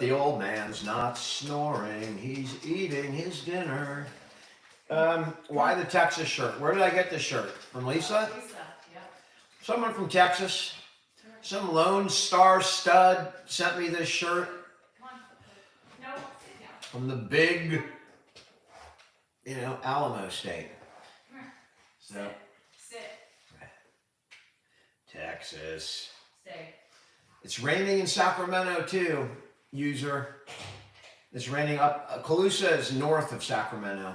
The old man's not snoring. He's eating his dinner. Why the Texas shirt? Where did I get this shirt? From Lisa? Lisa, yeah. Someone from Texas. Some Lone Star stud sent me this shirt. Come on. No, sit down. From the big, Alamo State. Come here. So, Sit. Texas. Stay. It's raining in Sacramento too, user. It's raining up. Calusa is north of Sacramento.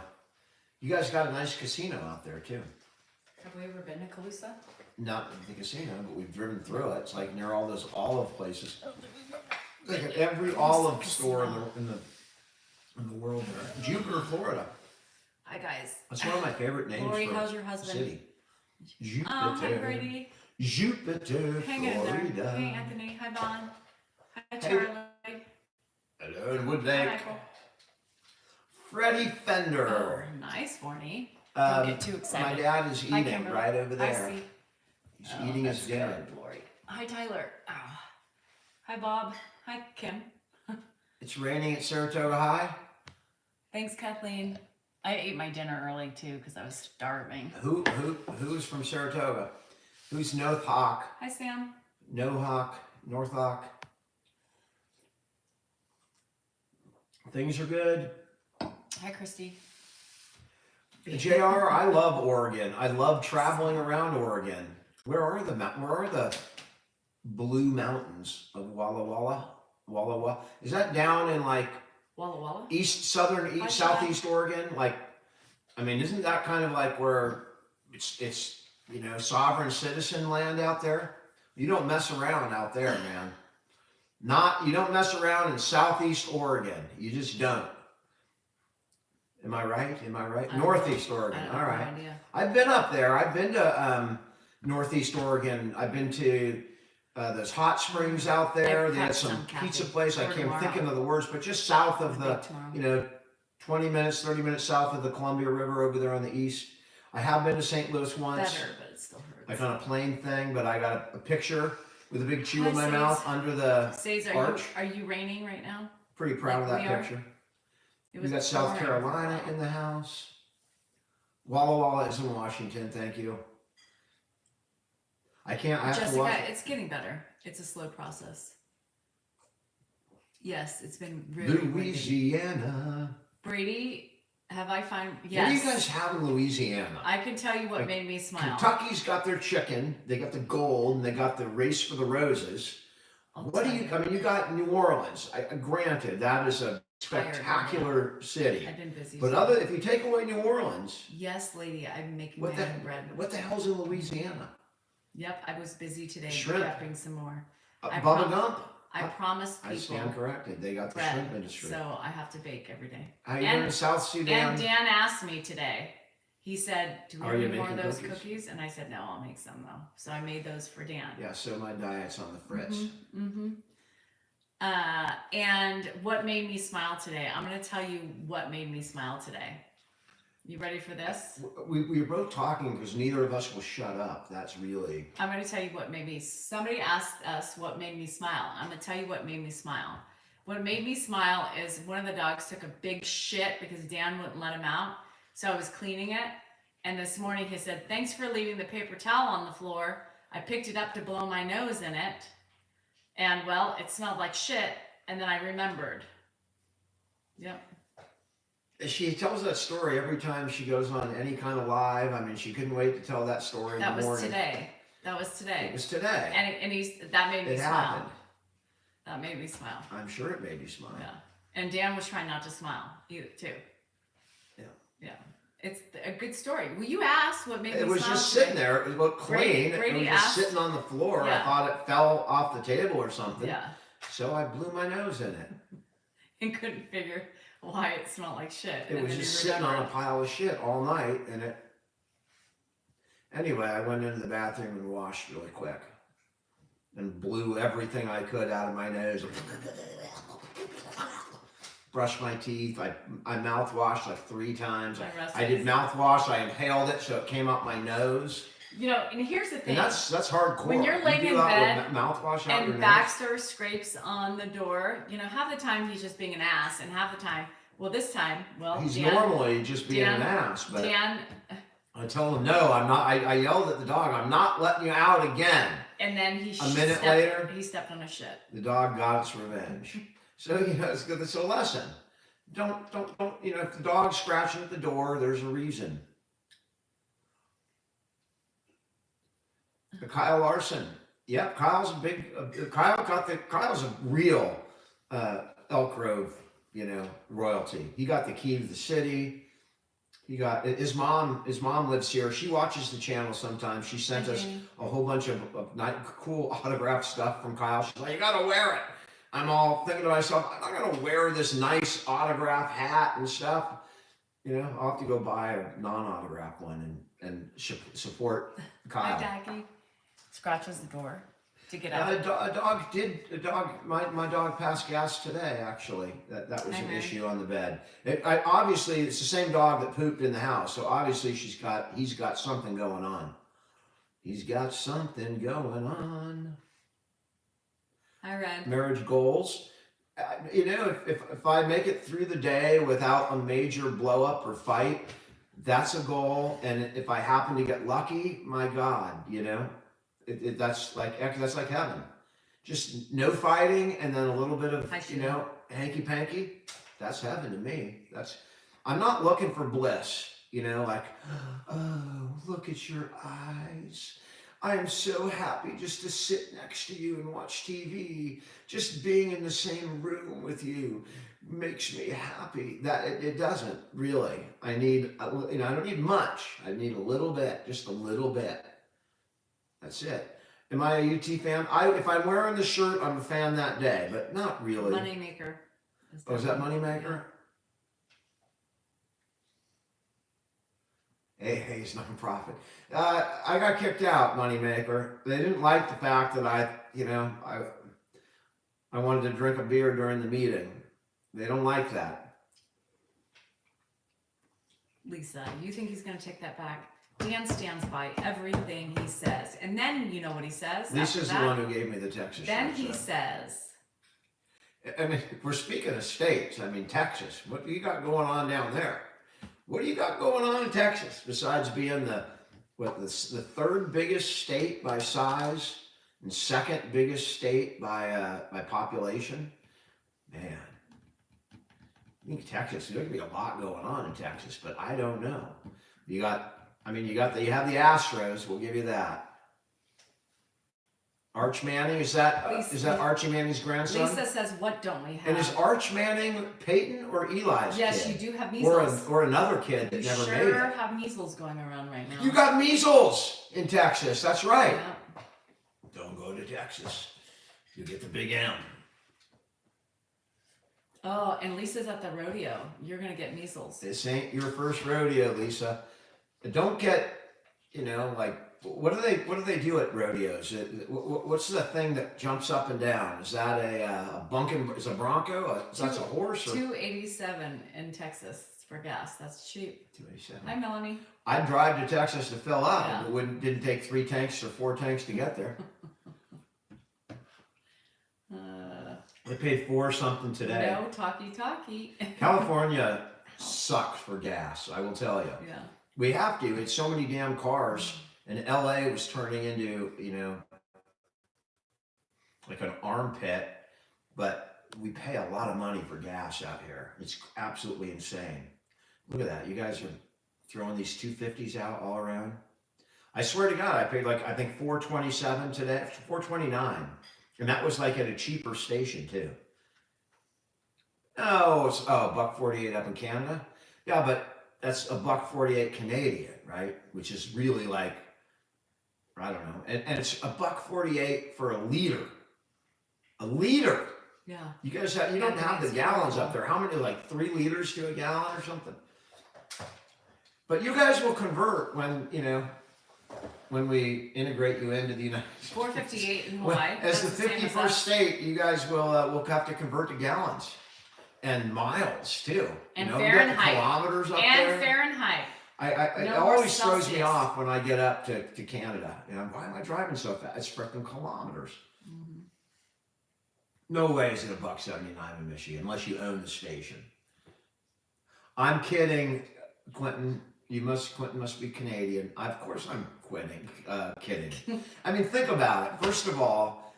You guys got a nice casino out there too. Have we ever been to Calusa? Not the casino, but we've driven through it. It's like near all those olive places. Like at every olive store in the world there. Jupiter, Florida. Hi guys. That's one of my favorite names Lori, for how's your a husband? city. Jupiter. Hi Brady. Jupiter, Hang in Florida. there. Hey Anthony. Hi Bon. Hi Hey. Charlie. Hello in Hi Woodlake. Michael. Freddie Oh, Fender. nice, Barney. Don't get too My excited. dad is Hi, eating Kimberly. right over I there. see. He's Oh, eating his that's dinner. good, Lori. Hi Tyler. Oh. Hi Bob. Hi Kim. It's raining at Saratoga High. Thanks Kathleen. I ate my dinner early too because I was starving. Who's from Saratoga? Who's North Hawk? Hi Sam. No Hawk, North Hawk. Things are good. Hi Christy. JR, I love Oregon. I love traveling around Oregon. Where are the Blue Mountains of Walla Walla? Walla Walla. Is that down in like Walla Walla. southeast Oregon? Like, I mean, isn't that kind of like where it's sovereign citizen land out there? You don't mess around out there, man. You don't mess around in southeast Oregon. You just don't. Am I right? Northeast Oregon. All right. I've been up there. I've been to Northeast Oregon. I've been to those hot springs out there. They had some pizza place. I can't think of the words, but just south of the, 20 minutes, 30 minutes south of the Columbia River over there on the east. I have been to St. Louis once. Better, but it still hurts. Like on a plane thing, but I got a picture with a big chew Hi, in my Saze. mouth under the Says, arch. are you raining right now? Pretty proud of Like that we are? picture. It We got South pouring for a Carolina while. in the house. Walla Walla is in Washington. Thank you. I have to watch. Jessica, it's getting better. It's a slow process. Yes, it's been really windy. Louisiana. Brady, have I found? What Yes. do you guys have in Louisiana? I can tell you what Like, made me smile. Kentucky's got their chicken. They got the gold, and they got the race for the roses. I'll tell You got New Orleans. Granted, that is a spectacular city. I've been busy. But so- if you take away New Orleans, Yes, lady, I'm making what my the own bread. what the hell's in Louisiana? Yep, I was busy today Shrimp. prepping some more. I Bubba prom- Gump. I promised I stand people corrected. They got the bread, shrimp industry. so I have to bake every day. How you and- doing in South Sudan? And Dan asked me today. He said, "Do we Are have you any more of making those cookies? cookies?" And I said, "No, I'll make some though." So I made those for Dan. Yeah, so my diet's on the fritz. Mm-hmm. And what made me smile today? I'm going to tell you what made me smile today. You ready for this? We were both talking because neither of us will shut up. That's really. I'm going to tell you what made me. Somebody asked us what made me smile. I'm going to tell you what made me smile. What made me smile is one of the dogs took a big shit because Dan wouldn't let him out. So I was cleaning it. And this morning he said, "Thanks for leaving the paper towel on the floor. I picked it up to blow my nose in it. And well, it smelled like shit." And then I remembered. Yep. She tells that story every time she goes on any kind of live. I mean, she couldn't wait to tell that story in the morning. That was today. It was today. And that made me It smile. happened. That made me smile. I'm sure it made you smile. Yeah. And Dan was trying not to smile either, too. Yeah. Yeah. It's a good story. Well, you asked what made me smile. It was just sitting there. It was about clean. Brady it was just asked- sitting on the floor. Yeah. I thought it fell off the table or something. Yeah. So I blew my nose in it. And couldn't figure why it smelled like shit. It And was then just he sitting on a remembered. pile of shit all night, and it. Anyway, I went into the bathroom and washed really quick, and blew everything I could out of my nose. Brushed my teeth. I mouthwashed like 3 times. I did mouthwash. I inhaled it, so it came out my nose. You know, and here's the thing. And that's hardcore. When you're laying you do in that bed with mouthwash out your and nose. Baxter scrapes on the door, you know, half the time he's just being an ass, and half the time, well, this time, well, He's Dan, normally just being an ass, but Dan, I told him, no, I'm not. I yelled at the dog, I'm not letting you out again. and then A minute later, he stepped on his shit. the dog got its revenge. So, you know, it's good. It's a lesson. Don't, you know, if the dog's scratching at the door, there's a reason. Kyle Larson. Yep, Kyle's a big, Kyle's a real Elk Grove, you know, royalty. He got the key to the city. He got, his mom lives here. She watches the channel sometimes. She sent us a whole bunch of cool autographed stuff from Kyle. She's like, you gotta wear it. I'm all thinking to myself, I'm not gonna wear this nice autograph hat and stuff. You know, I'll have to go buy a non-autograph one and support Kyle. Hi, Daggy. Scratches the door to get Yeah, out. My dog passed gas today, actually. That was an Okay. issue on the bed. Obviously, it's the same dog that pooped in the house, so obviously he's got something going on. He's got something going on. Hi, Red. Marriage goals. You know, if I make it through the day without a major blow up or fight, that's a goal. And if I happen to get lucky, my God, you know, that's like heaven. Just no fighting and then a little bit of, you know, hanky panky. That's heaven to me. I'm not looking for bliss, you know, like, oh, look at your eyes. I am so happy just to sit next to you and watch TV. Just being in the same room with you makes me happy. That it doesn't really. I need, you know, I don't need much. I need a little bit, just a little bit. That's it. Am I a UT fan? If I'm wearing the shirt, I'm a fan that day, but not really. Moneymaker. Oh, is that Moneymaker? Hey, it's non-profit. I got kicked out, Moneymaker. They didn't like the fact that I wanted to drink a beer during the meeting. They don't like that. Lisa, you think he's going to take that back? Dan stands by everything he says. And then you know what he says? Lisa's the one who gave me the Texas Then shirt, he so. says... I mean, we're speaking of states. I mean, Texas. What do you got going on down there? What do you got going on in Texas besides being the third biggest state by size and second biggest state by population? Man, I think Texas. There could be a lot going on in Texas, but I don't know. You have the Astros. We'll give you that. Arch Manning, is that Archie Manning's grandson? Lisa says, what don't we have? And is Arch Manning Peyton or Eli's Yes, kid? you do have measles. Or another kid that never made it. You sure have measles going around right now. You got measles in Texas. That's right. Yeah. Don't go to Texas. You get the big M. Oh, and Lisa's at the rodeo. You're going to get measles. This ain't your first rodeo, Lisa. Don't get, like, what do they do at rodeos? What's the thing that jumps up and down? Is that a bunkin'? Is a bronco? That's a horse? Or? $2.87 in Texas for gas. That's cheap. $2.87. Hi, Melanie. I'd drive to Texas to fill up. Yeah. It didn't take 3 tanks or 4 tanks to get there. I paid $4 something today. No, talkie. California sucks for gas, I will tell you. Yeah. We have to. It's so many damn cars. And LA was turning into, like an armpit. But we pay a lot of money for gas out here. It's absolutely insane. Look at that. You guys are throwing these 250s out all around. I swear to God, I paid I think $4.27 today, $4.29. And that was like at a cheaper station too. Oh, it's $1.48 up in Canada. Yeah, but that's $1.48 Canadian, right? Which is really like, I don't know. And it's $1.48 for a liter. A liter. Yeah. You guys you don't have the gallons up there. How many, like 3 liters to a gallon or something? But you guys will convert when we integrate you into the United States. $4.58 in Hawaii. As the 51st state, you guys will have to convert to gallons and miles too. And you got the Fahrenheit. kilometers up there. And Fahrenheit. It No more always throws me Celsius. off when I get up to Canada. You know, why am I driving so fast? It's freaking kilometers. Mhm. No way is it a buck 79 in Michigan unless you own the station. I'm kidding, Quentin. Quentin must be Canadian. Of course, I'm kidding. I mean, think about it. First of all,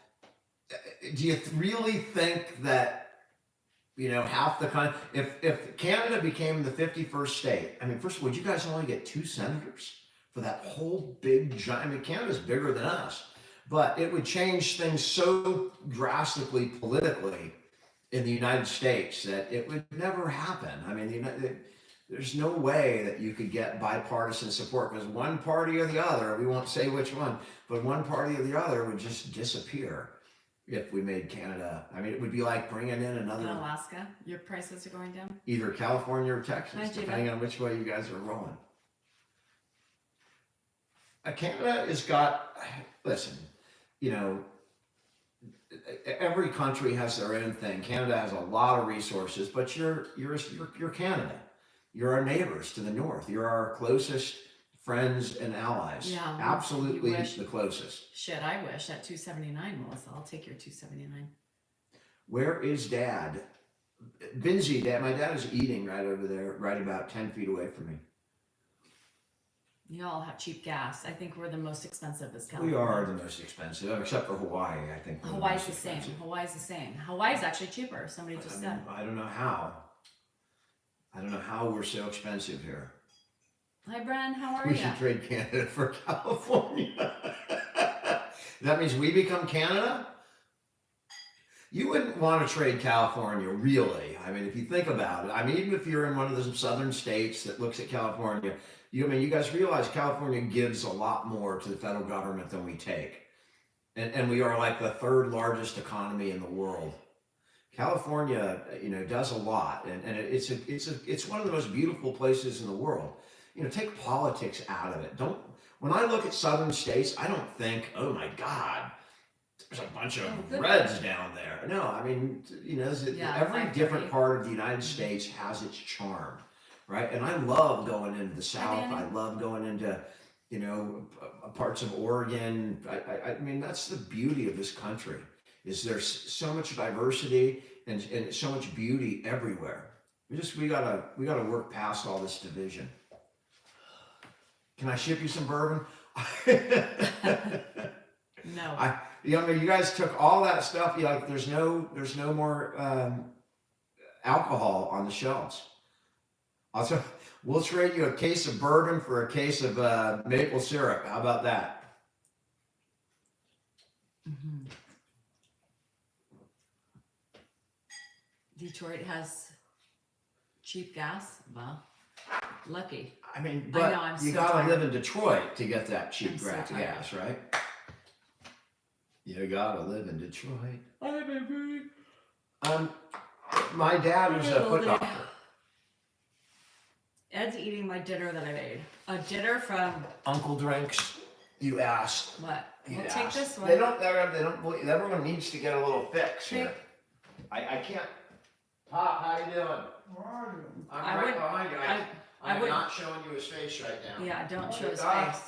do you really think that half the country? If Canada became the 51st state, I mean, first of all, would you guys only get 2 senators for that whole big giant? I mean, Canada's bigger than us, but it would change things so drastically politically in the United States that it would never happen. I mean, there's no way that you could get bipartisan support because one party or the other, we won't say which one, but one party or the other would just disappear if we made Canada. I mean, it would be like bringing in In another, Alaska, your prices are going down. either California or Texas, Hi, Gina. depending on which way you guys are rolling. Canada has got, listen, every country has their own thing. Canada has a lot of resources, but you're Canada. You're our neighbors to the north. You're our closest friends and allies. Yeah, well, Absolutely you wish. the closest. Shit, I wish at 279, Melissa. I'll take your 279. Where is Dad? Binzi, Dad. My dad is eating right over there, right about 10 feet away from me. You all have cheap gas. I think we're the most expensive as We California. are the most expensive, except for Hawaii. I think we're Hawaii's most the same. expensive. Hawaii's the same. Hawaii's actually cheaper. Somebody just said. I don't know how. I don't know how we're so expensive here. Hi, Bren. How are We you? should trade Canada for California. That means we become Canada? You wouldn't want to trade California, really. I mean, if you think about it, I mean, even if you're in one of those southern states that looks at California, you guys realize California gives a lot more to the federal government than we take. And we are like the third largest economy in the world. California, does a lot, and it's one of the most beautiful places in the world. Take politics out of it. When I look at southern states, I don't think, oh my God, there's a bunch of reds down there. No, I mean, every different part of the United States has its charm, right? And I love going into the South. I love going into, parts of Oregon. I mean, that's the beauty of this country. Is there's so much diversity and so much beauty everywhere. We gotta work past all this division. Can I ship you some bourbon? No. You guys took all that stuff. There's no more alcohol on the shelves. We'll trade you a case of bourbon for a case of maple syrup. How about that? Mm-hmm. Detroit has cheap gas. Well, lucky. I mean, I but know, I'm you so gotta tired. live in Detroit to get that cheap I'm so tired. gas, right? You gotta live in Detroit. Hi, baby. My dad was a foot doctor. Ed's eating my dinner that I made. A dinner from Uncle Drinks. You asked. what? You We'll asked. take this one. They don't. Everyone needs to get a little fix here. I can't. Pop, how you doing? I'm right behind you. I'm would- not showing you his face right now. Yeah, don't show his Ah, face.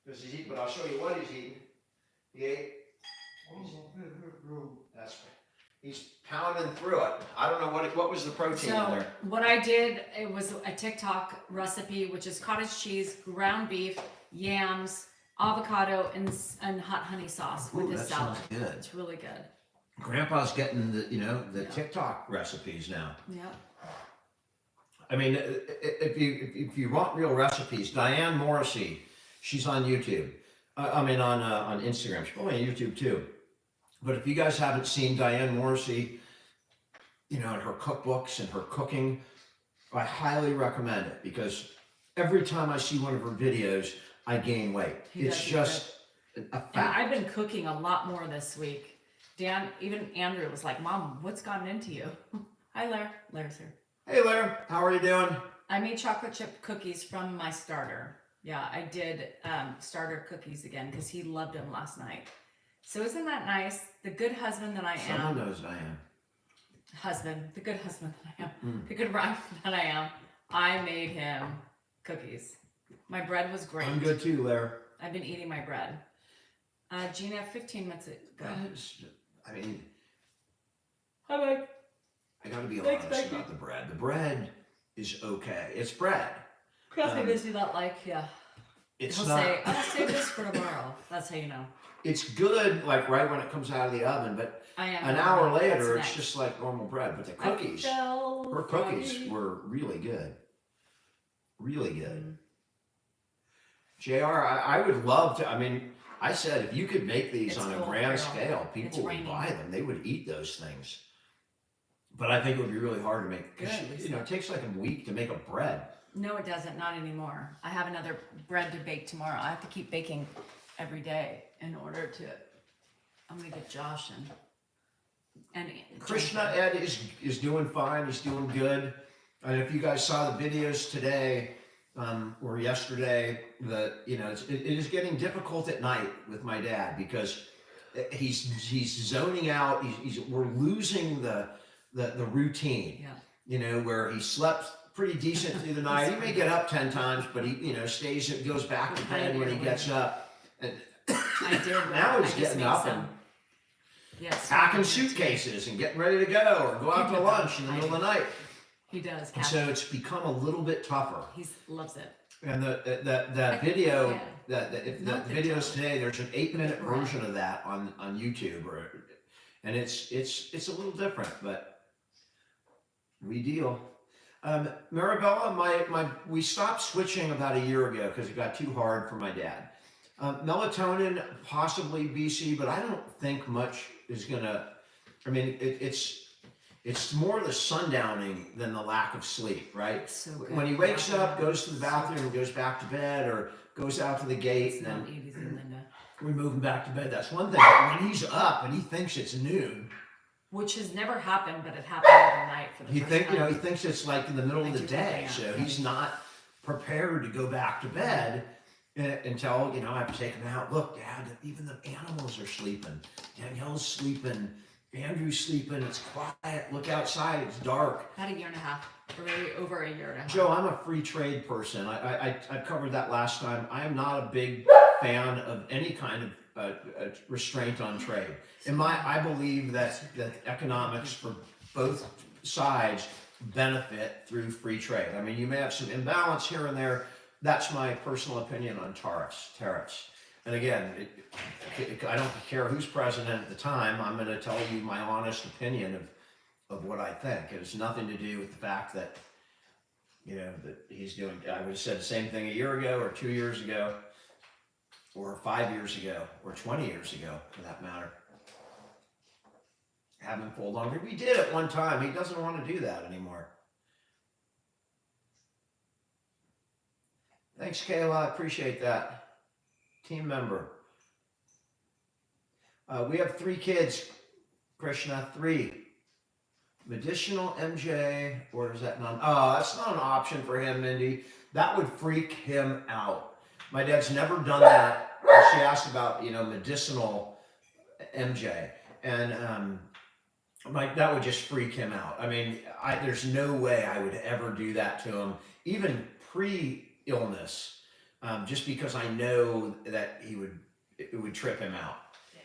Because he's eating, but I'll show you what he's eating. He ate. That's right. He's pounding through it. I don't know what was the protein in So there. what I did, it was a TikTok recipe, which is cottage cheese, ground beef, yams, avocado, and hot honey sauce with Ooh, this that salad. sounds good. It's really good. Grandpa's getting the Yeah. TikTok recipes now. Yeah. I mean, if you want real recipes, Diane Morrissey, she's on YouTube. On Instagram. She's probably on YouTube too. But if you guys haven't seen Diane Morrissey, and her cookbooks and her cooking, I highly recommend it because every time I see one of her videos, I gain weight. It's just a fact. And I've been cooking a lot more this week. Dan, even Andrew was like, Mom, what's gotten into you? Hi, Lair. Lair's here. Hey, Larry, how are you doing? I made chocolate chip cookies from my starter. Yeah, I did starter cookies again because he loved them last night. So isn't that nice? The good husband that I am. Someone knows Diane. The good husband that I am. The good wife that I am. I made him cookies. My bread was great. I'm good too, Lair. I've been eating my bread. Gina, 15 minutes ago. I mean, Hi, Mike. I gotta be Thanks, honest Becky. about the bread. The bread is okay. It's bread. Kathy does not like, yeah. It's He'll not. say, I'll save this for tomorrow. That's how you know. It's good, like right when it comes out of the oven, but I am. an hour later, That's it's next. just like normal bread. But the cookies, her her cookies were really good. Really good. JR, I would love to, I mean, I said if you could make these It's on a cold, grand Carol. scale, It's people would raining. buy them. They would eat those things. But I think it would be really hard to make, because Good, you know, it takes like a week to make a bread. No, it doesn't. Not anymore. I have another bread to bake tomorrow. I have to keep baking every day in order to. I'm gonna get Josh and Krishna Ed is doing fine. He's doing good. And if you guys saw the videos today or yesterday, it is getting difficult at night with my dad because he's zoning out. We're losing the routine. Yeah. You know, where he slept pretty decent through the night. He may get up 10 times, but he goes back to bed when he gets up. And I did. now he's I just getting made up some. and Yes. packing suitcases and getting ready to go or go out to lunch in the middle of the night. He does. And so it's become a little bit tougher. He loves it. And that video, yeah. the videos today, there's an 8-minute version of that on YouTube, and it's a little different, but we deal. Marabella, we stopped switching about a year ago because it got too hard for my dad. Melatonin, possibly BC, but I don't think much is gonna. I mean, it's more the sundowning than the lack of sleep, right? So good. When he wakes up, goes to the bathroom, and goes back to bed, or goes out to the gate, It's and not easy, Linda. we move him back to bed. That's one thing. But when he's up and he thinks it's noon, Which has never happened, but it happened overnight for the first time. he thinks it's like in the middle of the day, so he's not prepared to go back to bed until I have to take him out. Look, Dad, even the animals are sleeping. Danielle's sleeping. Andrew's sleeping. It's quiet. Look outside. It's dark. About a year and a half, or maybe over a year and a half. Joe, I'm a free trade person. I covered that last time. I am not a big fan of any kind of restraint on trade. I believe that economics for both sides benefit through free trade. I mean, you may have some imbalance here and there. That's my personal opinion on tariffs. And again, I don't care who's president at the time. I'm going to tell you my honest opinion of what I think. It has nothing to do with the fact that, that he's doing. I would have said the same thing a year ago or 2 years ago or 5 years ago or 20 years ago, for that matter. Have him fold on. We did at one time. He doesn't want to do that anymore. Thanks, Kayla. I appreciate that. Team member. We have 3 kids, Krishna, 3. Medicinal MJ, or is that not? Oh, that's not an option for him, Mindy. That would freak him out. My dad's never done that. She asked about, medicinal MJ, and that would just freak him out. I mean, there's no way I would ever do that to him, even pre-illness, just because I know that it would trip him out.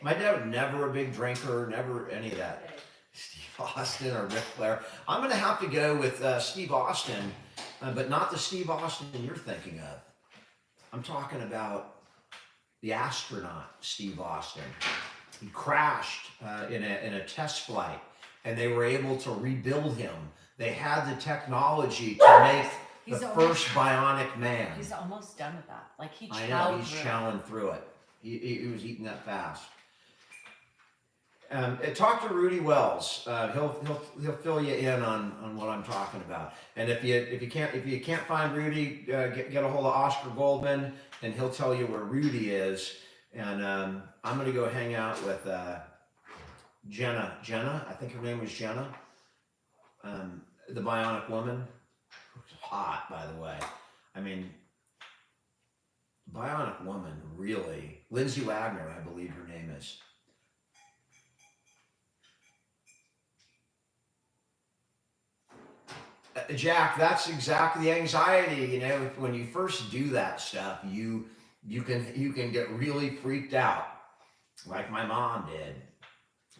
My dad was never a big drinker, never any of that. Steve Austin or Ric Flair. I'm going to have to go with Steve Austin, but not the Steve Austin you're thinking of. I'm talking about the astronaut, Steve Austin. He crashed in a test flight, and they were able to rebuild him. They had the technology to make the first bionic man. He's almost done with that. Like he's chowing through it. He was eating that fast. Talk to Rudy Wells. He'll fill you in on what I'm talking about. And if you can't find Rudy, get a hold of Oscar Goldman, and he'll tell you where Rudy is. And I'm gonna go hang out with Jenna. I think her name was Jenna. The Bionic Woman. Hot, by the way. I mean, Bionic Woman, really. Lindsay Wagner, I believe her name is. Jack, that's exactly the anxiety. You know, when you first do that stuff, you can get really freaked out, like my mom did.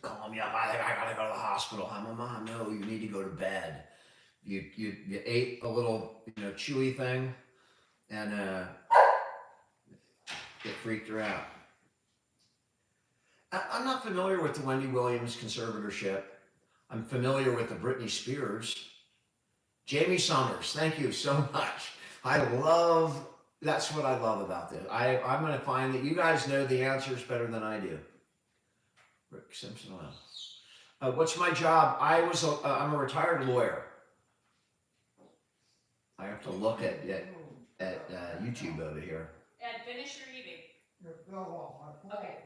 Call me up. I gotta go to the hospital. I'm a mom. No, you need to go to bed. You ate a little chewy thing, and it freaked her out. I'm not familiar with the Wendy Williams conservatorship. I'm familiar with the Britney Spears. Jamie Summers, thank you so much. That's what I love about this. I'm going to find that you guys know the answers better than I do. Rick Simpson. What's my job? I'm a retired lawyer. I have to look at YouTube over here. Ed, finish your eating. Okay.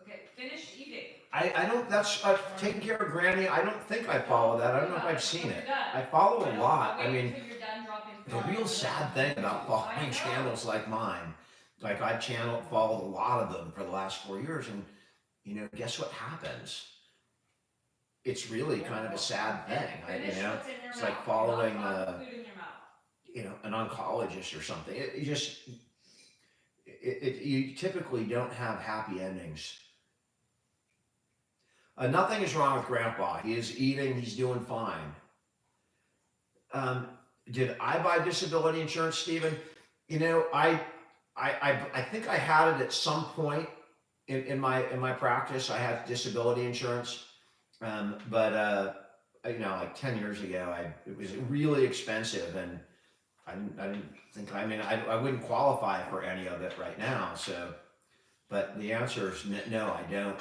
Okay, finish eating. I don't, that's taking care of Granny. I don't think I follow that. I don't know if I've seen it. I follow a lot. I mean, the real sad thing about following channels like mine, like I've followed a lot of them for the last 4 years, and guess what happens? It's really kind of a sad thing. It's like following an oncologist or something. You typically don't have happy endings. Nothing is wrong with Grandpa. He is eating. He's doing fine. Did I buy disability insurance, Stephen? I think I had it at some point in my practice. I had disability insurance, but like 10 years ago, it was really expensive, and I didn't think. I mean, I wouldn't qualify for any of it right now. So, but the answer is no, I don't.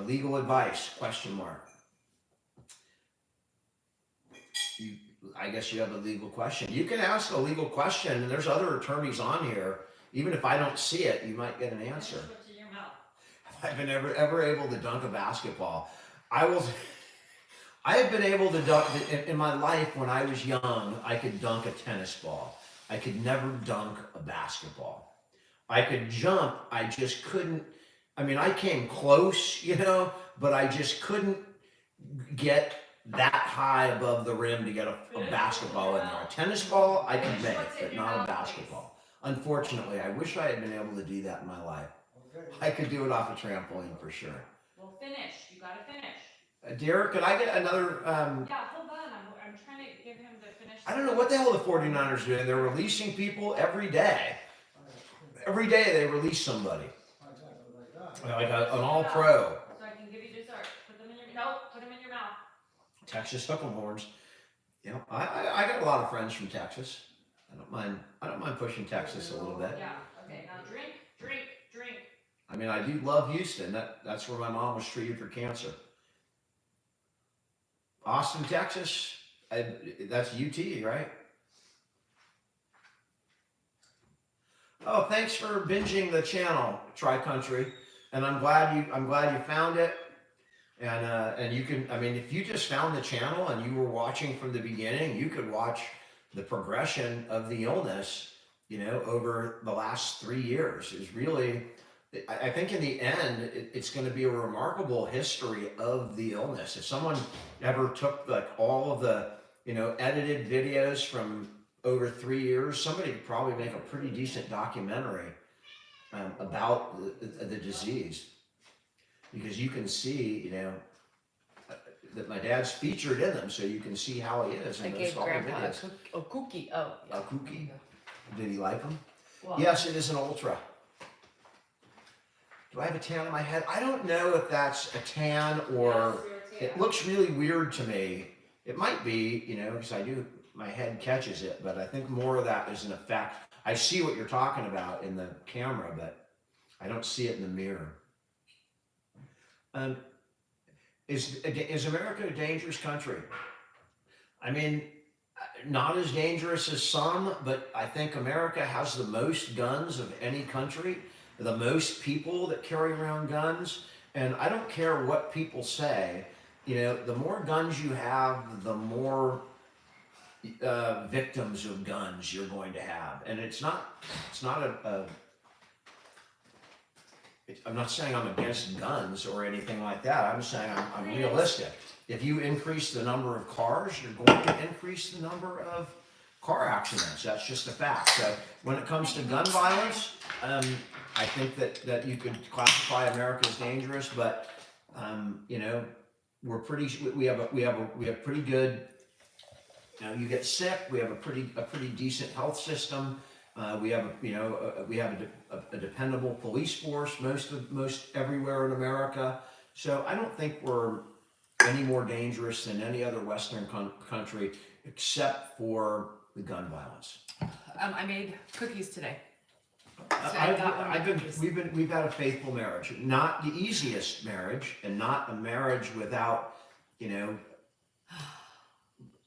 Legal advice? ? I guess you have a legal question. You can ask a legal question, and there's other attorneys on here. Even if I don't see it, you might get an answer. Have I been ever able to dunk a basketball? I have been able to dunk in my life. When I was young, I could dunk a tennis ball. I could never dunk a basketball. I could jump. I just couldn't. I mean, I came close, but I just couldn't get that high above the rim to get a basketball in there. A tennis ball, I could make, but not a basketball. Unfortunately, I wish I had been able to do that in my life. I could do it off a trampoline for sure. Well, finish. You got to finish. Derek, could I get another? Yeah, hold on. I'm trying to give him the finish. I don't know what the hell the 49ers are doing. They're releasing people every day. Every day they release somebody. Like an all-pro. So I can give you dessert. Put them in your mouth. Texas hook'em horns. I got a lot of friends from Texas. I don't mind pushing Texas a little bit. Yeah. Okay. Now drink. I mean, I do love Houston. That's where my mom was treated for cancer. Austin, Texas. That's UT, right? Oh, thanks for binging the channel, Tri Country. And I'm glad you found it, and you can. I mean, if you just found the channel and you were watching from the beginning, you could watch the progression of the illness, over the last 3 years. Is really, I think in the end, it's going to be a remarkable history of the illness. If someone ever took like all of the edited videos from over 3 years, somebody could probably make a pretty decent documentary about the disease, because you can see, that my dad's featured in them, so you can see how he is in those videos. A cookie. Oh, yeah. A cookie. Did he like them? Well, Yes, it is an ultra. Do I have a tan on my head? I don't know if that's a tan or it looks really weird to me. It might be, because my head catches it, but I think more of that is an effect. I see what you're talking about in the camera, but I don't see it in the mirror. Is America a dangerous country? I mean, not as dangerous as some, but I think America has the most guns of any country, the most people that carry around guns, and I don't care what people say. The more guns you have, the more victims of guns you're going to have, and it's not I'm not saying I'm against guns or anything like that. I'm saying I'm Please. realistic. If you increase the number of cars, you're going to increase the number of car accidents. That's just a fact. So when it comes to gun violence, I think that you could classify America as dangerous, but you know, we have pretty good. You know, you get sick. We have a pretty decent health system. We have a dependable police force most everywhere in America. So I don't think we're any more dangerous than any other Western country, except for the gun violence. I made cookies today. So We've had a faithful marriage, not the easiest marriage, and not a marriage without, you know,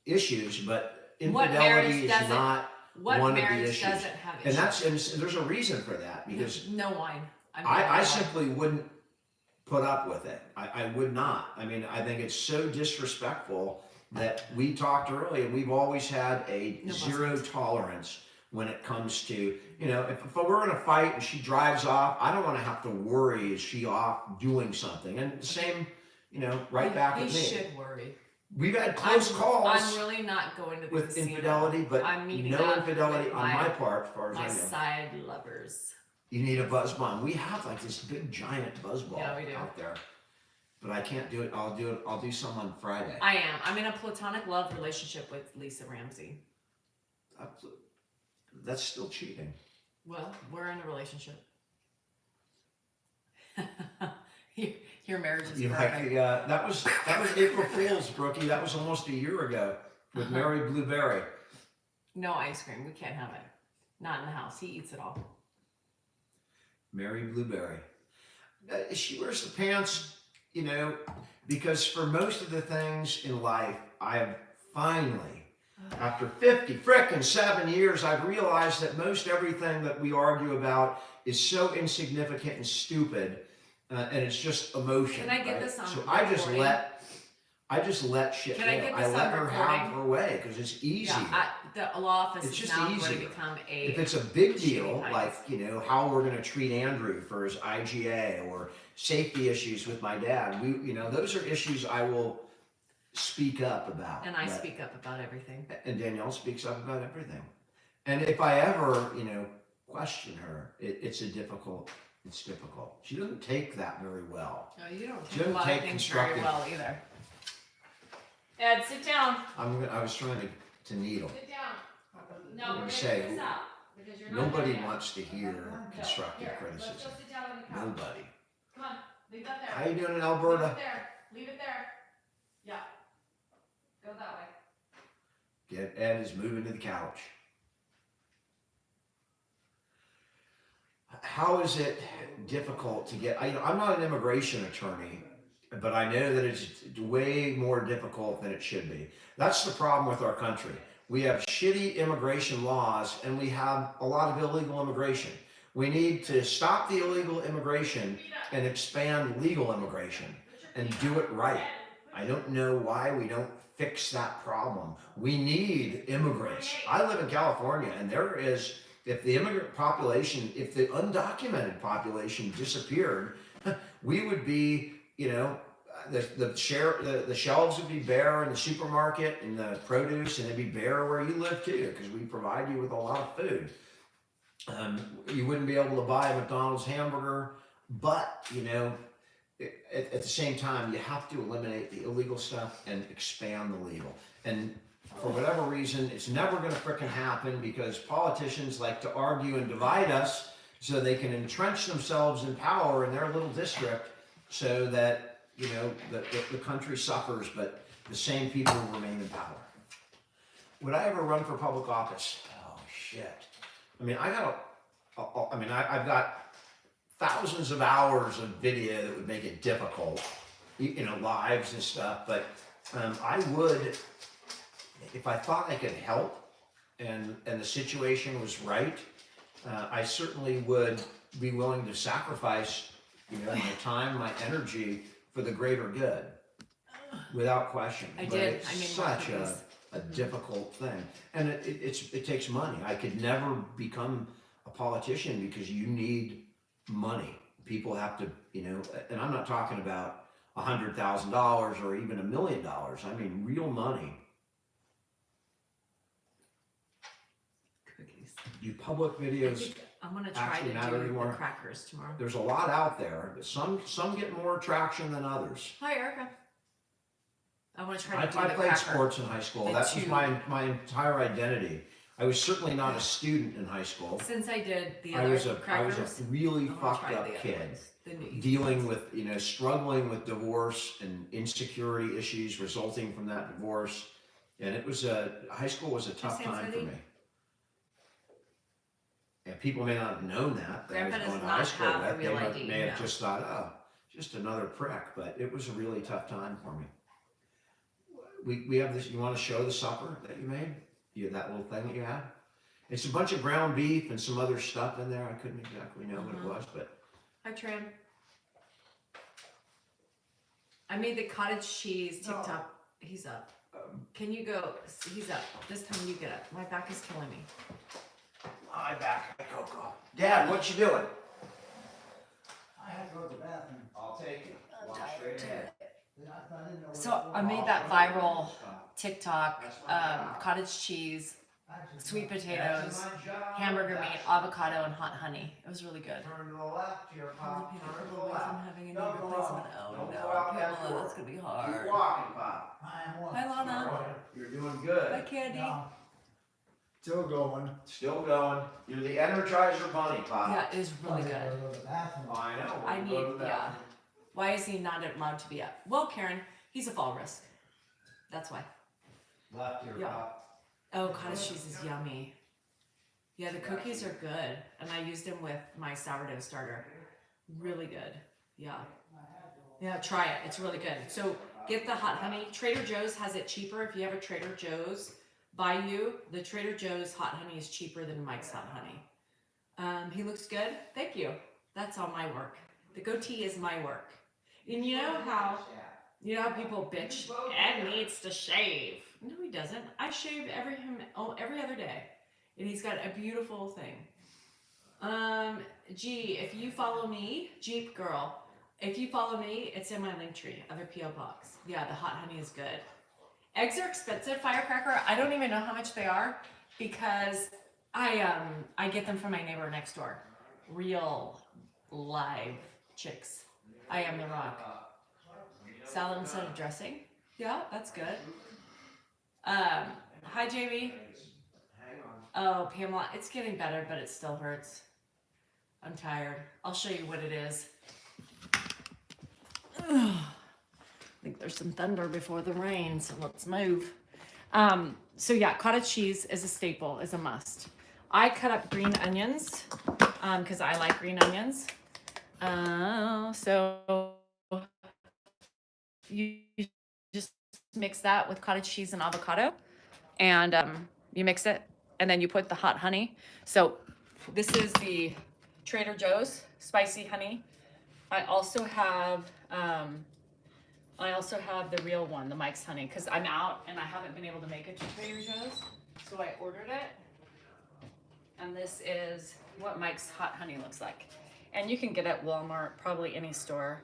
issues, but infidelity is not one of the issues. Doesn't have issues? And there's a reason for that, because no wine. I simply wouldn't put up with it. I would not. I mean, I think it's so disrespectful that we talked earlier. We've always had a zero tolerance when it comes to, you know, if we're in a fight and she drives off, I don't want to have to worry, is she off doing something? And the same, you know, right back at me. You should worry. We've had close calls. I'm really not going to the with casino. Infidelity, but no infidelity on my part, as far as I know. My side lovers. You need a BuzzBall. We have like this big giant BuzzBall out there, but I can't do it. I'll do some on Friday. I am. I'm in a platonic love relationship with Lisa Ramsey. That's still cheating. Well, we're in a relationship. Your marriage is perfect. That was April Fool's, Brookie. That was almost a year ago with Mary Blueberry. No ice cream. We can't have it. Not in the house. He eats it all. Mary Blueberry. She wears the pants, you know, because for most of the things in life, I have finally, after 7 years, I've realized that most everything that we argue about is so insignificant and stupid, and it's just emotion. Can I get this on So recording? I just let shit go. I let her have her way because it's easy. Yeah, the law office It's is just now going easier. to become a. If it's a big deal, shitty like, place. you know, how we're going to treat Andrew for his IGA or safety issues with my dad, those are issues I will speak up about. And I speak up about everything. And Danielle speaks up about everything. And if I ever, question her, it's difficult. She doesn't take that very well. No, you don't She take a doesn't lot take of things constructive. very well either. Ed, sit down. I was trying to needle. Sit down. No, I'm we're gonna going to say, do this out. Because you're not Nobody done yet. wants to hear constructive Here, criticism. Let's go sit down on the couch. Nobody. Come on, leave that there. How you doing in Leave Alberta? it there. Leave it there. Yeah. Go that way. Ed is moving to the couch. How is it difficult to get? I'm not an immigration attorney, but I know that it's way more difficult than it should be. That's the problem with our country. We have shitty immigration laws, and we have a lot of illegal immigration. We need to stop the illegal immigration and expand legal immigration and do it right. I don't know why we don't fix that problem. We need immigrants. I live in California, and there is, if the immigrant population, if the undocumented population disappeared, we would be, the shelves would be bare in the supermarket and the produce, and they'd be bare where you live too, because we provide you with a lot of food. You wouldn't be able to buy a McDonald's hamburger, but at the same time, you have to eliminate the illegal stuff and expand the legal. And for whatever reason, it's never going to frickin' happen because politicians like to argue and divide us so they can entrench themselves in power in their little district so that, the country suffers, but the same people remain in power. Would I ever run for public office? Oh, shit. I've got thousands of hours of video that would make it difficult, lives and stuff, but I would, if I thought I could help and the situation was right, I certainly would be willing to sacrifice, my time, my energy for the greater good, without question. It's such a difficult thing, and it takes money. I could never become a politician because you need money. people have to, you know, and I'm not talking about $100,000 or even $1 million. I mean, real money. Cookies. Do public I videos think I'm gonna try actually to matter do anymore? the crackers tomorrow. There's a lot out there, but some get more traction than others. Hi, Erica. I want to try I to do the played cracker. sports in high school. The That was two. my entire identity. I was certainly not a student in high school. Since I did the I other was crackers, a really I wanna fucked try up the other kid, ones, the new easy dealing ones. with, you know, struggling with divorce and insecurity issues resulting from that divorce. And it was high school was a tough That sounds time for good. me. And people may not have known that I Grandpa was does going to not high school have a with. They real ID, may have no. just thought, oh, just another prick. But it was a really tough time for me. We have this. You want to show the supper that you made? That little thing that you had. It's a bunch of ground beef and some other stuff in there. I couldn't exactly know what it was, but Hi, Tram. I made the cottage cheese TikTok. He's up. Can you go? He's up. This time you get up. My back is killing me. my back, Coco. Dad, what you doing? I have to go to the bathroom. I'll take it. I'm Walk tired straight ahead. I didn't know where So to go. I made that viral TikTok cottage cheese, Actually, sweet That's potatoes, my job. hamburger meat, That's avocado, and hot honey. It was really good. Turn to the left here, Pop. Filipino Turn to the people ways I'm left. having a knee Don't go replacement. out. Oh Don't no, go out that Pamela, door. that's gonna be Keep hard. walking, Pop. I am one. Hi, Lana. You're doing Hi, good. Candy. No. Still going. Still going. You're the Energizer Bunny, Pop. Yeah, it is really I gotta good. go to the bathroom. I know. I We'll go need- to the yeah. bathroom. Why is he not allowed to be up? Well, Karen, he's a fall risk. That's why. Left here, Yeah. Pop. Oh, cottage cheese is yummy. Yeah, the cookies are good, and I used them with my sourdough starter. Really good. Yeah. Yeah, try it. It's really good. So get the hot honey. Trader Joe's has it cheaper. If you have a Trader Joe's by you, the Trader Joe's hot honey is cheaper than Mike's hot honey. He looks good. Thank you. That's all my work. The goatee is my work. And you know how people bitch, Ed needs to shave. No, he doesn't. I shave every other day. And he's got a beautiful thing. Gee, if you follow me, Jeep Girl, if you follow me, it's in my link tree, other P.O. box. Yeah, the hot honey is good. Eggs are expensive, Firecracker. I don't even know how much they are because I get them from my neighbor next door. Real live chicks. I am the rock. Salad instead of dressing. Yeah, that's good. Hi, Jamie. Oh, Pamela, it's getting better, but it still hurts. I'm tired. I'll show you what it is. Ugh. I think there's some thunder before the rain, so let's move. So yeah, cottage cheese is a staple, is a must. I cut up green onions because I like green onions. So you just mix that with cottage cheese and avocado, and you mix it, and then you put the hot honey. So this is the Trader Joe's spicy honey. I also have the real one, the Mike's honey, because I'm out and I haven't been able to make it to Trader Joe's, so I ordered it. And this is what Mike's hot honey looks like. And you can get it at Walmart, probably any store.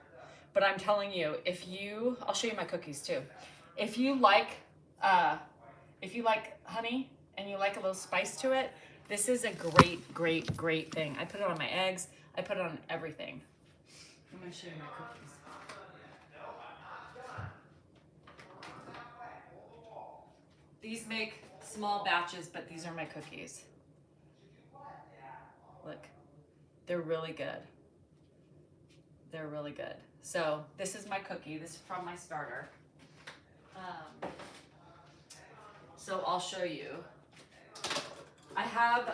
But I'm telling you, I'll show you my cookies too. If you like honey and you like a little spice to it, this is a great, great, great thing. I put it on my eggs. I put it on everything. I'm gonna show you my cookies. These make small batches, but these are my cookies. Look, they're really good. They're really good. So this is my cookie. This is from my starter. So I'll show you. I have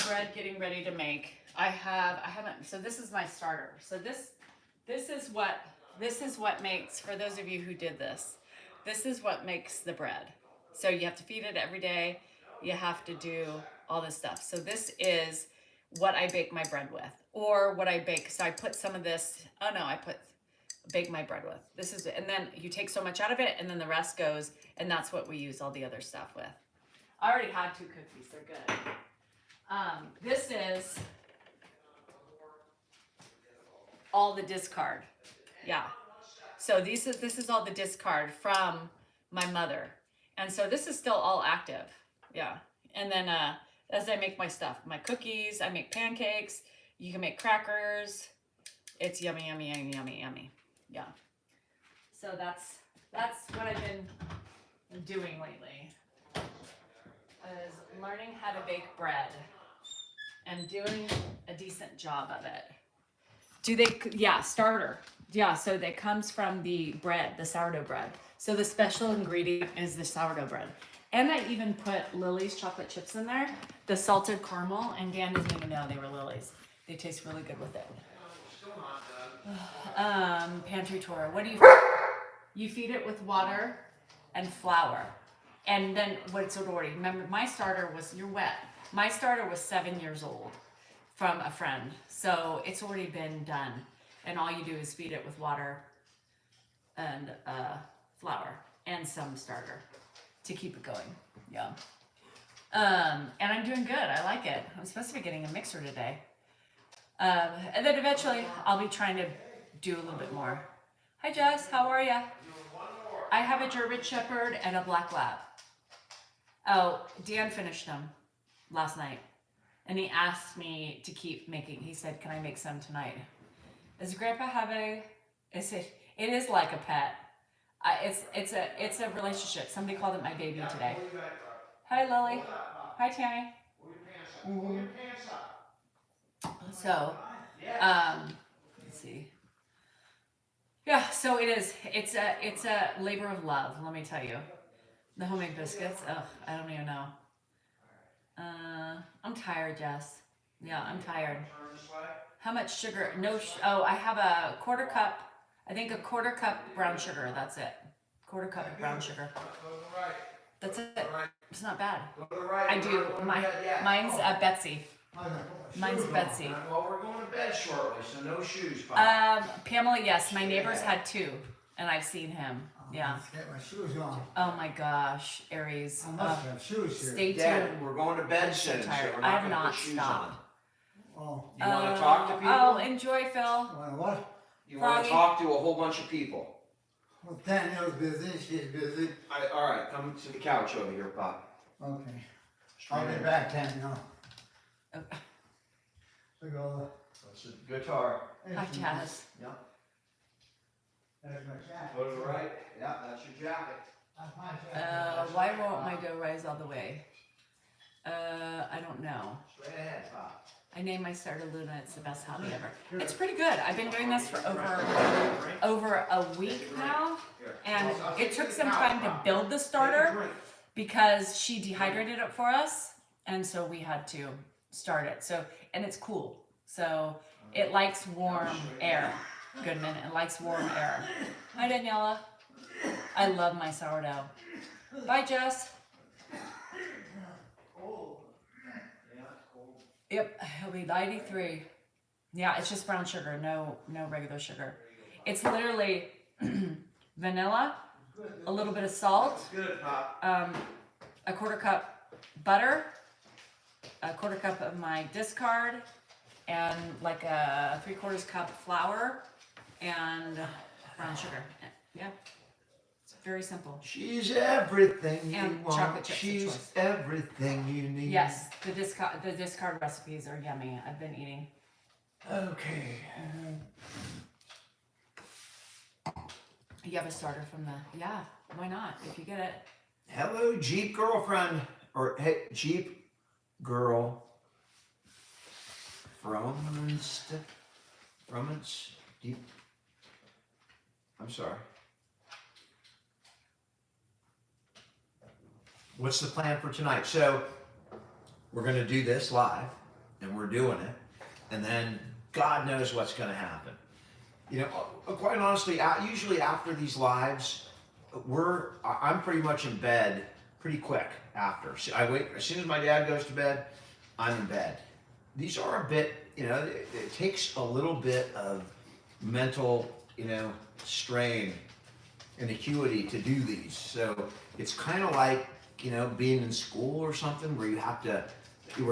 bread getting ready to make. So this is my starter. So this is what makes, for those of you who did this is what makes the bread. So you have to feed it every day. You have to do all this stuff. So this is what I bake my bread with, or what I bake. So I put some of this, bake my bread with. This is, and then you take so much out of it and then the rest goes, and that's what we use all the other stuff with. I already had 2 cookies, they're good. This is all the discard. Yeah. So this is all the discard from my mother. And so this is still all active. Yeah. And then as I make my stuff, my cookies, I make pancakes, you can make crackers. It's yummy, yummy, yummy, yummy, yummy. Yeah. So that's what I've been doing lately. Is learning how to bake bread and doing a decent job of it. Yeah, starter. Yeah, so that comes from the bread, the sourdough bread. So the special ingredient is the sourdough bread. And I even put Lily's chocolate chips in there, the salted caramel, and Dan doesn't even know they were Lily's. They taste really good with it. Pantry tour. What do you feed it with water and flour. And then what's it already? Remember, my starter was, you're wet. My starter was 7 years old from a friend. So it's already been done. And all you do is feed it with water and flour and some starter to keep it going. Yeah. And I'm doing good. I like it. I'm supposed to be getting a mixer today. And then eventually I'll be trying to do a little bit more. Hi Jess, how are ya? I have a German Shepherd and a Black Lab. Oh, Dan finished them last night. And he asked me to keep making, he said, can I make some tonight? Does Grandpa have it is like a pet. It's a relationship. Somebody called it my baby today. Hi Lily. Hi Tammy. Mm-hmm. So, let's see. Yeah, so it is. It's a labor of love. Let me tell you. The homemade biscuits. Ugh, I don't even know. I'm tired, Jess. Yeah, I'm tired. How much sugar? I have a quarter cup. I think a quarter cup brown sugar. That's it. Quarter cup of brown sugar. That's it. It's not bad. I do. Mine's Betsy. Mine's Betsy. Well, we're going to bed shortly, so no shoes. Pamela, yes. My neighbor's had 2, and I've seen him. Yeah. Let's get my shoes on. Oh my gosh, Aries. I must have shoes here. Stay tuned. Dad, we're going to bed I'm so soon, so tired. we're I not have going to not put shoes stopped. on. Oh, You want to talk to people? Oh, enjoy, Phil. what? You want Froggy. to talk to a whole bunch of people? Well, Danielle's busy. She's busy. All right, come to the couch over here, Pop. Okay. Straight I'll be in. back, Danielle. Okay. So go. That's a guitar. Hi, Jazz. Yep. There's my jacket. Go to the right. Yeah, that's your jacket. That's my jacket. Why won't my dough rise all the way? I don't know. Straight ahead, Pop. I named my starter Luna. It's the best hobby ever. It's pretty good. I've been doing this for over a week now, and it took some time to build the starter because she dehydrated it for us, and so we had to start it. So, and it's cool. So it likes warm air. Goodman, it likes warm air. Hi, Daniela. I love my sourdough. Bye, Jess. Yep, he'll be 93. Yeah, it's just brown sugar, no regular sugar. It's literally vanilla, a little bit of salt, Good, Pop. a quarter cup butter, a quarter cup of my discard, and like a 3/4 cup flour, and brown sugar. Yeah, it's very simple. She's everything you And want. chocolate chips of She's choice. everything you need. Yes, the discard recipes are yummy. I've been eating. Okay. You have a starter from the, yeah, why not, if you get it. Hello, Jeep girlfriend. Or, hey, Jeep girl. Deep. I'm sorry. What's the plan for tonight? So, we're going to do this live, and we're doing it, and then God knows what's going to happen. You know, quite honestly, usually after these lives, I'm pretty much in bed pretty quick after. So I wait, as soon as my dad goes to bed, I'm in bed. These are a bit, you know, it takes a little bit of mental, you know, strain and acuity to do these. So it's kind of like, you know, being in school or something where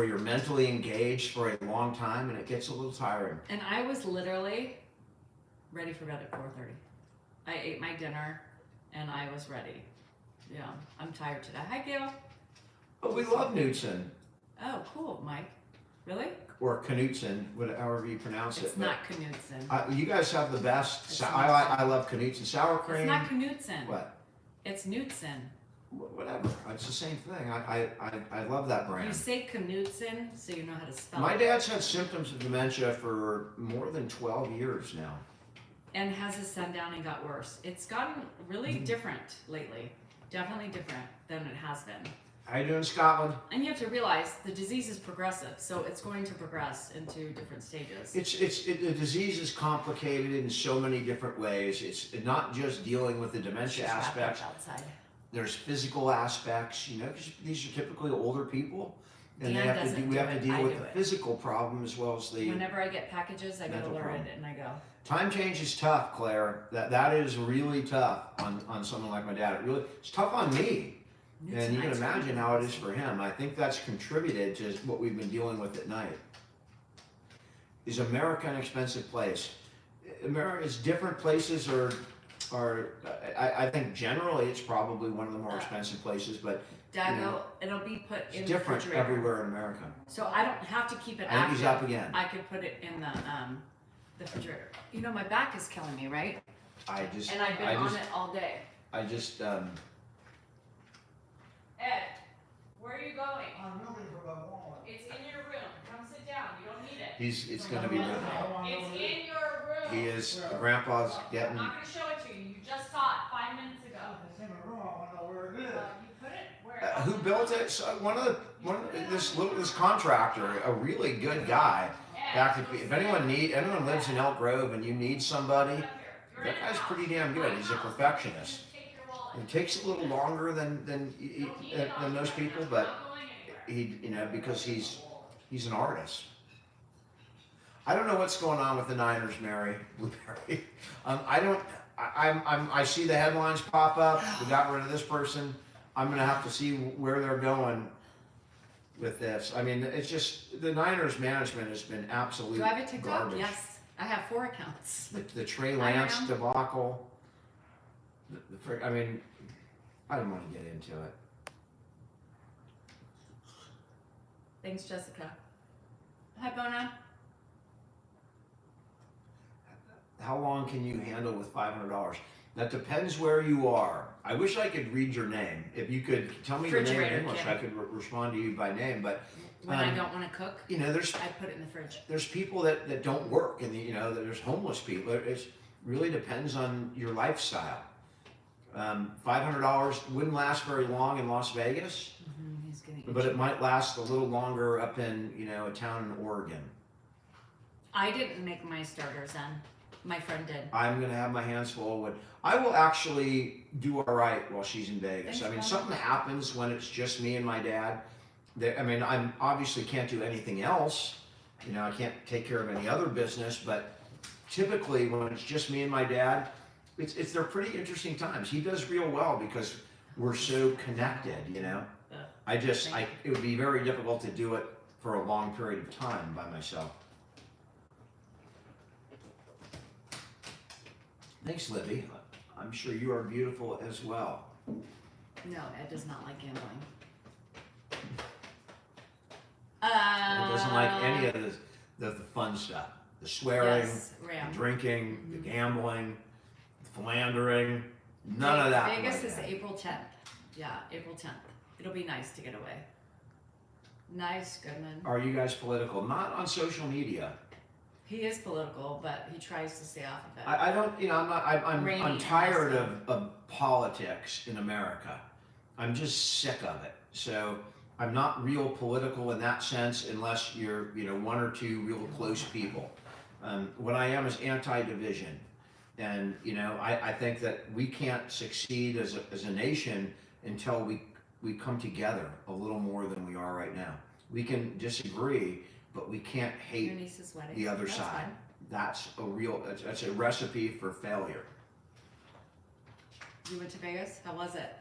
you're mentally engaged for a long time and it gets a little tiring. And I was literally ready for bed at 4:30. I ate my dinner and I was ready. Yeah, I'm tired today. Hi, Gail. But we love Knutson, Oh, cool, Mike. Really? or Knutson, however you pronounce it. It's not Knutson. You guys have the best. It's I love Knutson sour cream. It's not Knutson. What? It's Knutson. Whatever. It's the same thing. I love that brand. You say Knutson, so you know how to spell My it. dad's had symptoms of dementia for more than 12 years now. And has his son down and got worse. It's gotten really different lately. Definitely different than it has been. How you doing, Scotland? And you have to realize the disease is progressive, so it's going to progress into different stages. The disease is complicated in so many different ways. It's not just dealing with the dementia Just wrap aspects. up outside. There's physical aspects, you know, because these are typically older people, and Dan we have doesn't to do it, deal I with do the it. physical problem as well as the Whenever I get packages, I get mental alerted problem. and I go. time change is tough, Claire. That is really tough on someone like my dad. It's tough on me. And you can imagine how it is for him. I think that's contributed to what we've been dealing with at night. Is America an expensive place? America's different places I think generally it's probably one of the more expensive places, but Dago, you know, it'll be put in it's the different refrigerator. everywhere in America. So I don't have to keep it I think active. he's up again. I could put it in the refrigerator. You know, my back is killing me, right? And And I've been on it all day. Ed, where are you going? I'm looking for the wallet. It's in your room. Come sit down. You don't need it. It's gonna be moving. It's in your room. He is, Grandpa's I'm getting, not gonna show it to you. You just saw it 5 minutes ago. It's in the room, I wanna know where it is. You put it where? who built it? So this contractor, a really good guy. In fact, if anyone lives in Elk Grove and you need somebody, that guy's pretty damn good. He's a perfectionist. It takes a little longer than most people, but because he's an artist. I don't know what's going on with the Niners, Mary Blueberry. I see the headlines pop up. We got rid of this person. I'm gonna have to see where they're going with this. I mean, it's just the Niners management has been absolute Do I have a TikTok? garbage. Yes. I have 4 accounts. The Trey I Lance am. debacle. I mean, I don't want to get into it. Thanks, Jessica. Hi, Bona. How long can you handle with $500? That depends where you are. I wish I could read your name. If you could tell me your name in Refrigerator, English, Kim. I could respond to you by name. But When I don't want to cook, there's I put it in the fridge. people that don't work, and there's homeless people. It really depends on your lifestyle. $500 wouldn't last very long in Las Vegas, He's getting but it might last a little longer up in a town in Oregon. I didn't make my starters then. My friend did. I'm gonna have my hands full with. I will actually do all right while she's in Vegas. Thanks, I mean, Mom. something happens when it's just me and my dad. I obviously can't do anything else. I can't take care of any other business. But typically, when it's just me and my dad, they're pretty interesting times. He does real well because we're so connected. It would be very difficult to do it for a long period of time by myself. Thanks, Libby. I'm sure you are beautiful as well. No, Ed does not like gambling. It doesn't like any of the fun stuff. The swearing, Yes, Ram. the drinking, the gambling, the philandering. None of that. Vegas like is that. April 10th. Yeah, April 10th. It'll be nice to get away. Nice, Goodman. Are you guys political? Not on social media. He is political, but he tries to stay off of it. I don't. I'm not. I'm Rainy tired and of politics in America. I'm just sick of it. So I'm not real political in that sense, unless you're one or two real close people. What I am is anti-division, and I think that we can't succeed as a nation until we come together a little more than we are right now. We can disagree, but we can't Your hate niece's wedding. the other That's side. fine. That's a recipe for failure. You went to Vegas? How was it?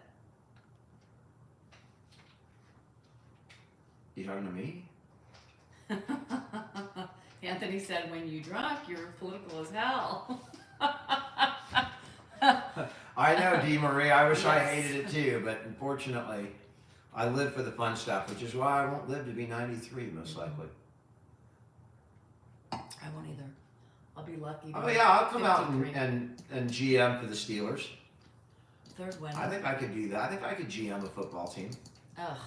You talking to me? Anthony said, when you drunk, you're political as hell. I know, Dee Marie. I wish I Yes. hated it too, but unfortunately, I live for the fun stuff, which is why I won't live to be 93, most likely. I won't either. I'll be lucky. Oh yeah, I'll come out 53. and GM for the Steelers. Third win. I think I could do that. I think I could GM a football team. Ugh,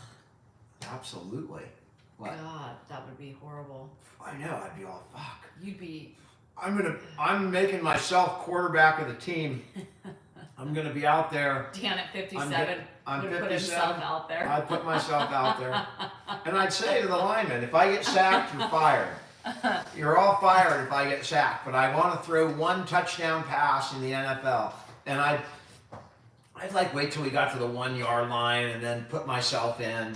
Absolutely. What? God, that would be horrible. I know. I'd be all fuck. You'd be. I'm making myself quarterback of the team. I'm gonna be out there. Dan at 57 I'm would put 57. himself out there. I'd put myself out there, and I'd say to the linemen, if I get sacked, you're fired. You're all fired if I get sacked. But I want to throw one touchdown pass in the NFL, and I'd like wait till we got to the 1 yard line and then put myself in,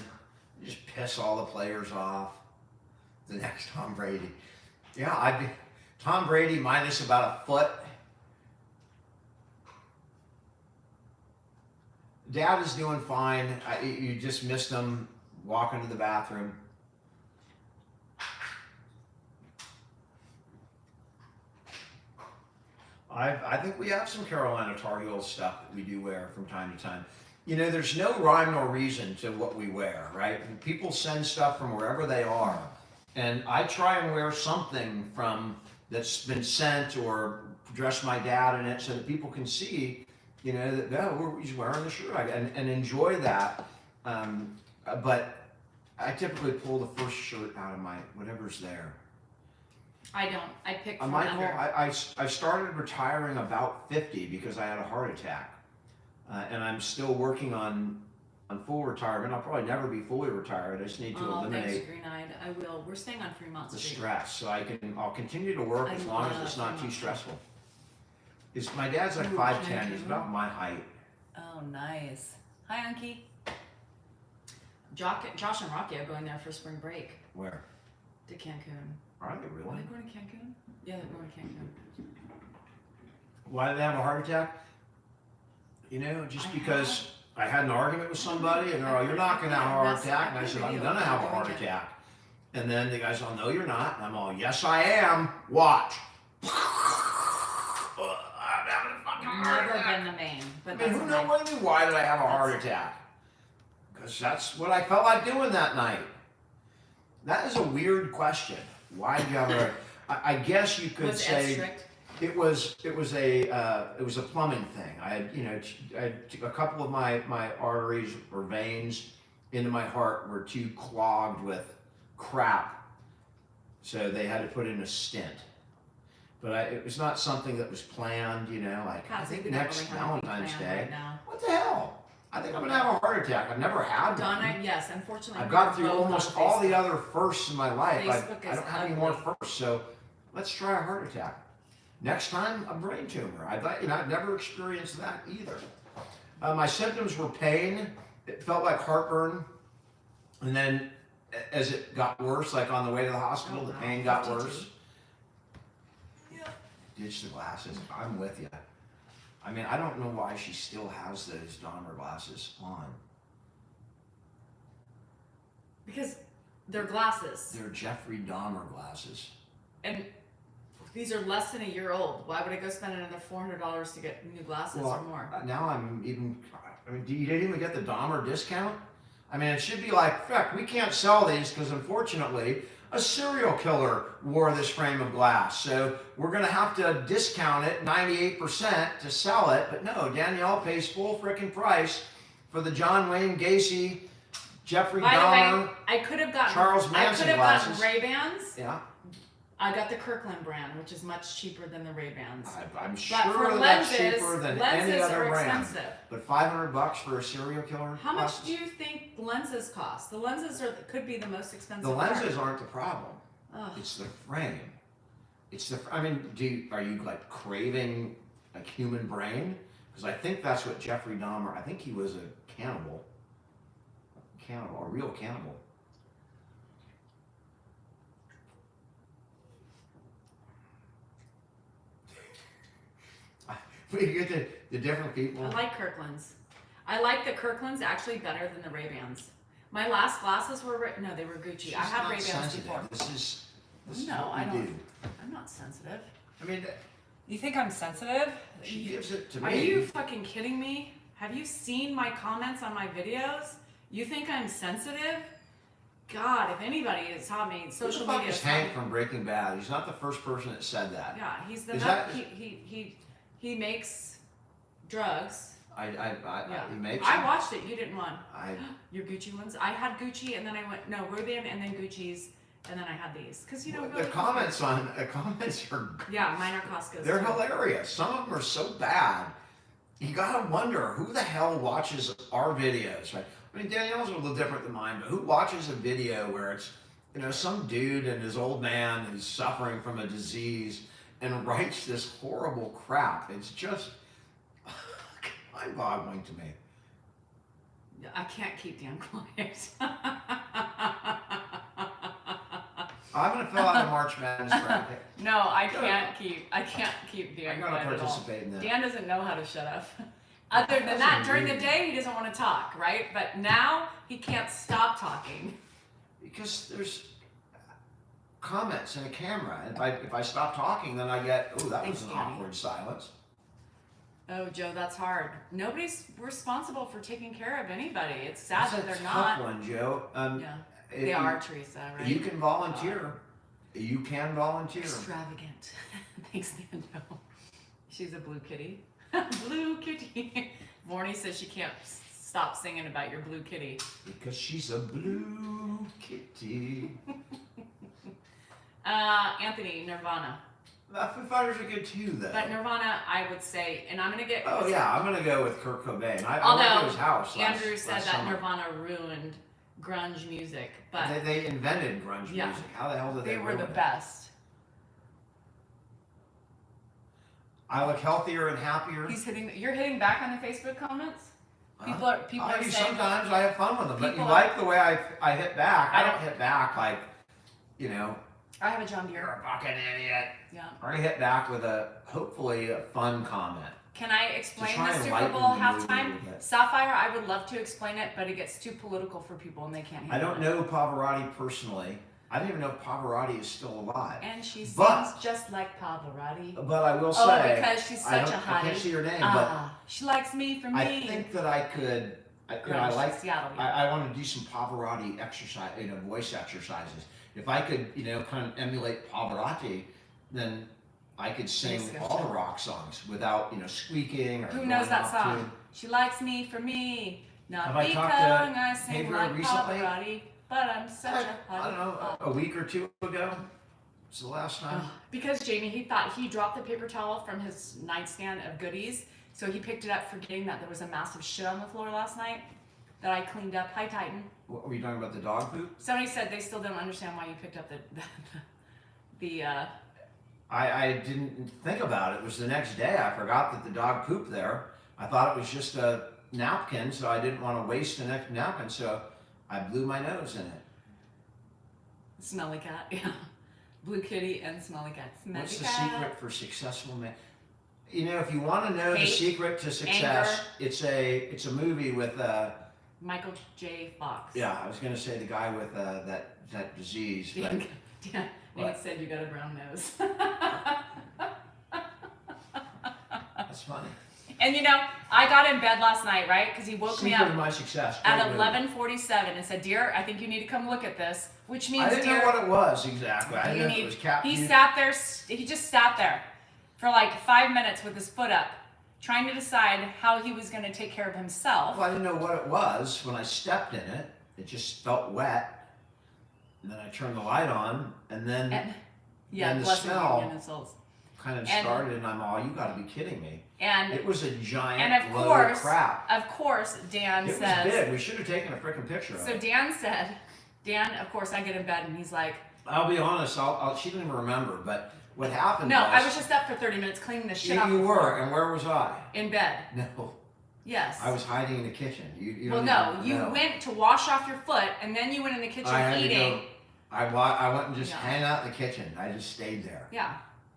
just piss all the players off. The next Tom Brady. Yeah, I'd be Tom Brady minus about a foot. Dad is doing fine. You just missed him walking to the bathroom. I think we have some Carolina Tar Heels stuff that we do wear from time to time. You know, there's no rhyme nor reason to what we wear, right? And people send stuff from wherever they are. And I try and wear something from that's been sent or dress my dad in it so that people can see, you know, that he's wearing the shirt and enjoy that. But I typically pull the first shirt out of my whatever's there. I don't. I pick from Michael, under. I started retiring about 50 because I had a heart attack. And I'm still working on full retirement. I'll probably never be fully retired. I just need to Oh, thanks, eliminate Green-eyed. I will. We're staying on Fremont the Street. stress. So I'll continue to work I as long as love it's not too Fremont. stressful. My dad's like Ooh, 5'10". He's Cancun. about my height. Oh, nice. Hi, Unky. Josh and Rocky are going there for spring break Where? to Cancun. Are they Are really? they going to Cancun? Yeah, they're going to Cancun. Why did they have a heart attack? You know, just because I had an argument with somebody and they're all, you're not going to have a heart attack. And I said, I'm going to have a heart attack. And then the guy's all, no, you're not. And I'm all, yes, I am. Watch. I'm having a fucking heart Never attack. been the main, but I mean, that's who okay. knows what do you mean, why did I have a heart attack? Because that's what I felt like doing that night. That is a weird question. Why did you have a? I guess you could Was Ed say strict? it was a plumbing thing. I had a couple of my arteries or veins into my heart were too clogged with crap, so they had to put in a stent. But it was not something that was planned. You know, like I think we don't next really have anything Valentine's planned Day. right now. What the hell? I think I'm gonna have a heart attack. I've never had one. Donna, yes, unfortunately. I've we got are through both almost on all the Facebook. other firsts in my life. Facebook I is don't have any more ugly. firsts, so let's try a heart attack. Next time, a brain tumor. I've never experienced that either. My symptoms were pain. It felt like heartburn, and then as it got worse, like on the way to the hospital, the pain got 52. worse. Ditch the glasses. I'm with you. I mean, I don't know why she still has those Dahmer glasses on. Because they're glasses. They're Jeffrey Dahmer glasses. And these are less than a year old. Why would I go spend another $400 to get new glasses or more? Now I'm even. I mean, you didn't even get the Dahmer discount. I mean, it should be like, fuck, we can't sell these because unfortunately, a serial killer wore this frame of glass. So we're gonna have to discount it 98% to sell it. But no, Danielle pays full frickin' price for the John Wayne Gacy, Jeffrey By the Dahmer. way, I could have gotten Charles Manson gotten glasses. Ray-Bans. Yeah, I got the Kirkland brand, which is much cheaper than the Ray-Bans. I'm But sure for that's lenses, cheaper than lenses any other are brand. expensive. But $500 for a serial killer? How much glasses? do you think lenses cost? The lenses could be the most expensive. The part. lenses aren't the problem. Ugh. It's the frame. I mean, are you like craving a human brain? Because I think that's what Jeffrey Dahmer. I think he was a cannibal, a real cannibal. We get the different people. I like Kirkland's. I like the Kirkland's actually better than the Ray-Bans. My last glasses were they were Gucci. She's I had not Ray-Bans sensitive. before. This is No, what I we don't. do. I'm not sensitive. I mean, You think I'm sensitive? She gives it to me. Are you fucking kidding me? Have you seen my comments on my videos? You think I'm sensitive? God, if anybody has taught me, social Who the fuck media. is Hank from Breaking Bad? He's not the first person that said that. Yeah, he's the Is nut. that- He makes drugs. He makes. I watched it. You didn't want I your Gucci ones. I had Gucci, and then I went Ruben, and then Gucci's, and then I had these because you know the comments are Yeah, mine are Costco's. they're too. hilarious. Some of them are so bad. You gotta wonder who the hell watches our videos, right? I mean, Danielle's a little different than mine, but who watches a video where it's, you know, some dude and his old man who's suffering from a disease and writes this horrible crap? It's just mind-boggling to me. I can't keep Dan quiet. I'm gonna fill out a March Madness bracket. No, I can't keep Dan I'm quiet gonna at all. participate in that. Dan doesn't know how to shut up. Other than that, during the day he doesn't want to talk, right? But now he can't stop talking. Because there's comments and a camera. And if I stop talking, then I get, oh, that was an Thanks, Danny. awkward silence. Oh, Joe, that's hard. Nobody's responsible for taking care of anybody. It's sad That's that a they're tough not. one, Joe. Yeah, if they you- are, Teresa, right? You can volunteer. You can volunteer. Extravagant. Thanks, Nando. She's a blue kitty. Blue kitty. Vorney says she can't stop singing about your blue kitty. Because she's a blue kitty. Anthony, Nirvana. Foo Fighters are good too, though. But Nirvana, I would say, and I'm gonna get. Oh yeah, I'm gonna go with Kurt Cobain. I went Although to his house Andrew said last that summer. Nirvana ruined grunge music, but They invented grunge Yeah. music. How the hell did they were ruin the it? best. I look healthier and happier. You're hitting back on the Facebook comments. People are I do saying. sometimes. I have fun with them, but you People like the way I hit back. I I don't don't- hit back like, you know, I have a John you're Deere. a fucking idiot. Yeah. I hit back with hopefully a fun comment. Can I explain try the and Super lighten Bowl the mood a halftime? little bit. Sapphire, I would love to explain it, but it gets too political for people and they can't I handle don't it. know Pavarotti personally. I don't even know if Pavarotti is still alive. And she sings But- just like Pavarotti. But I will Oh, say, because she's I such a don't- I can't hottie. see her name, She likes me for but I me. think that I could. I Grunge, like. Seattle. I want to do some Pavarotti exercise, voice exercises. If I could, kind of emulate Pavarotti, then I could sing Yes, all gotcha. the rock songs without, squeaking or. Who knows going that off song? tune. She likes me for me, not Have I because talked to I sing Pedro like recently? Pavarotti, but I'm such a I hottie. don't know, a week or two ago. Was the last time? Ugh, because Jamie, he thought he dropped the paper towel from his nightstand of goodies, so he picked it up forgetting that there was a massive shit on the floor last night that I cleaned up. Hi, Titan. What, were you talking about the dog poop? Somebody said they still don't understand why you picked up the I didn't think about it. It was the next day. I forgot that the dog pooped there. I thought it was just a napkin, so I didn't want to waste the next napkin, so I blew my nose in it. smelly cat. Yeah, blue kitty and smelly cat. Smelly What's the cat. secret for successful man? If you want to know the Hate, secret to success, it's a movie with Michael J. Fox. I was going to say the guy with that disease, but Dan, Dan, and What? he said you got a brown nose. that's funny. And I got in bed last night, right? Because he woke me Secret up of my success. at Great movie. 11:47 and said, "Dear, I think you need to come look at this." Which means, I didn't dear, know what it was exactly. I you didn't know if need. it was cat He food. sat there. He just sat there for like 5 minutes with his foot up, trying to decide how he was going to take care of himself. Well, I didn't know what it was. When I stepped in it, it just felt wet. And then I turned the light on, and then And yeah, And the blessed smell. be your souls. kind of and- started, and I'm all, you got to be kidding me. And It was a giant and of load course, of crap. Dan It was says. big. We should have taken a freaking picture of So it. Dan said, of course, I get in bed and he's like, I'll be honest. She didn't even remember, but what happened "No, was... I was just up for 30 minutes cleaning the shit You, off you the were, floor and where was I? in bed." No, Yes. I was hiding in the kitchen. You Well, don't no, even you know. went to wash off your foot and then you went in the kitchen I had to eating. go. I went and just Yeah. hang out in the kitchen. I just stayed there Yeah.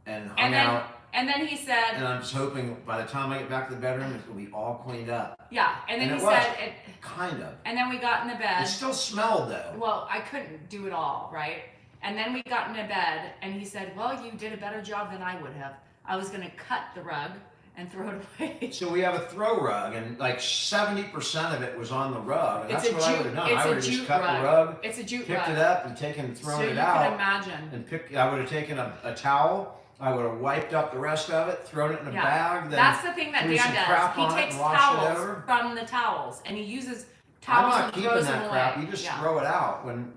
and hung And then, out. and then he said, And I'm just hoping by the time I get back to the bedroom, it will be all cleaned up. yeah. And then And he it was. said, Kind of. and then we got in the bed. It still smelled though. Well, I couldn't do it all, right? And then we got into bed and he said, "Well, you did a better job than I would have." I was gonna cut the rug and throw it away. So we have a throw rug, and like 70% of it was on the rug. And It's that's a what I jute- would have done. it's I a would have just jute cut rug. the rug, It's a jute picked rug. it up, and taken, thrown So it you out. can imagine. And I would have taken a towel. I would have wiped up the rest of it, thrown it in a Yeah. bag. Then That's the thing that threw Dan some does. crap He on it takes and washed it towels over. from the towels and he uses I'm towels not and keeping throws that them crap. away. You just Yeah. throw it out when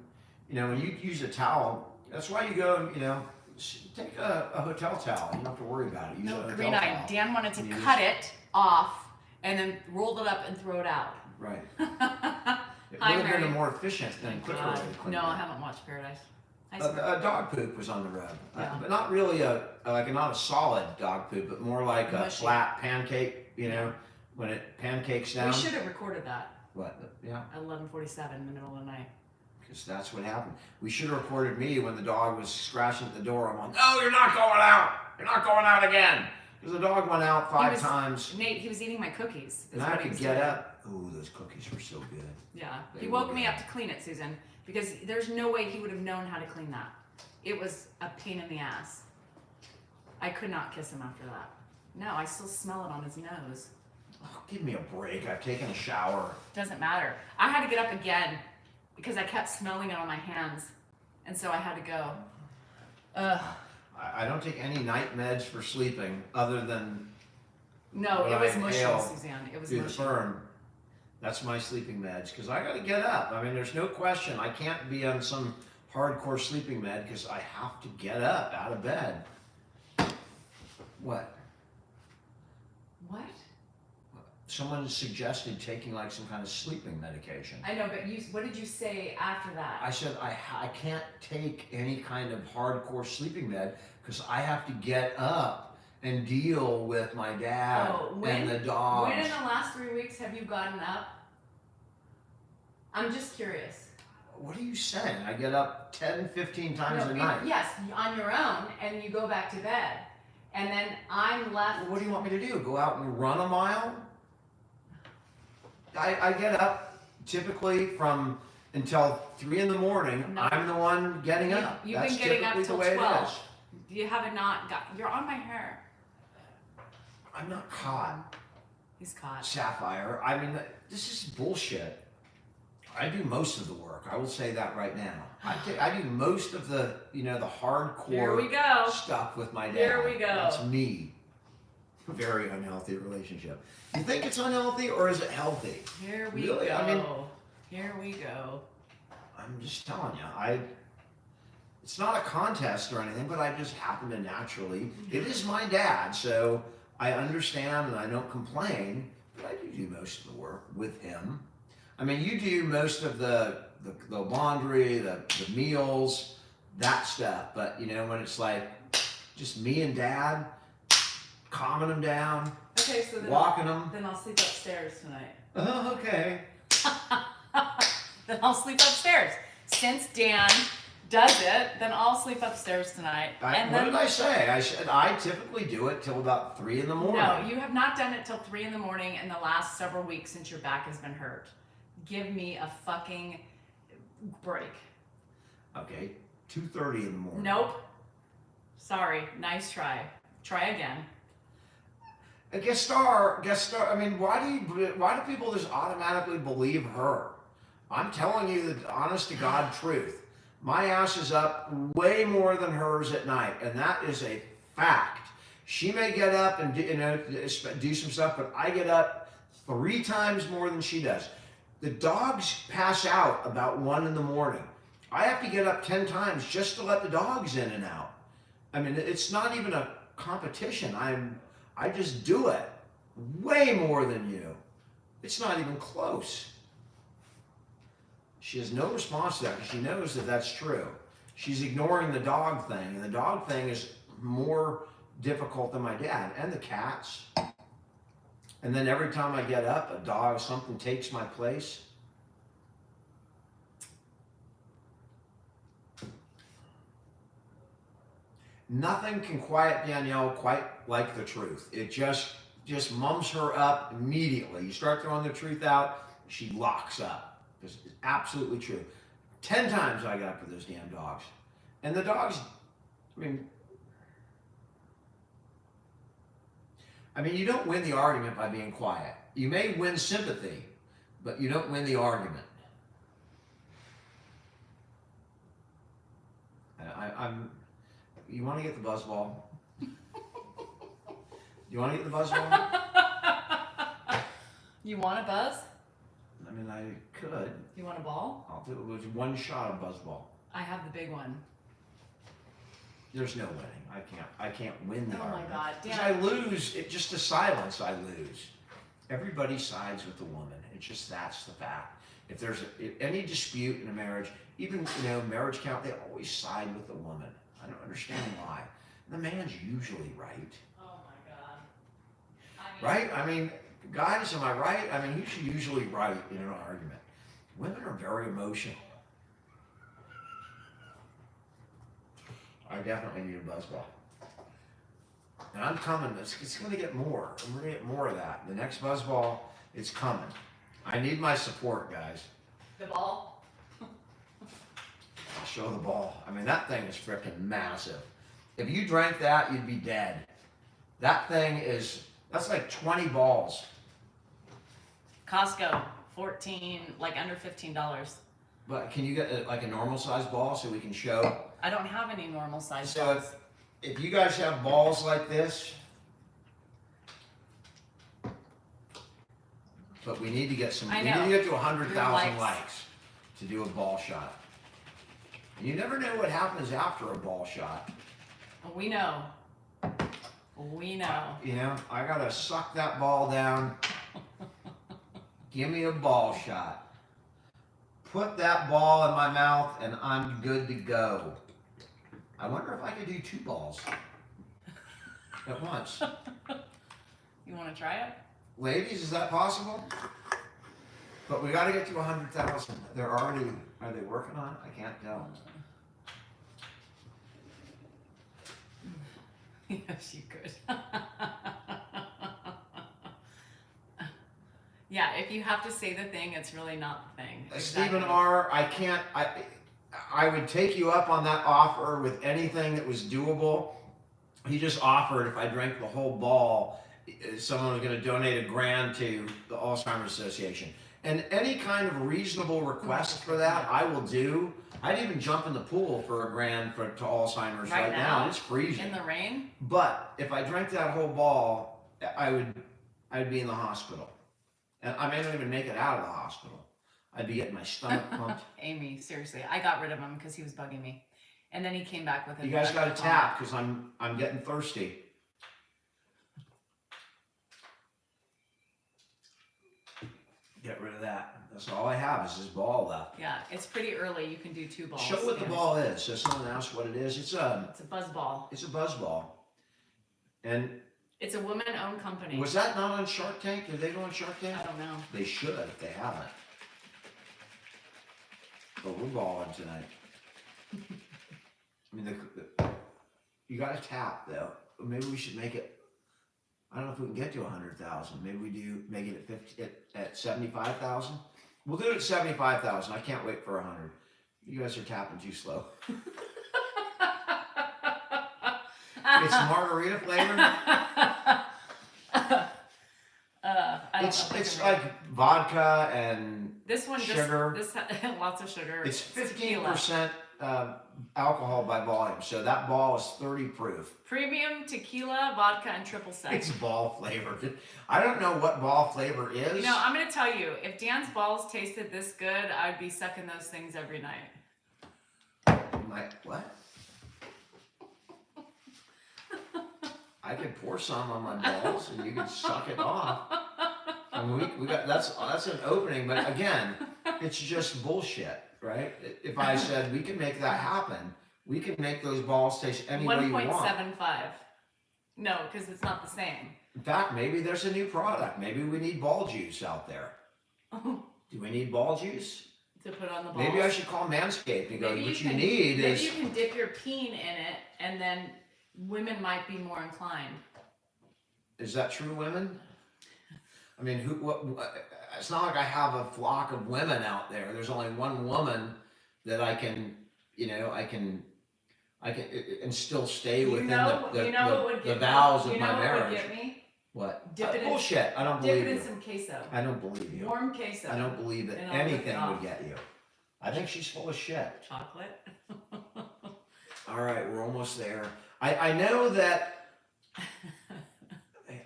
you use a towel. That's why you go. Take a hotel towel. You don't have to worry about it. Use a No, hotel green eye. towel. Dan wanted to And you cut just- it off and then rolled it up and throw it out. Right. Hi, It would have been Mary. a more efficient and quicker way to clean No, it I up. haven't watched Paradise. Hi, Smart. A dog poop was on the rug, Yeah. but not really not a solid dog poop, but more like a Mushy. flat pancake. When it pancakes down. We should have recorded that What? Yeah, at 11:47 in the middle of the night. because that's what happened. We should have recorded me when the dog was scratching at the door. I'm like, no, you're not going out. You're not going out again. Because the dog went out five times, Nate, he was eating my cookies. is and I what he could was get doing. up. Ooh, those cookies were so good. Yeah, They he were woke me good. up to clean it, Susan, because there's no way he would have known how to clean that. It was a pain in the ass. I could not kiss him after that. No, I still smell it on his nose. Oh, give me a break. I've taken a shower. Doesn't matter. I had to get up again because I kept smelling it on my hands, and so I had to go. Ugh. I don't take any night meds for sleeping other than No, When it was I mushy, inhale Suzanne. It was through the mushy. burn. That's my sleeping meds because I got to get up. I mean, there's no question. I can't be on some hardcore sleeping med because I have to get up out of bed. What? What? Someone suggested taking like some kind of sleeping medication. I know, but what did you say after that? I said I can't take any kind of hardcore sleeping med because I have to get up and deal with my dad and the dogs. When in the last 3 weeks have you gotten up? I'm just curious. What are you saying? I get up 10, 15 times No, a night. Yes, on your own, and you go back to bed. And then I'm left. Well, what do you want me to do? Go out and run a mile? I get up typically from until 3 in the morning. No. I'm the one getting up. You've That's been getting up typically till the way 12. it is. You haven't not got. You're on my hair. I'm not caught, He's caught. Sapphire. I mean, this is bullshit. I do most of the work. I will say that right now. I do most of the, the hardcore Here we go. stuff with my dad. Here we go. That's me. Very unhealthy relationship. You think it's unhealthy or is it healthy? Here we Really? go. I mean- Here we go. I'm just telling you, it's not a contest or anything, but I just happen to naturally. It is my dad, so I understand and I don't complain, but I do most of the work with him. I mean, you do most of the laundry, the meals, that stuff. But when it's like just me and dad, calming them down, Okay, so then walking them. then I'll sleep upstairs tonight. Oh, okay. Then I'll sleep upstairs. Since Dan does it, then I'll sleep upstairs tonight. What did I say? I said I typically do it till about 3 in the morning. No, you have not done it till 3 in the morning in the last several weeks since your back has been hurt. Give me a fucking break. Okay, 2:30 in the morning. Nope. Sorry. Nice try. Try again. A guest star. I mean, why do people just automatically believe her? I'm telling you the honest to God truth. My ass is up way more than hers at night, and that is a fact. She may get up and do some stuff, but I get up 3 times more than she does. The dogs pass out about 1 in the morning. I have to get up 10 times just to let the dogs in and out. I mean, it's not even a competition. I just do it way more than you. It's not even close. She has no response to that because she knows that that's true. She's ignoring the dog thing, and the dog thing is more difficult than my dad and the cats. And then every time I get up, something takes my place. Nothing can quiet Danielle quite like the truth. It just mums her up immediately. You start throwing the truth out, she locks up. It's absolutely true. 10 times I got up for those damn dogs. And the dogs, I mean, I mean, you don't win the argument by being quiet. You may win sympathy, but you don't win the argument. I'm. You want to get the BuzzBall? You want to get the BuzzBall? You want a buzz? I mean, I could. You want a ball? I'll do it with one shot of BuzzBall. I have the big one. There's no winning. I can't win the Oh my argument. God, Because Dan. I lose. It just to silence. I lose. Everybody sides with the woman. It's just that's the fact. If there's any dispute in a marriage, even marriage count, they always side with the woman. I don't understand why. The man's usually right. Oh my God. Right? I mean, guys, am I right? I mean, he's usually right in an argument. Women are very emotional. I definitely need a BuzzBall. And I'm coming. It's going to get more. I'm going to get more of that. The next BuzzBall, it's coming. I need my support, guys. The ball? I'll show the ball. I mean, that thing is freaking massive. If you drank that, you'd be dead. That thing that's like 20 balls. Costco, 14, like under $15. But can you get like a normal size ball so we can show? I don't have any normal size So balls. if you guys have balls like this, but we need to get some. I We know. need to get to 100,000 Likes. likes to do a ball shot. And you never know what happens after a ball shot. We know. We know. I gotta suck that ball down. Give me a ball shot. Put that ball in my mouth and I'm good to go. I wonder if I could do 2 balls at once. You want to try it? Ladies, is that possible? But we got to get to 100,000. Are they working on it? I can't tell. Yes, you could. Yeah, if you have to say the thing, it's really not the thing. Stephen Exactly. R., I would take you up on that offer with anything that was doable. He just offered if I drank the whole ball, someone was going to donate $1,000 to the Alzheimer's Association. And any kind of reasonable request for that, I will do. I'd even jump in the pool for $1,000 to Alzheimer's right now. And it's freezing. In the rain? But if I drank that whole ball, I'd be in the hospital. And I may not even make it out of the hospital. I'd be getting my stomach pumped. Amy, seriously, I got rid of him because he was bugging me. And then he came back with it. You guys got to tap because I'm getting thirsty. Get rid of that. That's all I have is this ball left. Yeah, it's pretty early. You can do 2 balls. Show what the ball is. So someone asks what it is. It's a BuzzBall. It's a BuzzBall. And It's a woman-owned company. was that not on Shark Tank? Did they go on Shark Tank? I don't know. They should if they haven't. But we're balling tonight. I mean, you got to tap though. Maybe we should make it. I don't know if we can get to 100,000. Maybe we do make it at 75,000. We'll do it at 75,000. I can't wait for 100. You guys are tapping too slow. It's margarita flavored. It's like vodka and this one sugar. This lots of sugar. It's tequila. 15% alcohol by volume. So that ball is 30 proof. Premium tequila, vodka, and triple sec. It's ball flavored. I don't know what ball flavor is. I'm going to tell you, if Dan's balls tasted this good, I'd be sucking those things every night. What? I could pour some on my balls and you could suck it off. I mean, we got that's an opening, but again, it's just bullshit, right? If I said we can make that happen, we can make those balls taste any way you want. 1.75. No, because it's not the same. In fact, maybe there's a new product. Maybe we need ball juice out there. Do we need ball juice? To put on the balls. Maybe I should call Manscaped and go, Maybe what you you need maybe is... you can dip your peen in it, and then women might be more inclined. Is that true, women? I mean, it's not like I have a flock of women out there. There's only one woman that I can and still stay within the vows of my marriage. What would get me? What? Dip it in- Bullshit. I don't Dip believe it in you. some queso. I don't believe you. Warm queso. I don't believe that And I'll lick it anything off. would get you. I think she's full of shit. Chocolate. All right, we're almost there. I know that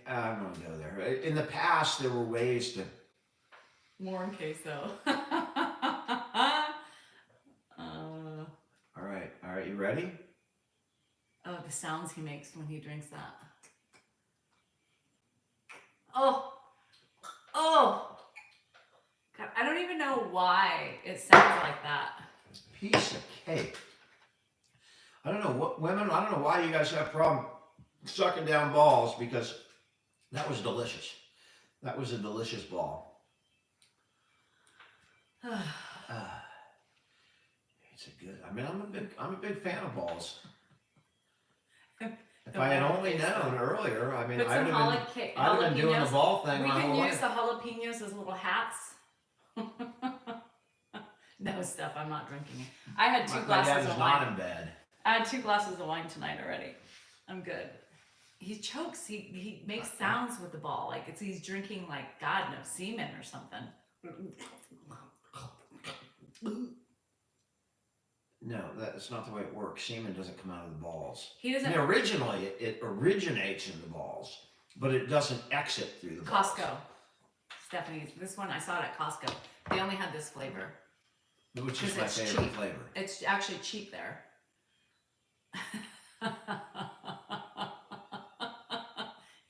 I'm gonna go there. In the past, there were ways to. Warm queso. All right, you ready? Oh, the sounds he makes when he drinks that. Oh, God, I don't even know why it sounds like that. Piece of cake. I don't know what women. I don't know why you guys have a problem sucking down balls because that was delicious. That was a delicious ball. It's a good. I mean, I'm a big fan of balls. If I had only known earlier, I mean, Put I'd some have been doing the jalapenos. ball thing We my can whole use life. the jalapenos as little hats. No stuff. I'm not drinking it. I had two My glasses dad is of not wine. in bed. I had 2 glasses of wine tonight already. I'm good. He chokes. He makes sounds with the ball, like he's drinking like God knows semen or something. No, that's not the way it works. Semen doesn't come out of the balls. He I doesn't. mean, originally, it originates in the balls, but it doesn't exit through the balls. Costco. Stephanie's. This one I saw it at Costco. They only had this flavor. Which is 'Cause my it's favorite cheap. flavor. It's actually cheap there.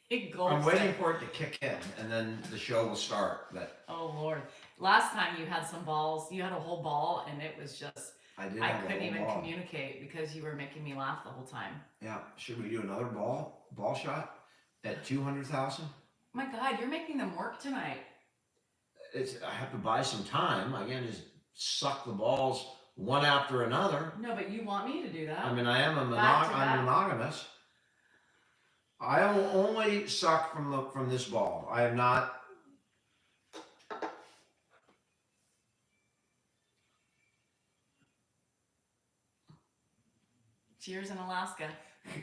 He gulps I'm waiting it. for it to kick in, and then the show will start. But Oh Lord! Last time you had some balls. You had a whole ball, and it was just. I did. I have a couldn't whole even ball. communicate because you were making me laugh the whole time. Yeah. Should we do another ball shot at 200,000? My God, you're making them work tonight. I have to buy some time. I can't just suck the balls one after another. No, but you want me to do that. I mean, I am Back to I'm back. monogamous. I will only suck from this ball. I am not. Cheers in Alaska.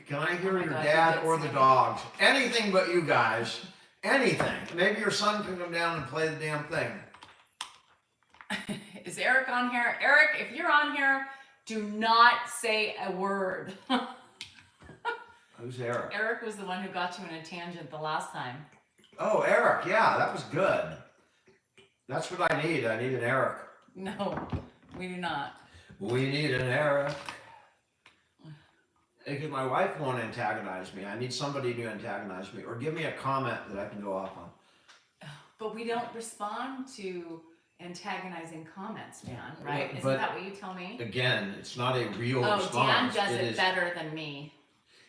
Can I hear Oh my your God, dad you or did the say- dogs? Anything but you guys. Anything. Maybe your son can come down and play the damn thing. Is Eric on here? Eric, if you're on here, do not say a word. Who's Eric? Eric was the one who got you in a tangent the last time. Oh, Eric. Yeah, that was good. That's what I need. I need an Eric. No, we do not. We need an Eric. Because my wife won't antagonize me. I need somebody to antagonize me or give me a comment that I can go off on. But we don't respond to antagonizing comments, Dan, right? But- Isn't that what you tell me? Again, it's not a real Oh, Dan response. does it is, better than me.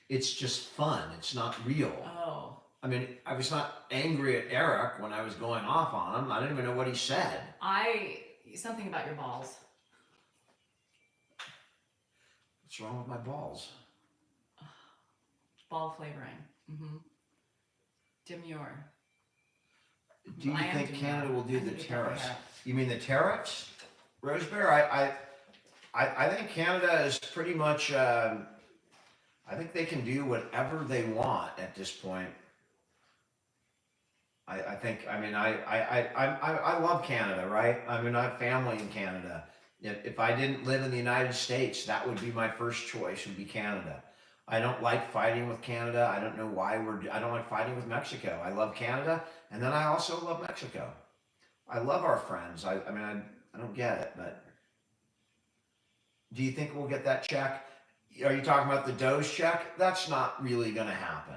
It's just fun. It's not real. Oh, I mean, I was not angry at Eric when I was going off on him. I didn't even know what he said. something about your balls. What's wrong with my balls? Ball flavoring. Mm-hmm. Demure. Do you I am think doing Canada that. will do I the think it's tariffs? okay. You mean the tariffs, Rosebear? I think Canada is pretty much. I think they can do whatever they want at this point. I think. I mean, I love Canada, right? I mean, I have family in Canada. If I didn't live in the United States, that would be my first choice. Would be Canada. I don't like fighting with Canada. I don't know why I don't like fighting with Mexico. I love Canada, and then I also love Mexico. I love our friends. I mean, I don't get it, but do you think we'll get that check? Are you talking about the Doge check? That's not really going to happen.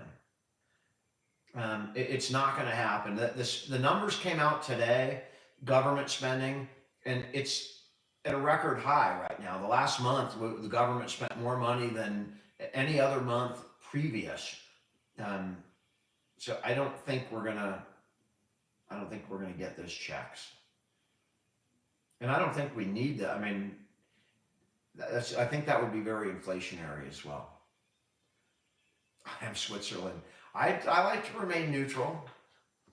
It's not going to happen. The numbers came out today, government spending, and it's at a record high right now. The last month, the government spent more money than any other month previous. So I don't think we're gonna get those checks, and I don't think we need that. I mean, I think that would be very inflationary as well. I am Switzerland. I like to remain neutral,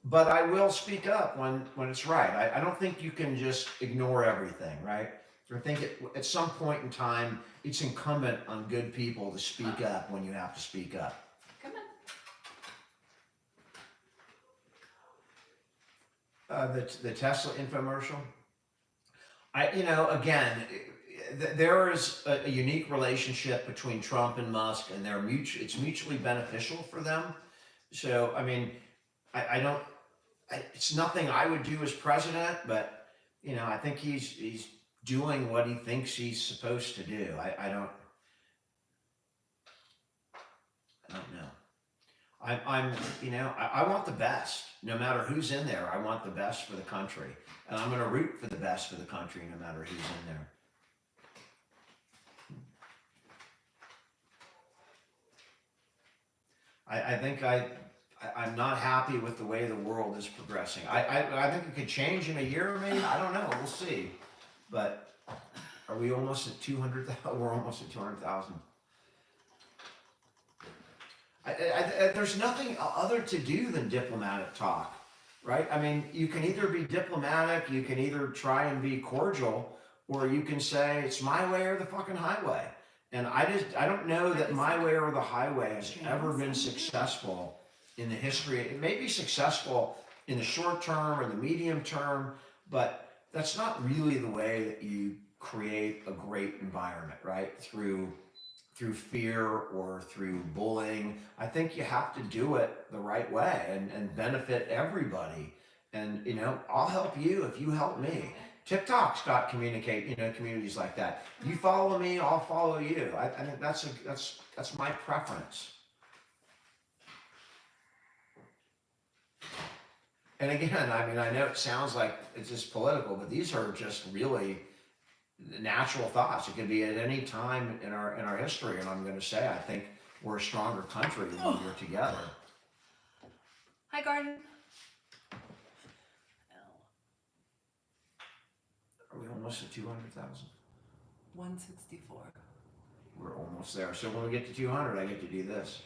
but I will speak up when it's right. I don't think you can just ignore everything, right? I think at some point in time, it's incumbent on good people to speak up when you have to speak up. Come on. The Tesla infomercial. Again, there is a unique relationship between Trump and Musk, and it's mutually beneficial for them. So, I mean, I don't, it's nothing I would do as president, but, I think he's doing what he thinks he's supposed to do. I don't know. I want the best. No matter who's in there, I want the best for the country. And I'm going to root for the best for the country no matter who's in there. I think I'm not happy with the way the world is progressing. I think it could change in a year maybe. I don't know. We'll see. But are we almost at 200,000? We're almost at 200,000. There's nothing other to do than diplomatic talk, right? I mean, you can either be diplomatic, you can either try and be cordial, or you can say it's my way or the fucking highway. And I don't know that my way or the highway has ever been successful in the history. It may be successful in the short term or the medium term, but that's not really the way that you create a great environment, right? Through fear or through bullying. I think you have to do it the right way and benefit everybody. And, I'll help you if you help me. TikTok's got communities like that. You follow me, I'll follow you. I think that's my preference. And again, I mean, I know it sounds like it's just political, but these are just really natural thoughts. It could be at any time in our history, and I'm going to say I think we're a stronger country when we're together. Hi, Garden. Are we almost at 200,000? 164. We're almost there. So when we get to 200, I get to do this.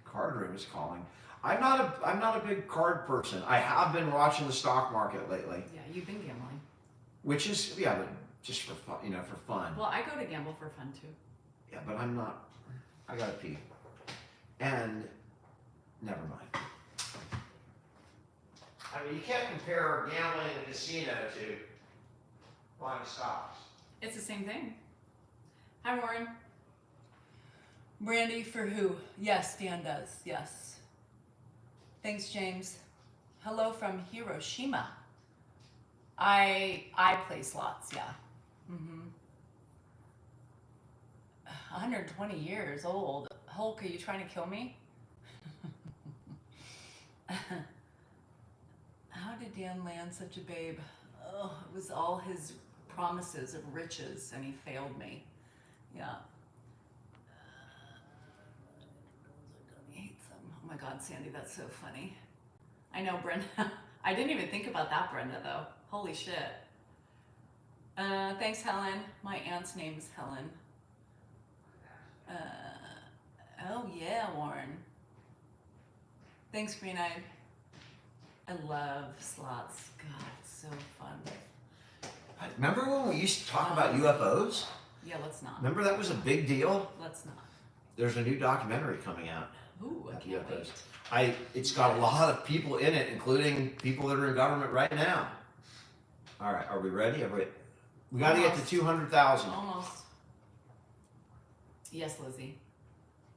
Card room is calling. I'm not a big card person. I have been watching the stock market lately. Yeah, you've been gambling. Which is, but just for fun, for fun. Well, I go to gamble for fun too. Yeah, but I'm not, I gotta pee. And, never mind. I mean, you can't compare gambling in a casino to buying stocks. It's the same thing. Hi, Warren. Brandy for who? Yes, Dan does. Yes. Thanks, James. Hello from Hiroshima. I play slots, yeah. 120 years old. Hulk, are you trying to kill me? How did Dan land such a babe? Oh, it was all his promises of riches, and he failed me. Yeah. He hates them. Oh my God, Sandy, that's so funny. I know, Brenda. I didn't even think about that, Brenda, though. Holy shit. Thanks, Helen. My aunt's name is Helen. Oh yeah, Warren. Thanks, Green Eyed. I love slots. God, it's so fun. Remember when we used to talk about UFOs? Yeah, let's not. Remember that was a big deal? Let's not. There's a new documentary coming out. Ooh, I about can't UFOs. wait. It's got a lot of people in it, including people that are in government right now. All right, are we ready? We got to get to 200,000. Almost. Yes, Lizzie.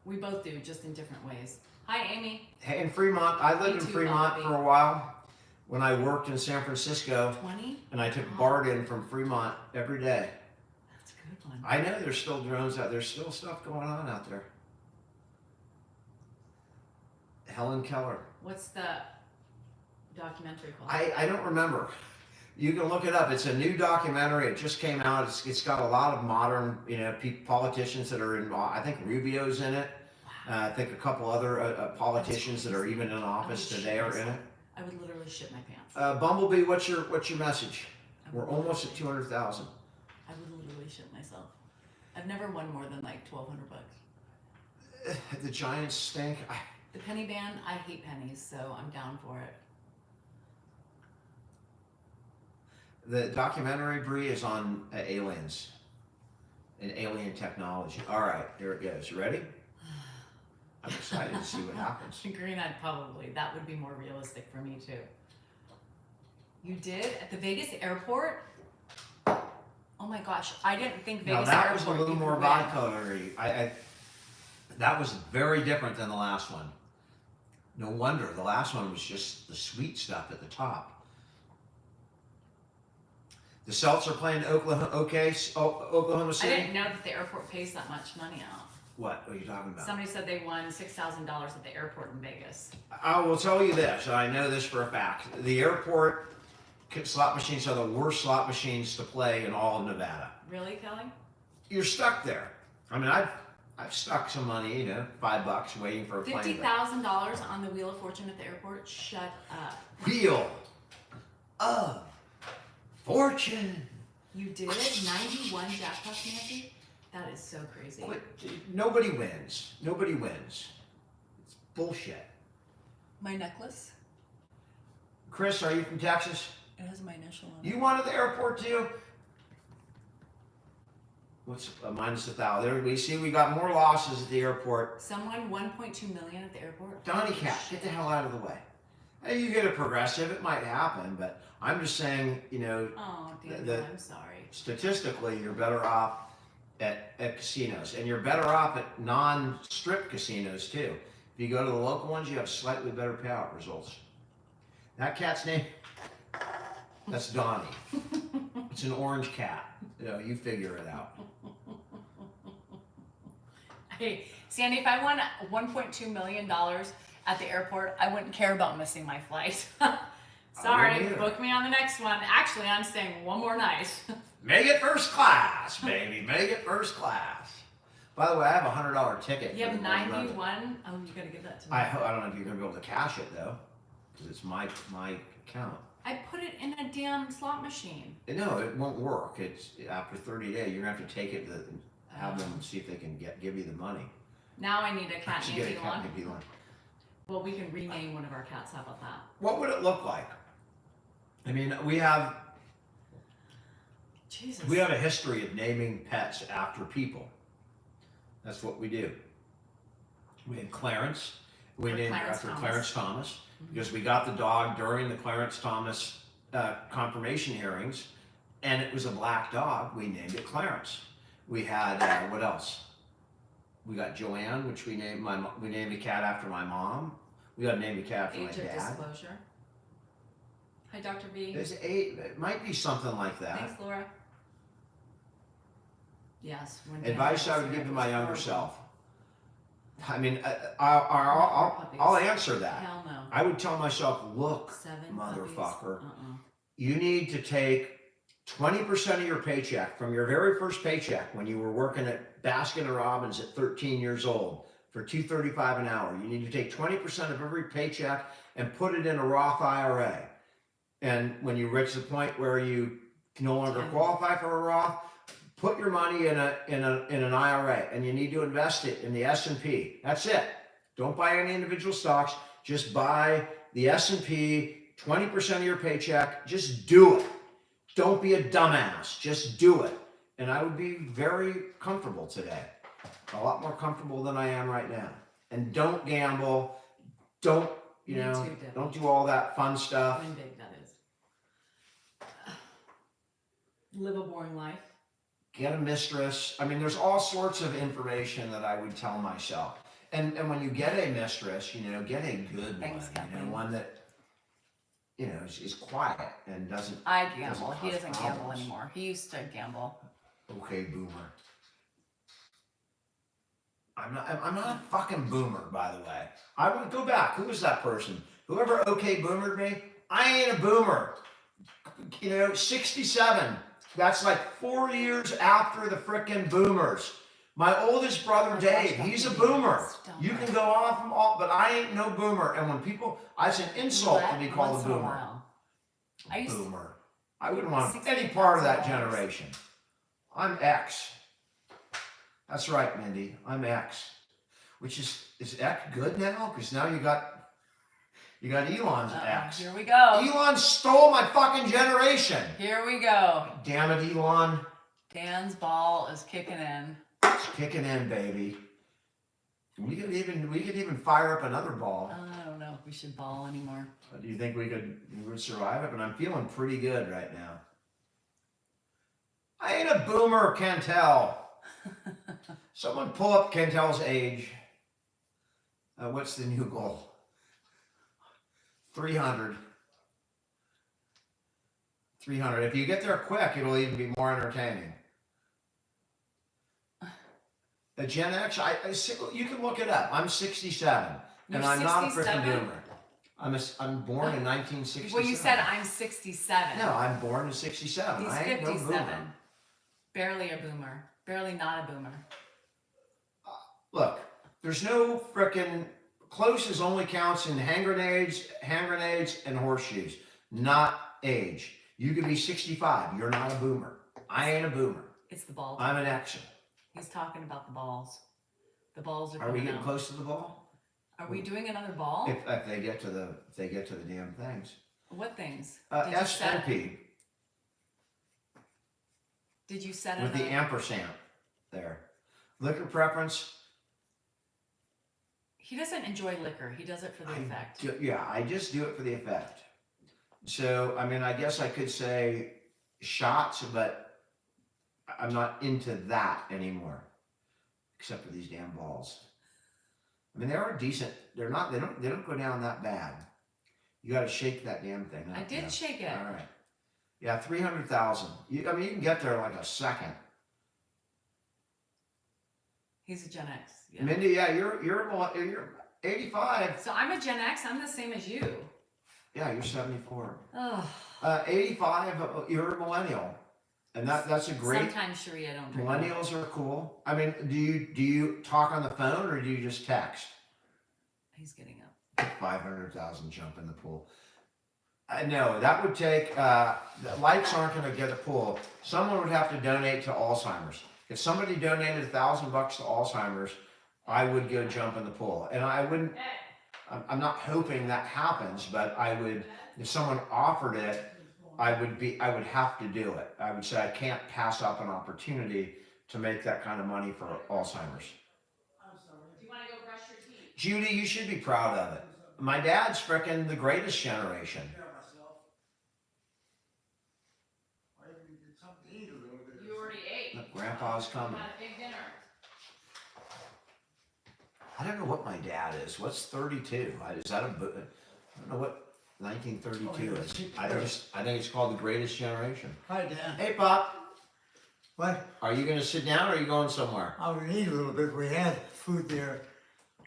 We both do, just in different ways. Hi, Amy. Hey, in Fremont, I lived in Me too, Fremont Bobby. for a while when I worked in San Francisco, 20? and I took BART in from Fremont every day. That's a good one. I know there's still drones out. There's still stuff going on out there. Helen Keller. What's the documentary called? I don't remember. You can look it up. It's a new documentary. It just came out. It's got a lot of modern, politicians that are involved. I think Rubio's in it. I think a couple other politicians that are even in office today are in it. I would literally shit my pants. Bumblebee, what's your message? We're almost at 200,000. I would literally shit myself. I've never won more than like $1,200. The Giants stink. The penny ban, I hate pennies, so I'm down for it. The documentary, Bree, is on aliens and alien technology. All right, here it goes. You ready? I'm excited to see what happens. Green-eyed, probably. That would be more realistic for me too. You did? At the Vegas airport? Oh my gosh, I didn't think Vegas Now that airport was a little you more could win. vodka. That was very different than the last one. No wonder. The last one was just the sweet stuff at the top. The Celts are playing Oklahoma I City. didn't know that the airport pays that much money out. What are you talking about? Somebody said they won $6,000 at the airport in Vegas. I will tell you this, and I know this for a fact. The airport slot machines are the worst slot machines to play in all of Nevada. Really, Kelly? You're stuck there. I mean, I've stuck some money, $5 waiting for a plane. $50,000 on the Wheel of Fortune at the airport? Shut up. Wheel of Fortune. You did? 91 jackpots, Nancy? That is so crazy. Nobody wins. Nobody wins. It's bullshit. My necklace? Chris, are you from Texas? It has my initial on it. You wanted the airport too? What's minus 1,000? There we see we got more losses at the airport. Someone 1.2 million at the airport? Donnie Cat, get the hell out of the way. Hey, you get a progressive, it might happen, but I'm just saying, Oh, Daniel, I'm sorry. statistically, you're better off at casinos, and you're better off at non-strip casinos too. If you go to the local ones, you have slightly better payout results. That cat's name? That's Donnie. It's an orange cat. You figure it out. Hey, Sandy, if I won $1.2 million at the airport, I wouldn't care about missing my flight. Sorry, wouldn't either. book me on the next one. Actually, I'm staying one more night. Make it first class, baby. Make it first class. By the way, I have a $100 ticket. You for have the World Record. 91? Oh, you gotta give that to me. I don't know if you're gonna be able to cash it though, because it's my account. I put it in a damn slot machine. No, it won't work. It's after 30 days. You're gonna have to take it to have them see if they can give you the money. Now I need a cat To get named a cat Elon. named Elon. Well, we can rename one of our cats. How about that? What would it look like? I mean, we have Jesus. a history of naming pets after people. That's what we do. We had Clarence. We Or named her Clarence after Thomas. Clarence Thomas Mhm. because we got the dog during the Clarence Thomas confirmation hearings, and it was a black dog. We named it Clarence. We had what else? We got Joanne, which we named a cat after my mom. We got to name a cat after my Age of dad. disclosure. Hi, Dr. B. There's it might be something like that. Thanks, Laura. Yes. when Advice I Daniel would give to was my younger horrible. self. I mean, I'll answer that. Hell no. I would tell myself, look, 7 motherfucker, puppies? you need to take 20% of your paycheck from your very first paycheck when you were working at Baskin and Robbins at 13 years old for $2.35 an hour. You need to take 20% of every paycheck and put it in a Roth IRA. And when you reach the point where you no longer qualify for a Roth, put your money in an IRA, and you need to invest it in the S&P. That's it. Don't buy any individual stocks. Just buy the S&P. 20% of your paycheck. Just do it. Don't be a dumbass. Just do it. And I would be very comfortable today. A lot more comfortable than I am right now. And don't gamble. Don't Me too, Debbie. don't do all that fun stuff. Win big, that is. Live a boring life. Get a mistress. I mean, there's all sorts of information that I would tell myself. And when you get a mistress, get a good Thanks, one. Kathleen. One that, is quiet and doesn't. I gamble. Doesn't He cause doesn't gamble problems. anymore. He used to gamble. Okay, boomer. I'm not a fucking boomer, by the way. I want to go back. Who was that person? Whoever okay boomered me? I ain't a boomer. 67. That's like 4 years after the frickin' boomers. My oldest brother Dave, he's a boomer. You can go off them all, but I ain't no boomer. And when people, it's an insult to be called a Once in boomer. while. I used to, Boomer. I wouldn't want 60 any part of that $1,000. generation. I'm X. That's right, Mindy. I'm X. Which is X good now? Because now you got Elon's X. Here we go. Elon stole my fucking generation. Here we go. Damn it, Elon. Dan's ball is kicking in. It's kicking in, baby. We could even fire up another ball. I don't know if we should ball anymore. Do you think we would survive it? But I'm feeling pretty good right now. I ain't a boomer, Cantel. Someone pull up Cantel's age. What's the new goal? 300. 300. If you get there quick, it'll even be more entertaining. A Gen X, you can look it up. I'm 67, and I'm not a freaking boomer. I'm born in 1967. Well, you said I'm 67. No, I'm born in 67. He's I ain't 57. no boomer. Barely a boomer. Barely not a boomer. Look, there's no frickin' closest only counts in hand grenades, and horseshoes, not age. You could be 65. You're not a boomer. I ain't a boomer. It's the ball. I'm an Xer. He's talking about the balls. The balls are. Are we coming getting out. close to the ball? Are we doing another ball? If they get to the damn things. What things? S and P Did you set it with the ampersand there. Liquor preference. He doesn't enjoy liquor. He does it for the effect. I just do it for the effect. So, I mean, I guess I could say shots, but I'm not into that anymore, except for these damn balls. I mean, they are decent. They don't go down that bad. You got to shake that damn thing up. I did shake it. All right. Yeah, 300,000. I mean, you can get there in like a second. He's a Gen X. Yeah. Mindy, yeah, you're 85. So I'm a Gen X. I'm the same as you. Yeah, you're 74. Oh. 85, you're a millennial. And that's a great. Sometimes, Cherie, I don't drink. Millennials are cool. I mean, do you talk on the phone or do you just text? He's getting up. 500,000 jump in the pool. No, that would take. The lights aren't going to get a pool. Someone would have to donate to Alzheimer's. If somebody donated $1,000 to Alzheimer's, I would go jump in the pool, and I wouldn't. I'm not hoping that happens, but I would. If someone offered it, I would have to do it. I would say I can't pass up an opportunity to make that kind of money for Alzheimer's. Do you want to go brush your teeth? Judy, you should be proud of it. My dad's frickin' the greatest generation. You already ate. Look, Grandpa's coming. Had a big dinner. I don't know what my dad is. What's 32? Is that I don't know what 1932 is. I think it's called the greatest generation. Hi, Dan. Hey, Pop. What? Are you going to sit down or are you going somewhere? I would eat a little bit. We had food there.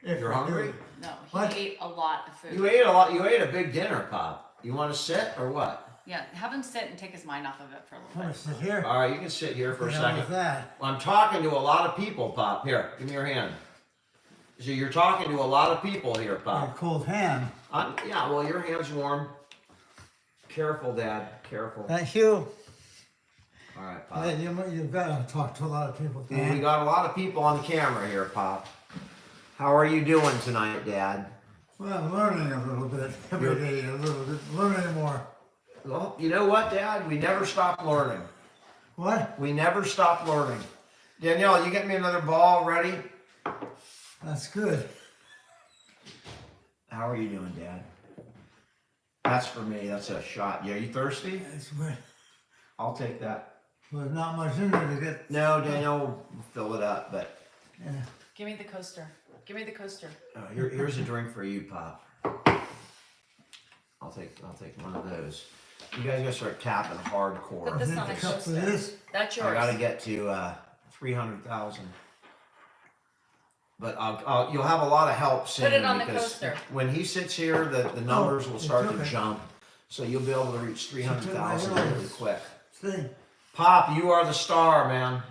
If You're we hungry? do. No, he What? ate a lot of food. You ate a lot. You ate a big dinner, Pop. You want to sit or what? Yeah, have him sit and take his mind off of it for a little I'm gonna bit. sit here. All right, you can sit here for a What second. with that? I'm talking to a lot of people, Pop. Here, give me your hand. So you're talking to a lot of people here, A Pop. cold hand. Yeah, well, your hand's warm. Careful, Dad. Careful. Thank you. All right, Pop. Yeah, you've got to talk to a lot of people. We Dan. got a lot of people on the camera here, Pop. How are you doing tonight, Dad? Well, learning a little bit every day, a little bit, learning more. Well, you know what, Dad? We never stop learning. What? We never stop learning. Danielle, you get me another ball ready? That's good. How are you doing, Dad? That's for me. That's a shot. Yeah, you thirsty? It's good. I'll take that. There's not much in there to get. No, Danielle will fill it up, but Yeah. Give me the coaster. Give me the coaster. here's a drink for you, Pop. I'll take one of those. You guys gotta start tapping hardcore. Put this Is on it the a cup for coaster. this? That's I yours. gotta get to 300,000. But you'll have a lot of help soon. it on the because coaster. When he sits here, the numbers will you start took to it. jump. So you'll be able to reach 300,000 really quick. See? Pop, you are the star, man.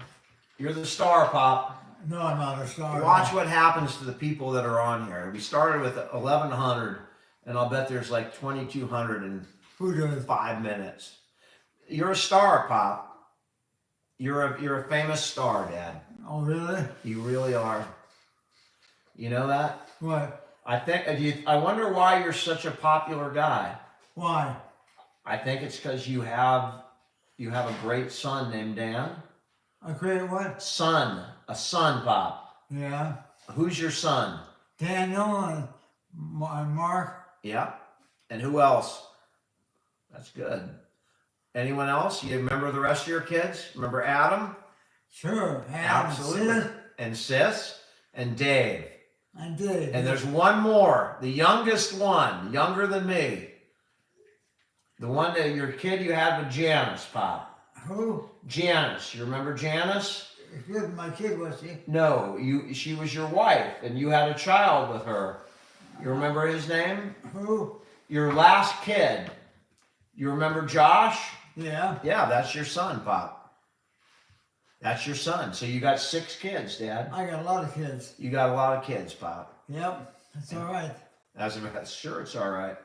You're the star, Pop. No, I'm not a star. Watch what happens to the people that are on here. We started with 1,100, and I'll bet there's like 2,200 in Who does? 5 minutes. You're a star, Pop. You're a famous star, Dad. Oh, really? You really are. You know that? What? I wonder why you're such a popular guy. Why? I think it's because you have a great son named Dan. A great what? A son, Pop. Yeah. Who's your son? Daniel and Mark. Yeah. And who else? That's good. Anyone else? You remember the rest of your kids? Remember Adam? Sure. Absolutely. Sid And Sis and Dave. and Dave. And there's one more, the youngest one, younger than me. The one that your kid you had with Janice, Pop. Who? Janice. You remember Janice? Good, my kid, was she? No, she was your wife, and you had a child with her. You remember his name? Who? Your last kid. You remember Josh? Yeah. Yeah, that's your son, Pop. That's your son. So you got 6 kids, Dad. I got a lot of kids. You got a lot of kids, Pop. Yep. That's all right. Sure, it's all right.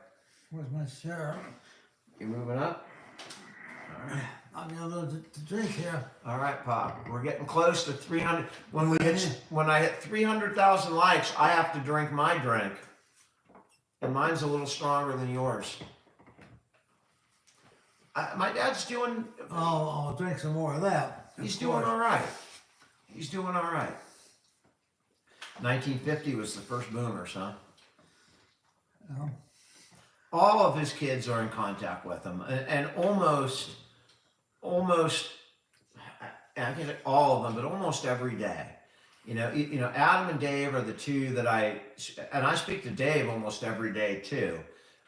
Where's my share? You moving up? All right. I'll get a little to drink here. All right, Pop. We're getting close to 300. When I hit 300,000 likes, I have to drink my drink, and mine's a little stronger than yours. My dad's doing. I'll drink some more of that. He's doing all right. He's doing all right. 1950 was the first boomers, huh? Oh. All of his kids are in contact with him, and almost, I can't say all of them, but almost every day. You know, Adam and Dave are the two that I speak to Dave almost every day too.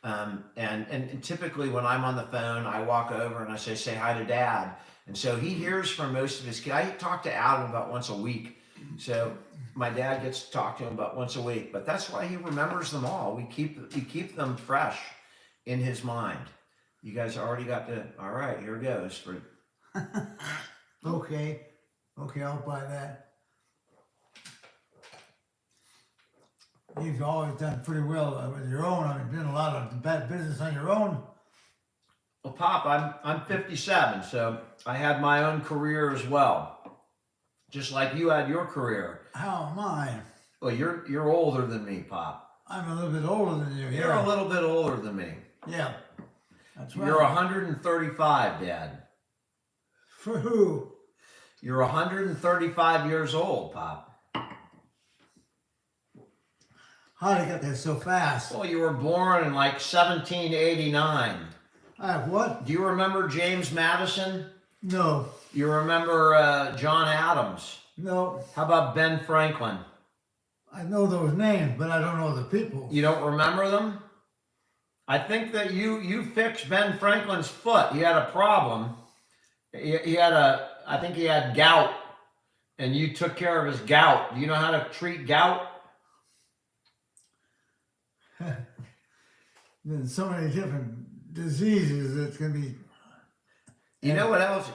And typically when I'm on the phone, I walk over and I say hi to Dad. And so he hears from most of his kids. I talk to Adam about once a week. So my dad gets to talk to him about once a week, but that's why he remembers them all. We keep them fresh in his mind. You guys already got all right, here goes for. Okay, I'll buy that. You've always done pretty well with your own. I mean, doing a lot of bad business on your own. Well, Pop, I'm 57, so I had my own career as well, just like you had your career. How am I? Well, you're older than me, Pop. I'm a little bit older than you. You're a little bit older than me. Yeah, that's right. You're 135, Dad. For who? You're 135 years old, Pop. How did I get there so fast? Well, you were born in like 1789. I have what? Do you remember James Madison? No. You remember John Adams? No. How about Ben Franklin? I know those names, but I don't know the people. You don't remember them? I think that you fixed Ben Franklin's foot. He had a problem. I think he had gout, and you took care of his gout. Do you know how to treat gout? There's so many different diseases that can be. You know what else?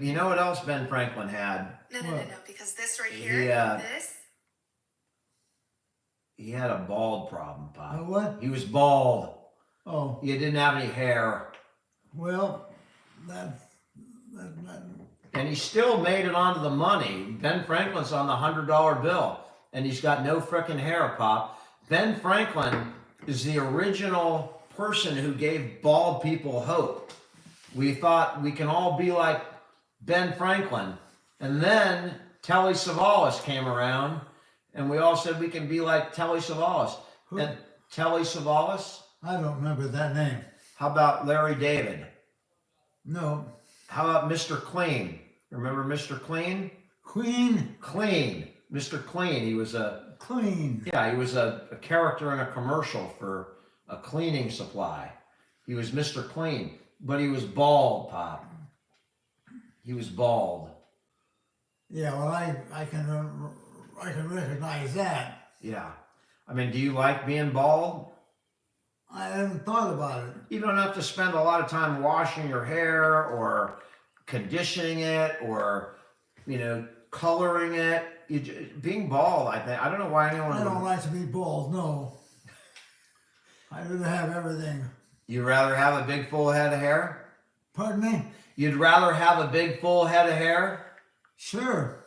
You know what else Ben Franklin had? No, because this right here, this. He had a bald problem, Pop. A what? He was bald. Oh, He didn't have any hair. well, that And he still made it onto the money. Ben Franklin's on the $100 bill, and he's got no frickin' hair, Pop. Ben Franklin is the original person who gave bald people hope. We thought we can all be like Ben Franklin. And then Telly Savalas came around, and we all said we can be like Telly Savalas. Who? And Telly Savalas? I don't remember that name. How about Larry David? No. How about Mr. Clean? Remember Mr. Clean? Queen Clean. Mr. Clean. He was a Clean. Yeah, he was a character in a commercial for a cleaning supply. He was Mr. Clean, but he was bald, Pop. He was bald. Yeah, well, I can recognize that. Yeah. I mean, do you like being bald? I haven't thought about it. You don't have to spend a lot of time washing your hair or conditioning it or, coloring it. Being bald, I don't know why anyone I don't would. like to be bald, no. I'd rather have everything. You'd rather have a big full head of hair? Pardon me? You'd rather have a big full head of hair? Sure.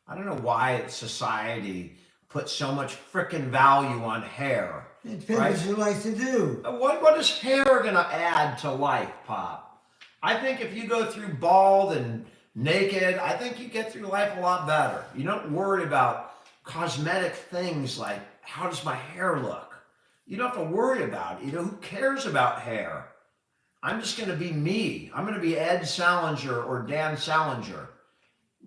I don't know why society puts so much frickin' value on hair. It depends Right? what you like to do. What is hair gonna add to life, Pop? I think if you go through bald and naked, I think you get through life a lot better. You don't worry about cosmetic things like, how does my hair look? You don't have to worry about it. Who cares about hair? I'm just going to be me. I'm going to be Ed Salinger or Dan Salinger.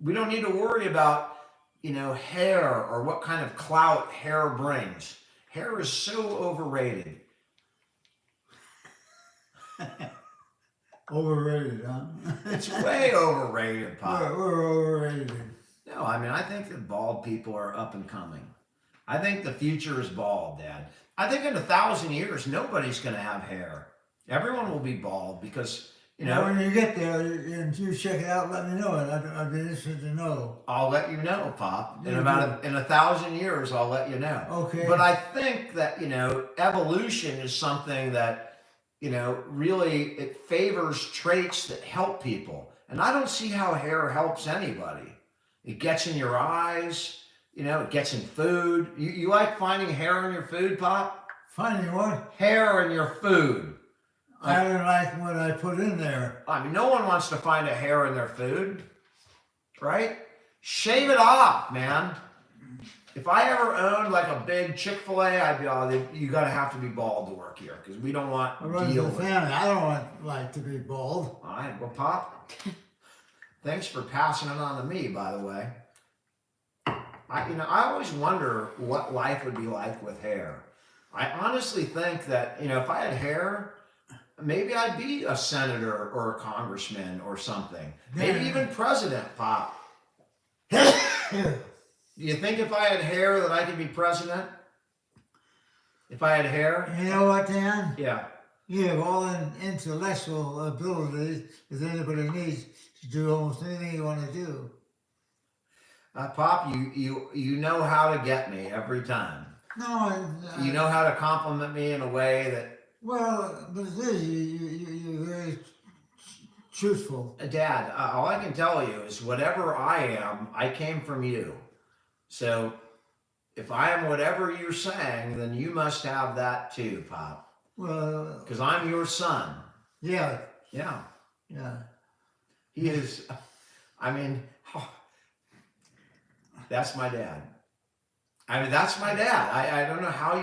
We don't need to worry about, hair or what kind of clout hair brings. Hair is so overrated. Overrated, huh? It's way overrated, Pop. We're overrated. No, I think that bald people are up and coming. I think the future is bald, Dad. I think in 1,000 years, nobody's going to have hair. Everyone will be bald because, Well, when you get there and you check it out, let me know. I'd be interested to know. I'll let you know, Pop. In Yeah, in 1,000 years, I'll let you know. Okay. But I think that, evolution is something that, really it favors traits that help people. And I don't see how hair helps anybody. It gets in your eyes, it gets in food. You like finding hair in your food, Pop? Finding what? Hair in your food. I don't like what I put in there. No one wants to find a hair in their food, right? Shave it off, man. If I ever owned like a big Chick-fil-A, I'd be all, you gotta have to be bald to work here because we don't want I run deal the with. family. I don't like to be bald. All right, well, Pop, thanks for passing it on to me, by the way. I always wonder what life would be like with hair. I honestly think that, if I had hair, maybe I'd be a senator or a congressman or something. Maybe even president, Pop. Do you think if I had hair that I could be president? If I had hair? You know what, Dan? Yeah. You have all the intellectual abilities that anybody needs to do almost anything you want to do. Pop, you know how to get me every time. No, You know how to compliment me in a way that, well, but it is, you're very truthful. Dad, all I can tell you is whatever I am, I came from you. So if I am whatever you're saying, then you must have that too, Pop. Well, Because I'm your son. yeah, Yeah. yeah. He is, that's my dad. That's my dad. I don't know how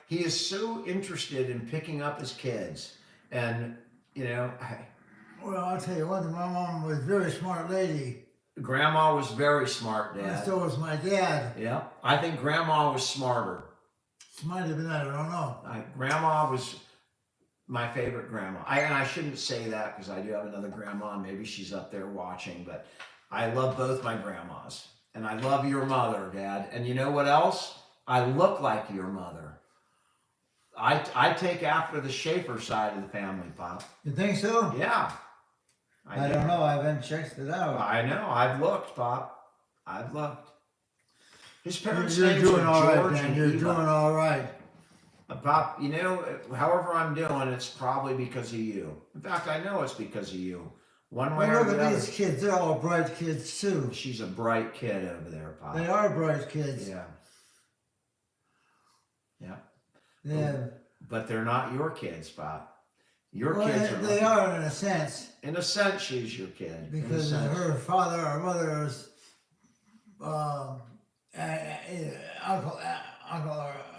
he is so interested in picking up his kids. And, Well, I'll tell you one thing, my mom was a very smart lady. Grandma was very smart, And Dad. so was my dad. Yeah. I think Grandma was smarter. Might have been that, I don't know. Grandma was my favorite grandma. And I shouldn't say that because I do have another grandma and maybe she's up there watching, but I love both my grandmas. And I love your mother, Dad. And you know what else? I look like your mother. I take after the Schaefer side of the family, Pop. You think so? Yeah. I don't know, I haven't checked it out. I know. I've looked, Pop. I've looked. His parents' You're names doing are all right, George Dan. and You're Eva. doing all right. Pop, however I'm doing, it's probably because of you. In fact, I know it's because of you. One way Well, or look the at other. these kids, they're all bright kids too. She's a bright kid over there, Pop. They are bright kids. Yeah. Yeah. Yeah. But they're not your kids, Pop. Your Well, kids are. they are in a sense. In a sense, she's your kid. Because her father or mother is Uncle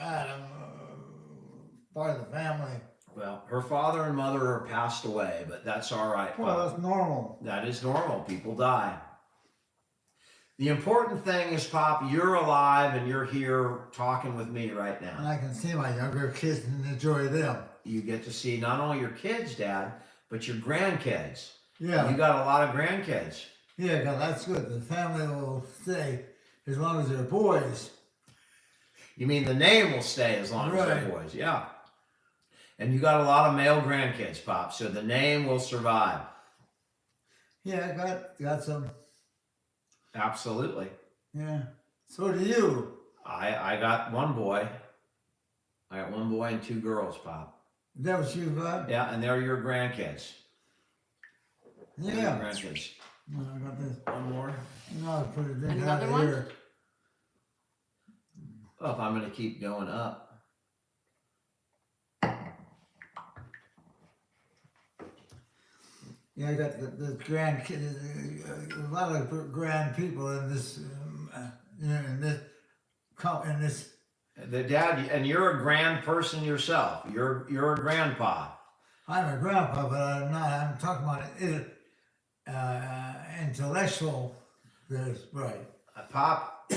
Adam, part of the family. Well, her father and mother are passed away, but that's all right, Well, Pop. that's normal. That is normal. People die. The important thing is, Pop, you're alive and you're here talking with me right And now. I can see my younger kids and enjoy them. You get to see not only your kids, Dad, but your grandkids. Yeah. You got a lot of grandkids. Yeah, 'cause that's good. The family will stay as long as they're boys. You mean the name will stay as long as Right. they're boys? Yeah. And you got a lot of male grandkids, Pop, so the name will survive. Yeah, I got some. Absolutely. Yeah. So do you. I got one boy. I got one boy and two girls, Pop. Is that what you got? Yeah, and they're your grandkids. They're your Yeah. grandkids. No, I got this. One more. No, I put it in Another one? here. Oh, if I'm going to keep going up. Yeah, I got the grandkids, a lot of grand people in this, in this come in this. The dad, and you're a grand person yourself. You're a grandpa. I'm a grandpa, but I'm not. I'm talking about intellectual. That's right. Pop,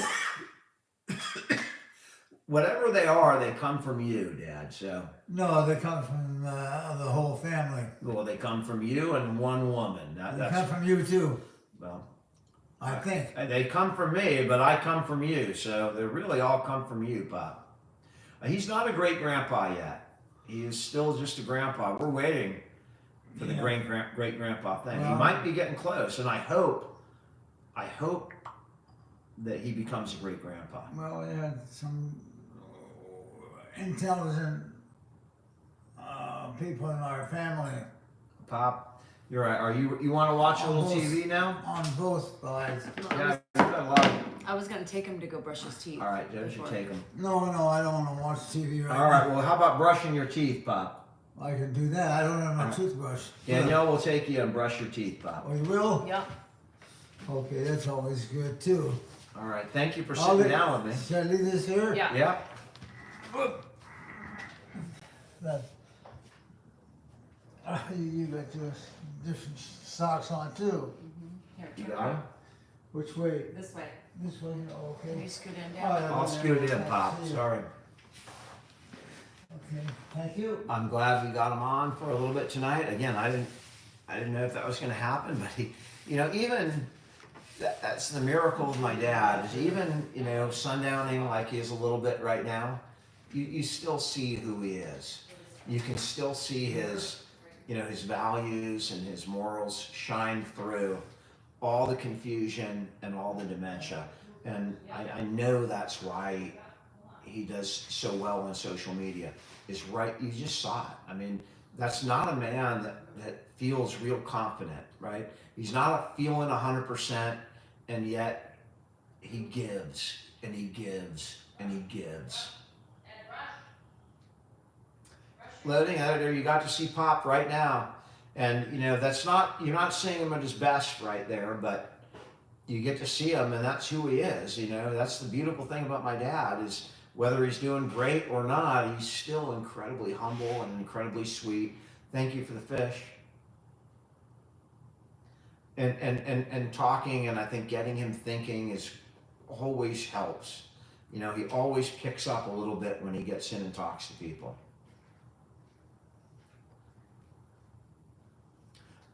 whatever they are, they come from you, Dad. So, No, they come from the whole family. well, they come from you and one woman. They come from you too. Well, I think. they come from me, but I come from you. So they really all come from you, Pop. He's not a great grandpa yet. He is still just a grandpa. We're waiting for the great grandpa thing. He might be getting close, and I hope that he becomes a great grandpa. Well, we had some intelligent people in our family Pop, you're right. You want to watch a little On both- TV now? on both sides. Yeah, we've got a lot of. I was gonna take him to go brush his teeth. All right, don't you take them. No, I don't want to watch TV right All right. now. Well, how about brushing your teeth, Pop? I can do that. I don't have my toothbrush. Danielle will take you and brush your teeth, Pop. Oh, you will? Yep. Okay, that's always good too. All right. Thank you for I'll sitting leave- down with me. Should I leave this here? Yeah. Yeah. That, you got your different socks on too. Here, You turn got 'em? around. Which way? This way. This way? Oh, Can you okay. scoot in Oh, down? yeah. I'll scoot it in, Pop. See you. Sorry. Okay, thank you. I'm glad we got him on for a little bit tonight. Again, I didn't know if that was going to happen, but he, even that's the miracle of my dad. Is even sundowning like he is a little bit right now, you still see who he is. You can still see his his values and his morals shine through all the confusion and all the dementia. And I know that's why he does so well on social media. Is right, you just saw it. I mean, that's not a man that feels real confident, right? He's not feeling 100%, and yet he gives and he gives and he gives. Loading editor, you got to see Pop right now. And that's not, you're not seeing him at his best right there, but you get to see him, and that's who he is. That's the beautiful thing about my dad is whether he's doing great or not, he's still incredibly humble and incredibly sweet. Thank you for the fish. And talking, and I think getting him thinking is always helps. He always picks up a little bit when he gets in and talks to people.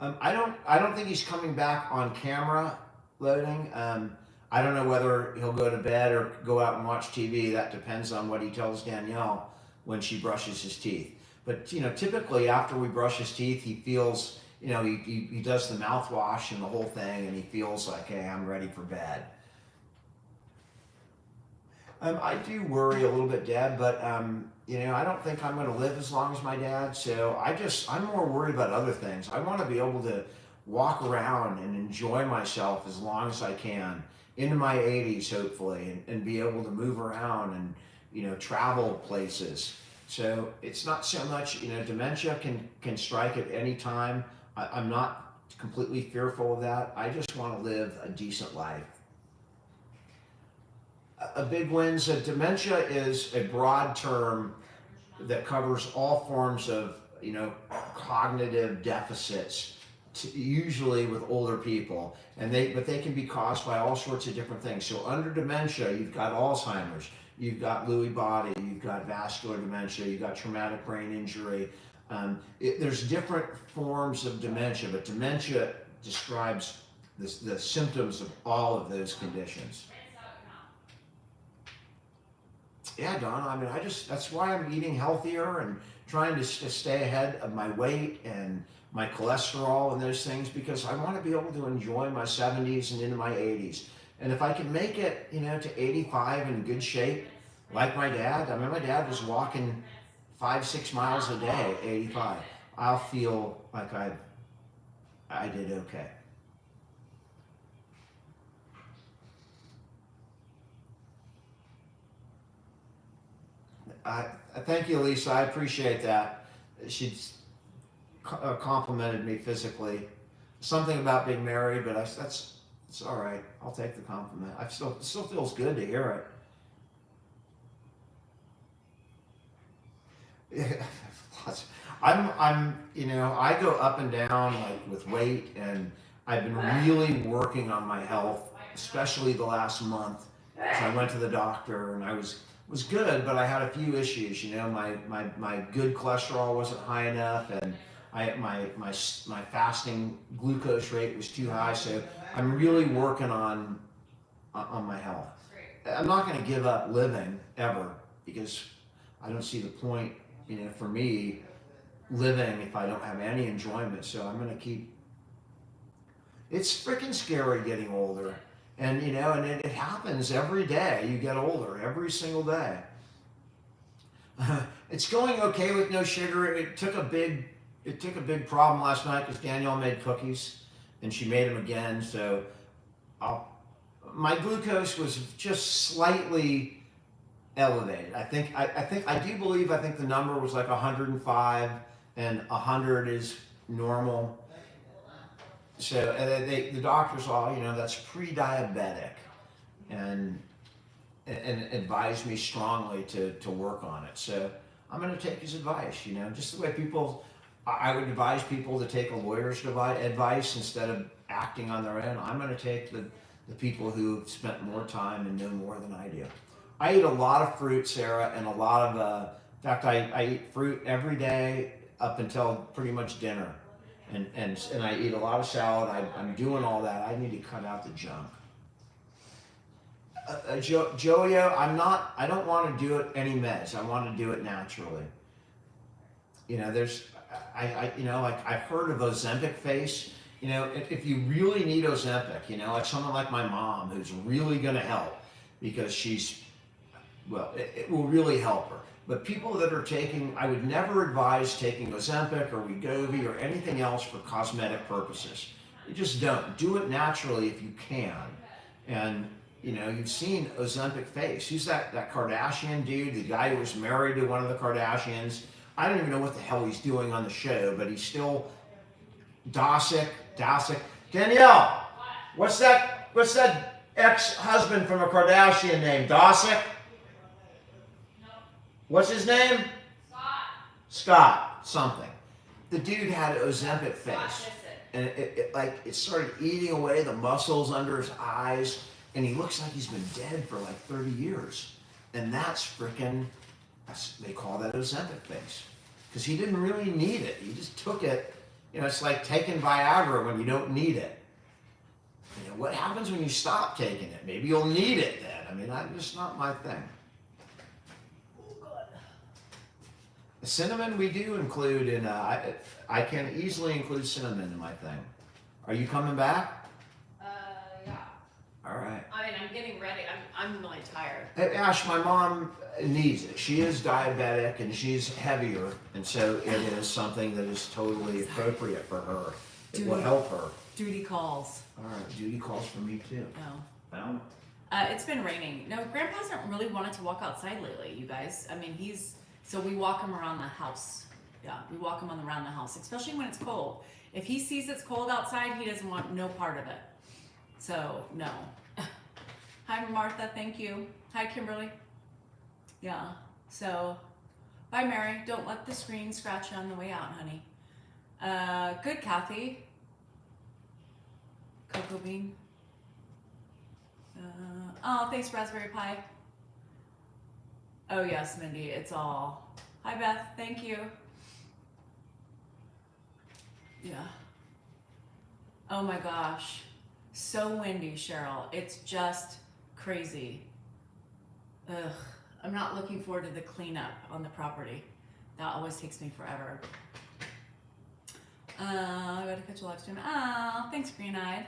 I don't think he's coming back on camera, Loading. I don't know whether he'll go to bed or go out and watch TV. That depends on what he tells Danielle when she brushes his teeth. But typically after we brush his teeth, he feels, he does the mouthwash and the whole thing, and he feels like, hey, I'm ready for bed. I do worry a little bit, Dad, but I don't think I'm going to live as long as my dad. So I'm more worried about other things. I want to be able to walk around and enjoy myself as long as I can into my 80s, hopefully, and be able to move around and travel places. So it's not so much dementia can strike at any time. I'm not completely fearful of that. I just want to live a decent life. A big wins. Dementia is a broad term that covers all forms of cognitive deficits, usually with older people, but they can be caused by all sorts of different things. So under dementia, you've got Alzheimer's, you've got Lewy body, you've got vascular dementia, you've got traumatic brain injury. There's different forms of dementia, but dementia describes the symptoms of all of those conditions. Yeah, Donna, I mean, that's why I'm eating healthier and trying to stay ahead of my weight and my cholesterol and those things, because I want to be able to enjoy my 70s and into my 80s. And if I can make it, to 85 in good shape, like my dad. I mean, my dad was walking 5-6 miles a day at 85. I'll feel like I did okay. Thank you, Lisa. I appreciate that. She's complimented me physically. Something about being married, but it's all right. I'll take the compliment. It still feels good to hear it. I'm, you know, I go up and down like with weight, and I've been really working on my health, especially the last month. So I went to the doctor, and I was good, but I had a few issues. You know, my good cholesterol wasn't high enough, and my fasting glucose rate was too high. So I'm really working on my health. I'm not going to give up living ever, because I don't see the point, you know, for me living if I don't have any enjoyment. So I'm going to keep. It's freaking scary getting older. And, you know, and it happens every day. You get older every single day. It's going okay with no sugar. It took a big problem last night because Danielle made cookies, and she made them again. So my glucose was just slightly elevated. I think the number was like 105, and 100 is normal. So the doctors all, you know, that's pre-diabetic, and advised me strongly to work on it. So I'm going to take his advice, you know, just the way I would advise people to take a lawyer's advice instead of acting on their own. I'm going to take the people who have spent more time and know more than I do. I eat a lot of fruit, Sarah, and a lot of, in fact, I eat fruit every day up until pretty much dinner. And I eat a lot of salad. I'm doing all that. I need to cut out the junk. Joey-O, I don't want to do it any meds. I want to do it naturally. You know, you know, like I've heard of Ozempic face. You know, if you really need Ozempic, you know, like someone like my mom who's really going to help because it will really help her. But people that are taking, I would never advise taking Ozempic or Wegovy or anything else for cosmetic purposes. You just don't. Do it naturally if you can. And, you know, you've seen Ozempic face. Who's that Kardashian dude, the guy who was married to one of the Kardashians? I don't even know what the hell he's doing on the show, but he's still Dosick. Danielle, what's that ex-husband from a Kardashian named? Dosick? What's his name? Scott something. The dude had Ozempic face, and it started eating away the muscles under his eyes, and he looks like he's been dead for like 30 years. And they call that Ozempic face, because he didn't really need it. He just took it. You know, it's like taking Viagra when you don't need it. You know, what happens when you stop taking it? Maybe you'll need it then. I mean, that's just not my thing. Cinnamon we do include in, I can easily include cinnamon in my thing. Are you coming back? Yeah. All right. I mean, I'm getting ready. I'm really tired. Hey, Ash, my mom needs it. She is diabetic and she's heavier, and so it is something that is totally appropriate for her. It will help her. Duty calls. All right, duty calls for me too. No. It's been raining. No, Grandpa hasn't really wanted to walk outside lately, you guys. I mean, so we walk him around the house. Yeah, we walk him around the house, especially when it's cold. If he sees it's cold outside, he doesn't want no part of it. So, no. Hi, Martha, thank you. Hi, Kimberly. Yeah, so, bye, Mary. Don't let the screen scratch you on the way out, honey. Good, Kathy. Cocoa bean. Oh, thanks, Raspberry Pi. Oh, yes, Mindy, it's all. Hi, Beth, thank you. Yeah. Oh my gosh. So windy, Cheryl. It's just crazy. Ugh. I'm not looking forward to the cleanup on the property. That always takes me forever. I gotta catch a live stream. Oh, thanks, Green Eyed.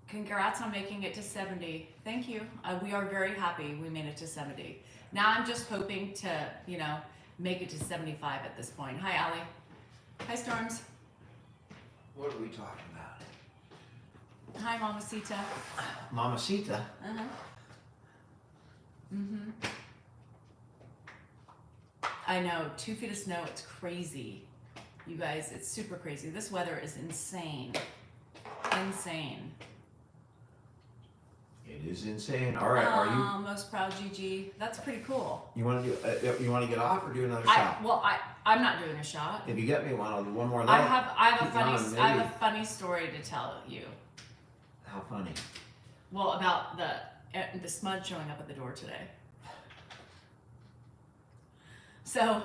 Congrats on making it to 70. Thank you. We are very happy we made it to 70. Now I'm just hoping to, you know, make it to 75 at this point. Hi, Allie. Hi, Storms. What are we talking about? Hi, Mamacita. Mamacita? Uh-huh. Mm-hmm. I know, 2 feet of snow, it's crazy. You guys, it's super crazy. This weather is insane. Insane. It is insane. All right, are you? Most proud GG. That's pretty cool. You want to do? You want to get off or do another shot? I'm not doing a shot. If you get me one, I'll do one more. I have Keep I have a funny story to tell you. How funny? Well, about the smudge showing up at the door today. So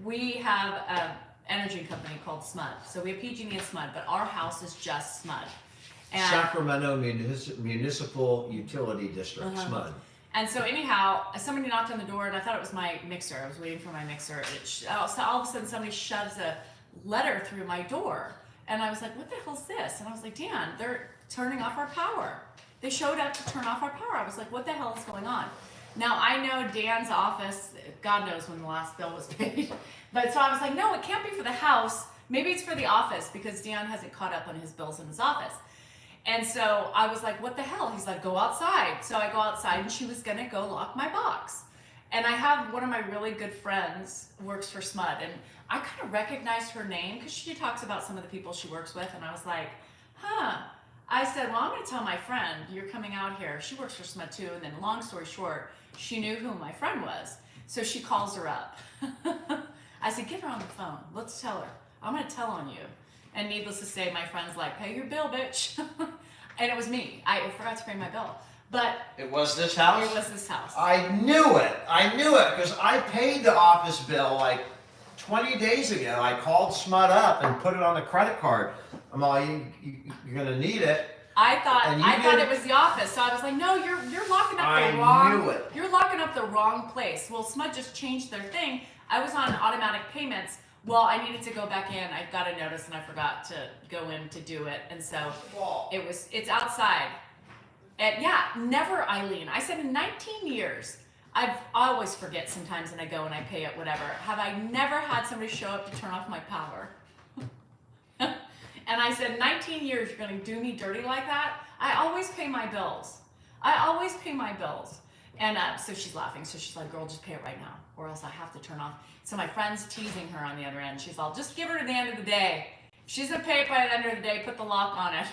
we have an energy company called SMUD. So we have PG&E and SMUD, but our house is just SMUD. And Sacramento Municipal Utility District, SMUD. And so anyhow, somebody knocked on the door, and I thought it was my mixer. I was waiting for my mixer. So all of a sudden, somebody shoves a letter through my door. And I was like, what the hell's this? And I was like, Dan, they're turning off our power. They showed up to turn off our power. I was like, what the hell is going on? Now, I know Dan's office, God knows when the last bill was paid. But so I was like, no, it can't be for the house. Maybe it's for the office, because Dan hasn't caught up on his bills in his office. And so I was like, what the hell? He's like, go outside. So I go outside, and she was going to go lock my box. And I have one of my really good friends works for SMUD, and I kind of recognized her name because she talks about some of the people she works with. And I was like, huh. I said, well, I'm going to tell my friend you're coming out here. She works for SMUD too. And then long story short, she knew who my friend was. So she calls her up. I said, get her on the phone. Let's tell her. I'm going to tell on you. And needless to say, my friend's like, pay your bill, bitch. And it was me. I forgot to pay my bill. But it was this house? It was this house. I knew it because I paid the office bill like 20 days ago. I called SMUD up and put it on the credit card. I'm like, you're going to need it. I thought it was the office, so I was like, no, you're locking up the wrong. I knew it. You're locking up the wrong place. Well, SMUD just changed their thing. I was on automatic payments. Well, I needed to go back in. I got a notice and I forgot to go in to do it, and so it's outside. And yeah, never, Eileen. I said in 19 years, I always forget sometimes, and I go and I pay it, whatever. Have I never had somebody show up to turn off my power? And I said, 19 years, you're going to do me dirty like that? I always pay my bills. And so she's laughing. So she's like, girl, just pay it right now, or else I have to turn off. So my friend's teasing her on the other end. She's all, just give her to the end of the day. If she's going to pay it by the end of the day, put the lock on it.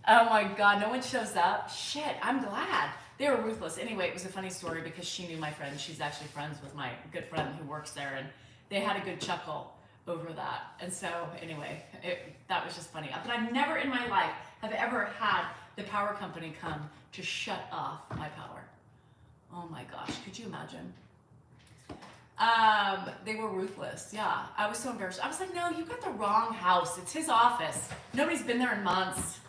Oh my God, no one shows up. Shit, I'm glad. They were ruthless. Anyway, it was a funny story because she knew my friend. She's actually friends with my good friend who works there, and they had a good chuckle over that. And so anyway, that was just funny. But I've never in my life have ever had the power company come to shut off my power. Oh my gosh, could you imagine? They were ruthless. Yeah, I was so embarrassed. I was like, no, you got the wrong house. It's his office. Nobody's been there in months.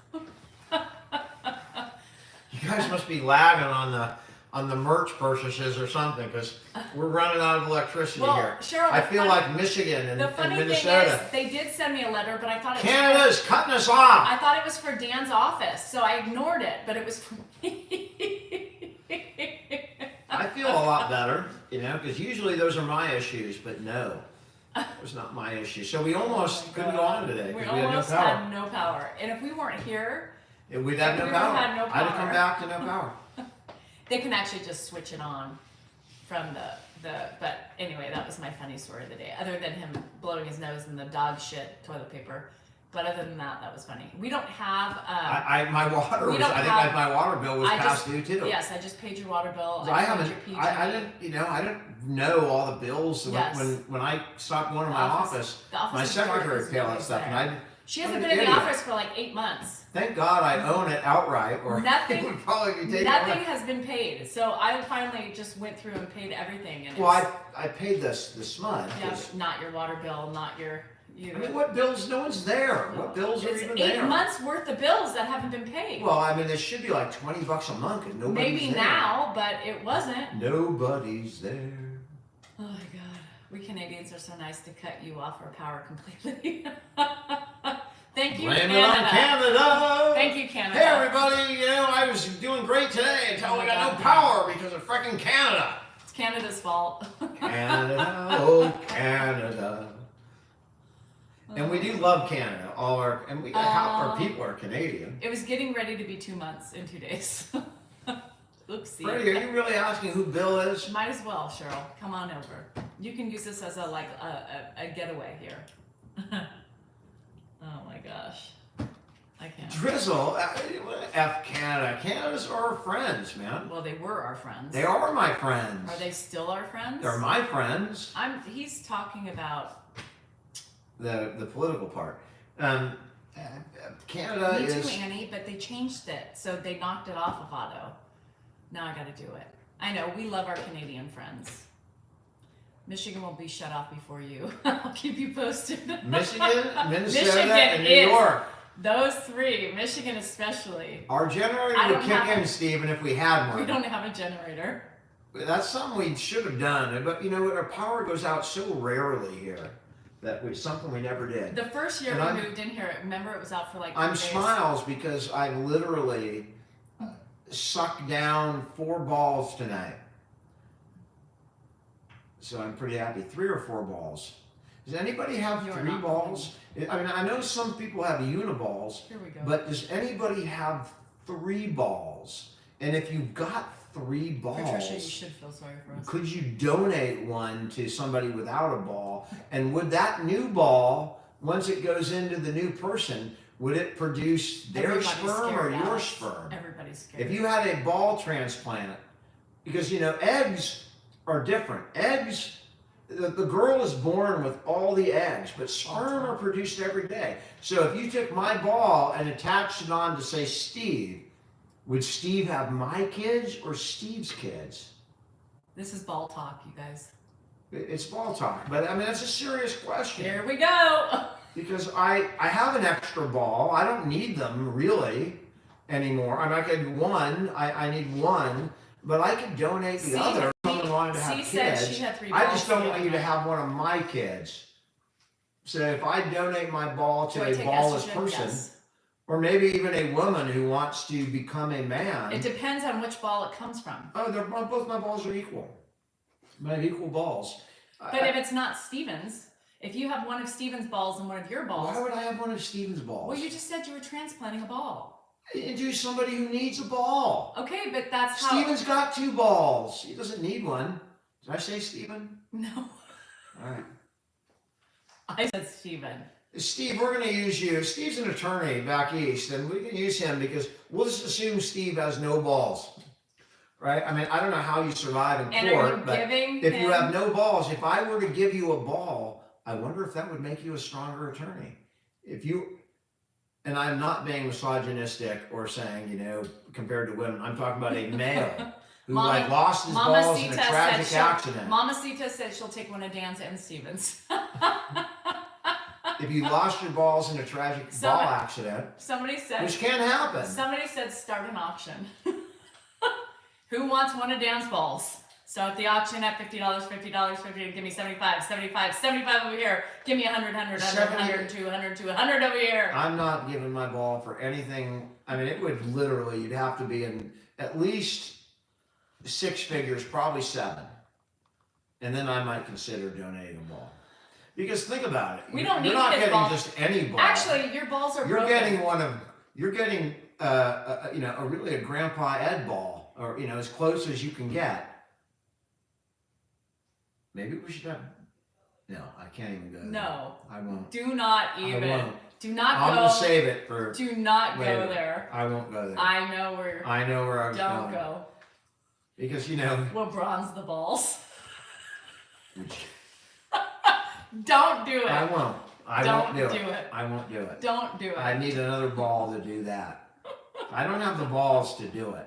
You guys must be lagging on the merch purchases or something, because we're running out of electricity here. Cheryl, I feel like Michigan and Minnesota. Thing is, they did send me a letter, but I thought it was Canada's cutting us off. I thought it was for Dan's office, so I ignored it, but it was for me. I feel a lot better, because usually those are my issues, but no, it was not my issue. So we almost couldn't go on today We because we had no almost power. had no power. And if we weren't here, We'd have no we power. had no I had to power. come back to no power. they can actually just switch it on from but anyway, that was my funny story of the day. Other than him blowing his nose in the dog shit toilet paper. But other than that, that was funny. We don't have. My water was. I think my water bill was past due too. Yes, I just paid your water bill. So I didn't know all the bills. Yes. When I stopped going to my office, my is dark, secretary it's paid all that always stuff, there. and She hasn't been in the office for like 8 months. Thank God I own it outright, or Nothing- it would probably be taken Nothing away. has been paid. So I finally just went through and paid everything. And Well, I paid the SMUD. yeah, not your water bill, not your. I mean, what bills? No one's there. What bills are It's even 8 there? months worth of bills that haven't been paid. Well, I mean, there should be like $20 a month, and nobody's Maybe there. now, but it wasn't. Nobody's there. Oh my God, we Canadians are so nice to cut you off our power completely. Thank you, Blame it Canada. on Canada. Thank you, Canada. Hey, everybody. I was doing great today until we got no power because of frickin' Canada. It's Canada's fault. Canada, oh Canada. And we do love Canada. Half our people are Canadian. It was getting ready to be 2 months in 2 days. Oopsie. Freddie, are you really asking who Bill is? Might as well, Cheryl. Come on over. You can use this as a getaway here. Oh my gosh. I can't. Drizzle, F Canada. Canada's our friends, man. Well, they were our friends. They are my friends. Are they still our friends? They're my friends. He's talking about The political part. Canada me is. too, Annie, but they changed it, so they knocked it off of auto. Now I got to do it. I know we love our Canadian friends. Michigan will be shut off before you. I'll keep you posted. Michigan, Minnesota, Michigan and New is. York. Those three, Michigan especially. Our generator I would don't kick have in, a- Stephen, if we had one. We don't have a generator. That's something we should have done. But you know what? Our power goes out so rarely here that was something we never did. The first year And we moved in here, remember it was out for like 2 I'm days. smiles because I literally sucked down 4 balls tonight. So I'm pretty happy. 3 or 4 balls. Does anybody have You are 3 not balls? I mean, I know some people have uniballs, Here we go. but does anybody have 3 balls? And if you've got 3 balls, Patricia, you should feel sorry for us. could you donate one to somebody without a ball? And would that new ball, once it goes into the new person, would it produce their Everybody's sperm or scared, your Alex. sperm? Everybody's scared. If you had a ball transplant, because you know, eggs are different. Eggs, the girl is born with all the eggs, but sperm are produced every day. So if you took my ball and attached it on to say Steve, would Steve have my kids or Steve's kids? This is ball talk, you guys. It's ball talk, but I mean, that's a serious question. Here we go. Because I have an extra ball. I don't need them really anymore. I could one. I need one, but I could donate the other. If someone wanted to have C said kids. she had 3 I balls just don't the want other you to night. have one of my kids. So if I donate my ball Do to I a take ballless estrogen? person, Yes. or maybe even a woman who wants to become a man. It depends on which ball it comes from. Oh, both my balls are equal. I have equal balls. But if it's not Steven's, if you have one of Steven's balls and one of your balls, Why would I have one of Steven's balls? well, you just said you were transplanting a ball. Into somebody who needs a ball. Okay, but that's how. Steven's got 2 balls. He doesn't need one. Did I say Steven? No, All right. I said Steven. Steve, we're going to use you. Steve's an attorney back east, and we can use him because we'll just assume Steve has no balls. Right? I mean, I don't know how you survive in And court, are you but giving if him? you have no balls, if I were to give you a ball, I wonder if that would make you a stronger attorney. If you, and I'm not being misogynistic or saying, you know, compared to women, I'm talking about a male who lost his balls in a tragic accident. Mamacita said she'll take one of Dan's and Steven's. If you lost your balls in a tragic ball accident, Somebody said. which can happen. Somebody said start an auction. Who wants one of Dan's balls? Start the auction at $50, $50, $50. Give me 75, 75, 75 over here. Give me 100, 100, 100, 100, 200, 200 over here. I'm not giving my ball for anything. I mean, it would literally, you'd have to be in at least 6 figures, probably 7. And then I might consider donating a ball. Because think about it. We don't need You're not his getting ball. just any ball. Actually, your balls are You're broken. getting you know, really a Grandpa Ed ball, or, you know, as close as you can get. Maybe we should have, no, I can't even go there. No. I won't. Do not I even. won't. Do not I'm go. gonna save it for Do not go later. there. I won't go there. I know where. I know where I was Don't going. go. Because, you know, We'll bronze the balls. Don't do it. I won't. I Don't won't do do it. it. I won't do it. Don't do it. I need another ball to do that. I don't have the balls to do it.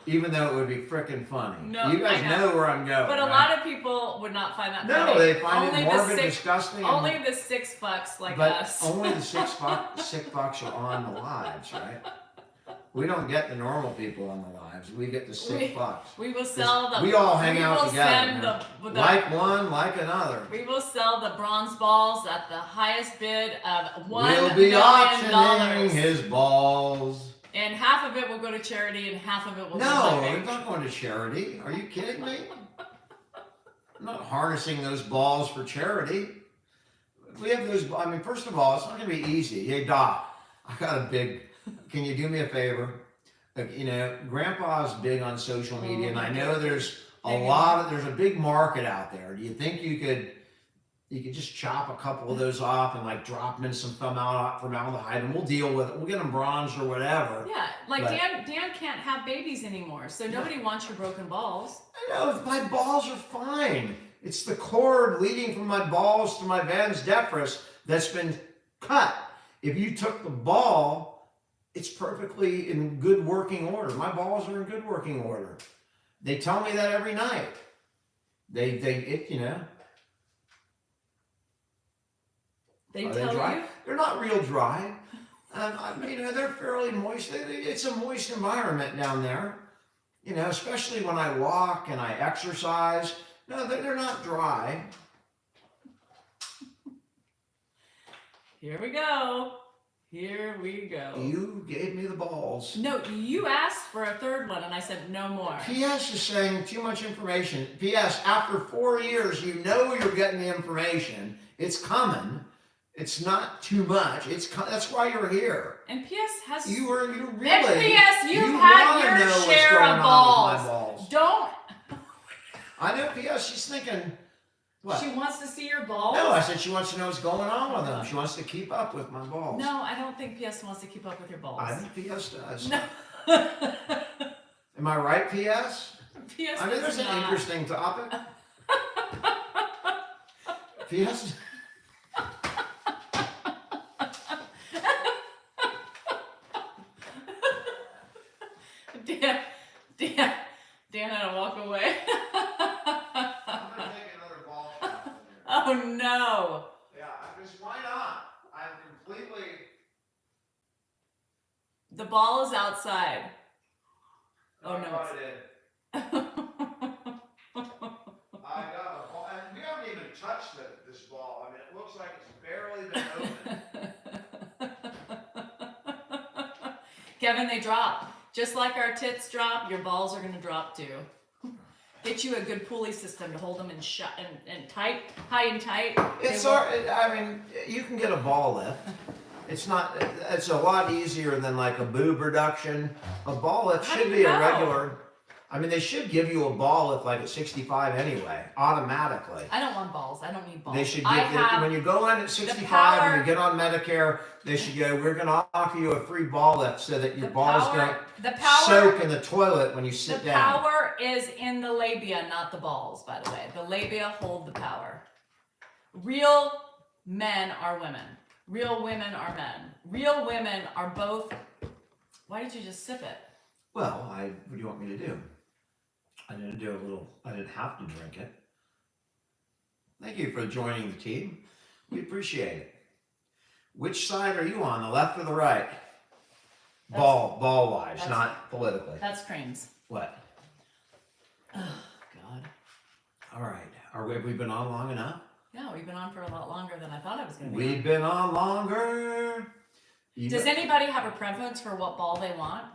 Even though it would be freaking funny. No, you guys I know. know where I'm going. But a right? lot of people would not find that No, funny. they find Only it the morbid, sick- disgusting. Only the $6 like but us. only the sick bucks are on the lives, right? We don't get the normal people on the lives. We get the sick bucks. We will sell the. We all hang out will together. Send man. the, Like one, like another. we will sell the bronze balls at the highest bid of $1 We'll be million. auctioning his balls. And half of it will go to charity, and half of it will go No, to we're Reliving. not going to charity. Are you kidding me? I'm not harnessing those balls for charity. We have those. I mean, first of all, it's not going to be easy. Hey, Doc, I got a big. Can you do me a favor? Like, you know, Grandpa's big on social media, and I know there's a big market out there. Do you think you could, You could just chop a couple of those off and like drop them in some formaldehyde, and we'll deal with it. We'll get them bronzed or whatever. Yeah, like But- Dan can't have babies anymore, so nobody wants your broken balls. I know, my balls are fine. It's the cord leading from my balls to my vas deferens that's been cut. If you took the ball, it's perfectly in good working order. My balls are in good working order. They tell me that every night. You know. They Are tell they dry? you? They're not real dry. You know, they're fairly moist. It's a moist environment down there. You know, especially when I walk and I exercise. No, they're not dry. Here we go. Here we go. You gave me the balls. No, you asked for a third one, and I said no more. PS is saying too much information. PS, after 4 years, you know you're getting the information. It's coming. It's not too much. That's why you're here. And PS has. You really. And PS, you've you had wanna your know what's share going of on with my balls. balls. Don't. I know PS. She's thinking. What? She wants to see your balls. No, I said she wants to know what's going on with them. She wants to keep up with my balls. No, I don't think PS wants to keep up with your balls. I think PS does. No. Am I right, PS? PS I mean, does there's an not. interesting topic. PS. Dan had to walk away. I'm gonna take another ball shot in here. Oh no. Yeah, because why not? I'm completely. The ball is outside. Oh, no, I got it in. I got a ball, and we haven't even touched this ball. I mean, it looks like it's barely been opened. Kevin, they drop. Just like our tits drop, your balls are going to drop too. Get you a good pulley system to hold them in shut and tight, high and tight. I mean, you can get a ball lift. It's not. It's a lot easier than like a boob reduction. A ball lift How should do be you a know? regular. I mean, they should give you a ball lift like at 65 anyway, automatically. I don't want balls. I don't need balls. They should I give have when you go in at 65 power- and you get on Medicare. They should go. We're going to offer you a free ball lift so that your balls the don't power. soak in the toilet when you The sit down. power is in the labia, not the balls, by the way. The labia hold the power. Real men are women. Real women are men. Real women are both. Why did you just sip it? Well, what do you want me to do? I didn't have to drink it. Thank you for joining the team. We appreciate it. Which side are you on, the left or the right? Ball-wise, that's- not politically. That's creams. What? Oh, God. All right. Have we been on long enough? Yeah, we've been on for a lot longer than I thought I was going to be. We've been on longer. Does anybody have a preference for what ball they want?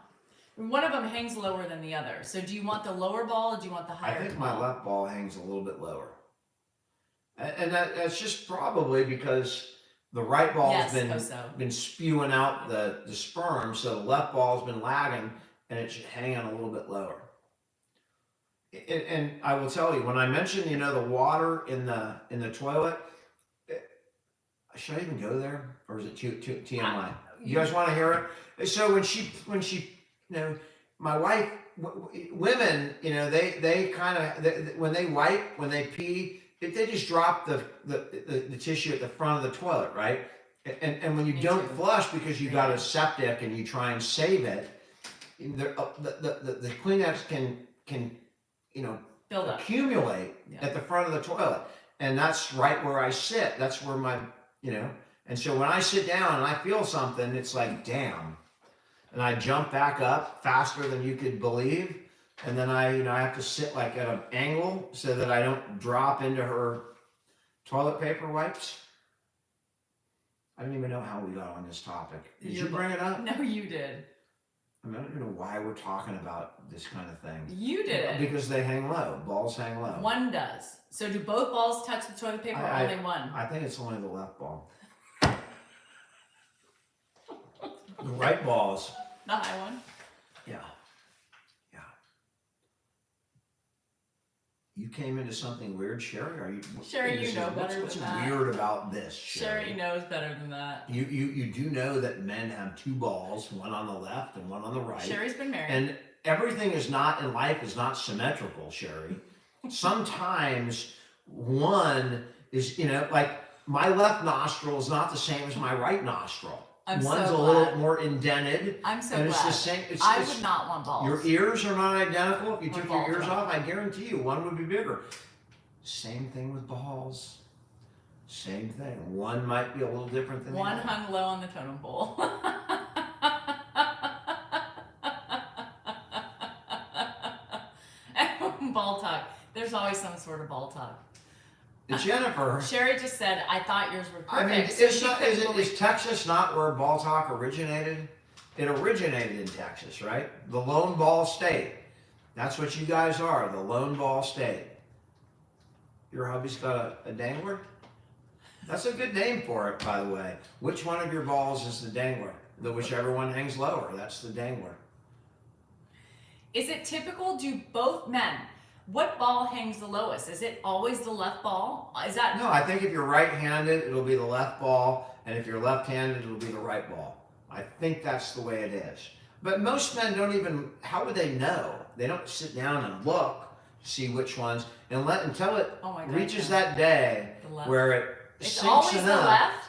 One of them hangs lower than the other. So do you want the lower ball or do you want the I higher think ball? my left ball hangs a little bit lower. And that's just probably because the right ball's been spewing out the sperm, so the left ball's been lagging and it's hanging a little bit lower. And I will tell you, when I mentioned, the water in the toilet, should I even go there, or is it too TMI? You guys want to hear it? So when she, my wife, women, they kind of when they wipe, when they pee, they just drop the tissue at the front of the toilet, right? And when you don't flush because you got a septic and you try and save it, the Kleenex can build up, accumulate at the front of the toilet, and that's right where I sit. That's where my and so when I sit down and I feel something, it's like damn, and I jump back up faster than you could believe, and then I have to sit like at an angle so that I don't drop into her toilet paper wipes. I don't even know how we got on this topic. Did you bring it up? No, you did. I don't even know why we're talking about this kind of thing. You did it. Because they hang low. Balls hang low. One does. So do both balls touch the toilet paper or only one? I think it's only the left ball. The right balls. The high one? Yeah. You came into something weird, Sherry? Are you? Sherry, you know better what's than that. weird about this, Sherry? Sherry knows better than that. You do know that men have two balls, one on the left and one on the right. Sherry's been married. And everything is not in life is not symmetrical, Sherry. Sometimes one is, like my left nostril is not the same as my right nostril. I'm One's so a little glad. more indented. I'm so and glad. It's the same. I would not want balls. Your ears are not identical. If you Or took your balls ears are. off, I guarantee you one would be bigger. Same thing with balls. Same thing. One might be a little different than One the other. hung low on the totem pole. Ball talk. There's always some sort of ball talk. Jennifer. Sherry just said, I thought yours were I perfect. mean, so is, she not, couldn't believe- is Texas not where ball talk originated? It originated in Texas, right? The lone ball state. That's what you guys are, the lone ball state. Your hubby's got a dangler? That's a good name for it, by the way. Which one of your balls is the dangler? Whichever one hangs lower, that's the dangler. Is it typical? Do both men? What ball hangs the lowest? Is it always the left ball? Is that No, I think if you're right-handed, it'll be the left ball, and if you're left-handed, it'll be the right ball. I think that's the way it is. But most men don't even, how would they know? They don't sit down and look to see which ones, until it Oh my God, reaches yeah. that day the left? where it It's sinks always the enough. left.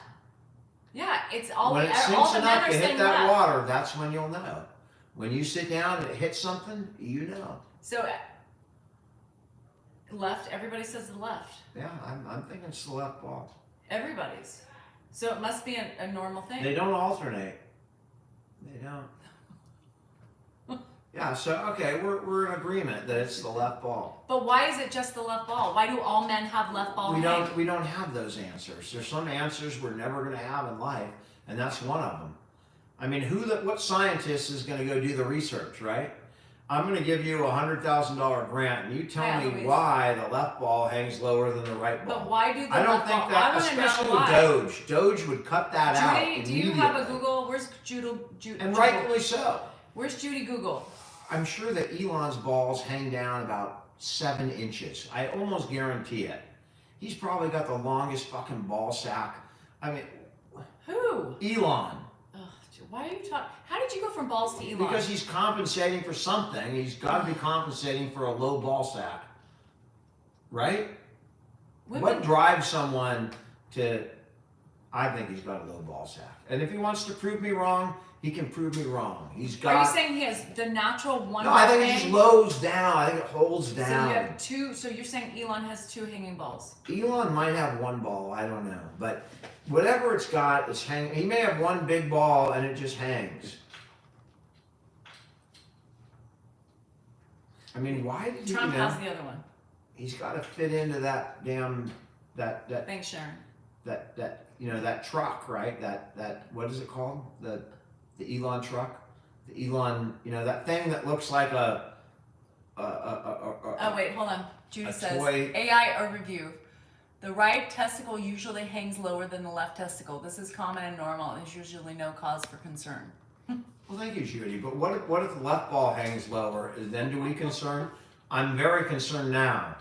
Yeah, it's always When it all sinks the men enough are to hit saying that left. water, that's when you'll know. When you sit down and it hits something, you know. So left. Everybody says the left. Yeah, I'm thinking it's the left ball. Everybody's. So it must be a normal thing. They don't alternate. They don't. Yeah, so okay, we're in agreement that it's the left ball. But why is it just the left ball? Why do all men have left ball? We hang? don't have those answers. There's some answers we're never going to have in life, and that's one of them. I mean, what scientist is going to go do the research, right? I'm going to give you a $100,000 grant, and you tell Yeah, me Louise. why the left ball hangs lower than the right ball. But why do the I don't left think ball? that, I want to especially know with why. Doge. Doge would cut that out Judy, do you have a immediately. Google? Where's Judy? And rightfully so. Where's Judy Google? I'm sure that Elon's balls hang down about 7 inches. I almost guarantee it. He's probably got the longest fucking ball sack. I mean, Who? Elon. Ugh, why are you talking? How did you go from balls to Elon? Because he's compensating for something. He's got to be compensating for a low ball sack. Right? What drives someone to... I think he's got a low ball sack. And if he wants to prove me wrong, he can prove me wrong. He's got... Are you saying he has the natural one? No, I think ball it just hang? lows down. I think it holds So down. you have two. So you're saying Elon has two hanging balls? Elon might have one ball. I don't know. But whatever it's got, it's hanging. He may have one big ball and it just hangs. I mean, why did Trump has the other one. He's got to fit into that damn that Thanks, Sharon. that truck, right? That what is it called? The Elon truck. The Elon, that thing that looks like a Oh wait, hold on. Judy a says toy- AI overview. The right testicle usually hangs lower than the left testicle. This is common and normal and is usually no cause for concern. Well, thank you, Judy. But what if the left ball hangs lower? Then do we concern? I'm very concerned now.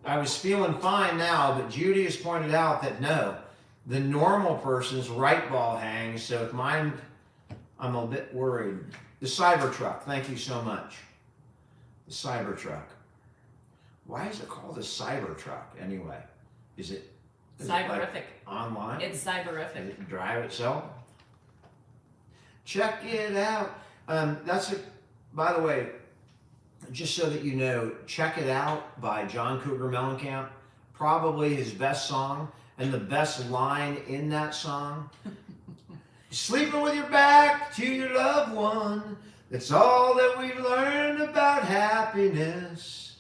I was feeling fine now, but Judy has pointed out that no, the normal person's right ball hangs. So if mine, I'm a bit worried. The Cybertruck. Thank you so much. The Cybertruck. Why is it called a Cybertruck anyway? Is it like Cyberific. online? It's Does cyberific. it drive itself? Check it out. By the way, just so that you know, Check It Out by John Cougar Mellencamp, probably his best song and the best line in that song. Sleeping with your back to your loved one, that's all that we've learned about happiness.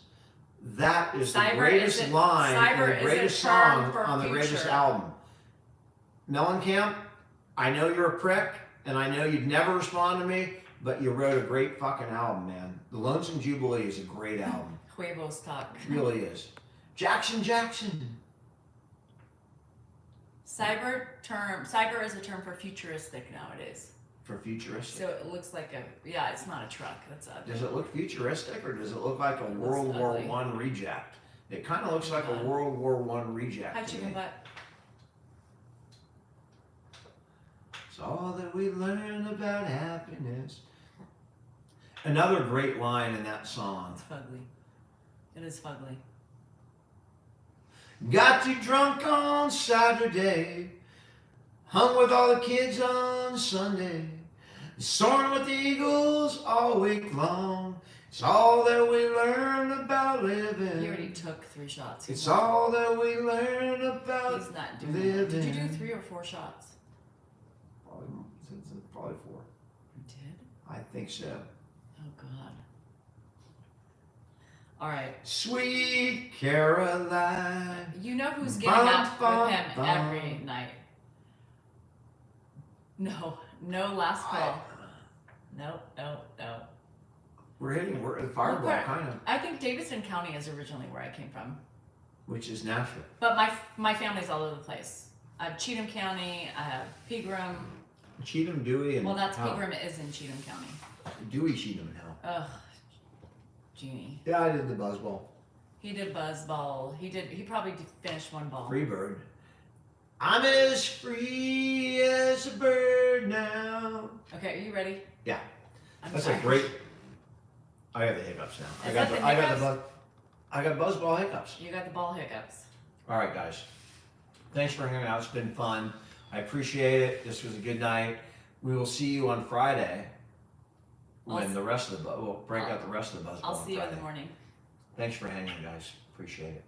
That is the greatest line and the greatest song on the greatest album. Mellencamp, I know you're a prick, and I know you'd never respond to me, but you wrote a great fucking album, man. The Lonesome Jubilee is a great album. Huevos talk. It really is. Jackson. Cyber is a term for futuristic nowadays. For futuristic. So it looks like it's not a truck. That's ugly. Does it look futuristic, or does it look like a World War ugly. I reject? It kind of looks like a World War I reject. Hi, to chicken me. butt. It's all that we learn about happiness. Another great line in that song. It's fugly. It is fugly. Got too drunk on Saturday, hung with all the kids on Sunday, soaring with the eagles all week long. It's all that we learn about living. He already took 3 shots. It's all that we learn about He's not doing living. that. Did you do 3 or 4 shots? Probably 4. You did? I think so. Oh, God. All right. Sweet Caroline. You know who's getting up with him every night? No last call. No. We're the fireball, kind of, I think Davidson County is originally where I came from. which is Nashville. But my family's all over the place. I have Cheatham County, I have Pegram. Cheatham, Dewey, and Well, that's Howe. Pegram is in Cheatham County. Dewey, Cheatham, and Howe. Ugh, Jeannie. Yeah, I did the BuzzBall. He did BuzzBall. He probably finished 1 ball. Freebird. I'm as free as a bird now. Okay, are you ready? Yeah. I'm That's sorry. a great. I got the hiccups now. Is I that got the I got hiccups? I got BuzzBall hiccups. You got the ball hiccups. All right, guys. Thanks for hanging out. It's been fun. I appreciate it. This was a good night. We will see you on Friday when the rest of the we'll break out the rest of the BuzzBall. I'll on see you in Friday. the morning. Thanks for hanging, guys. Appreciate it.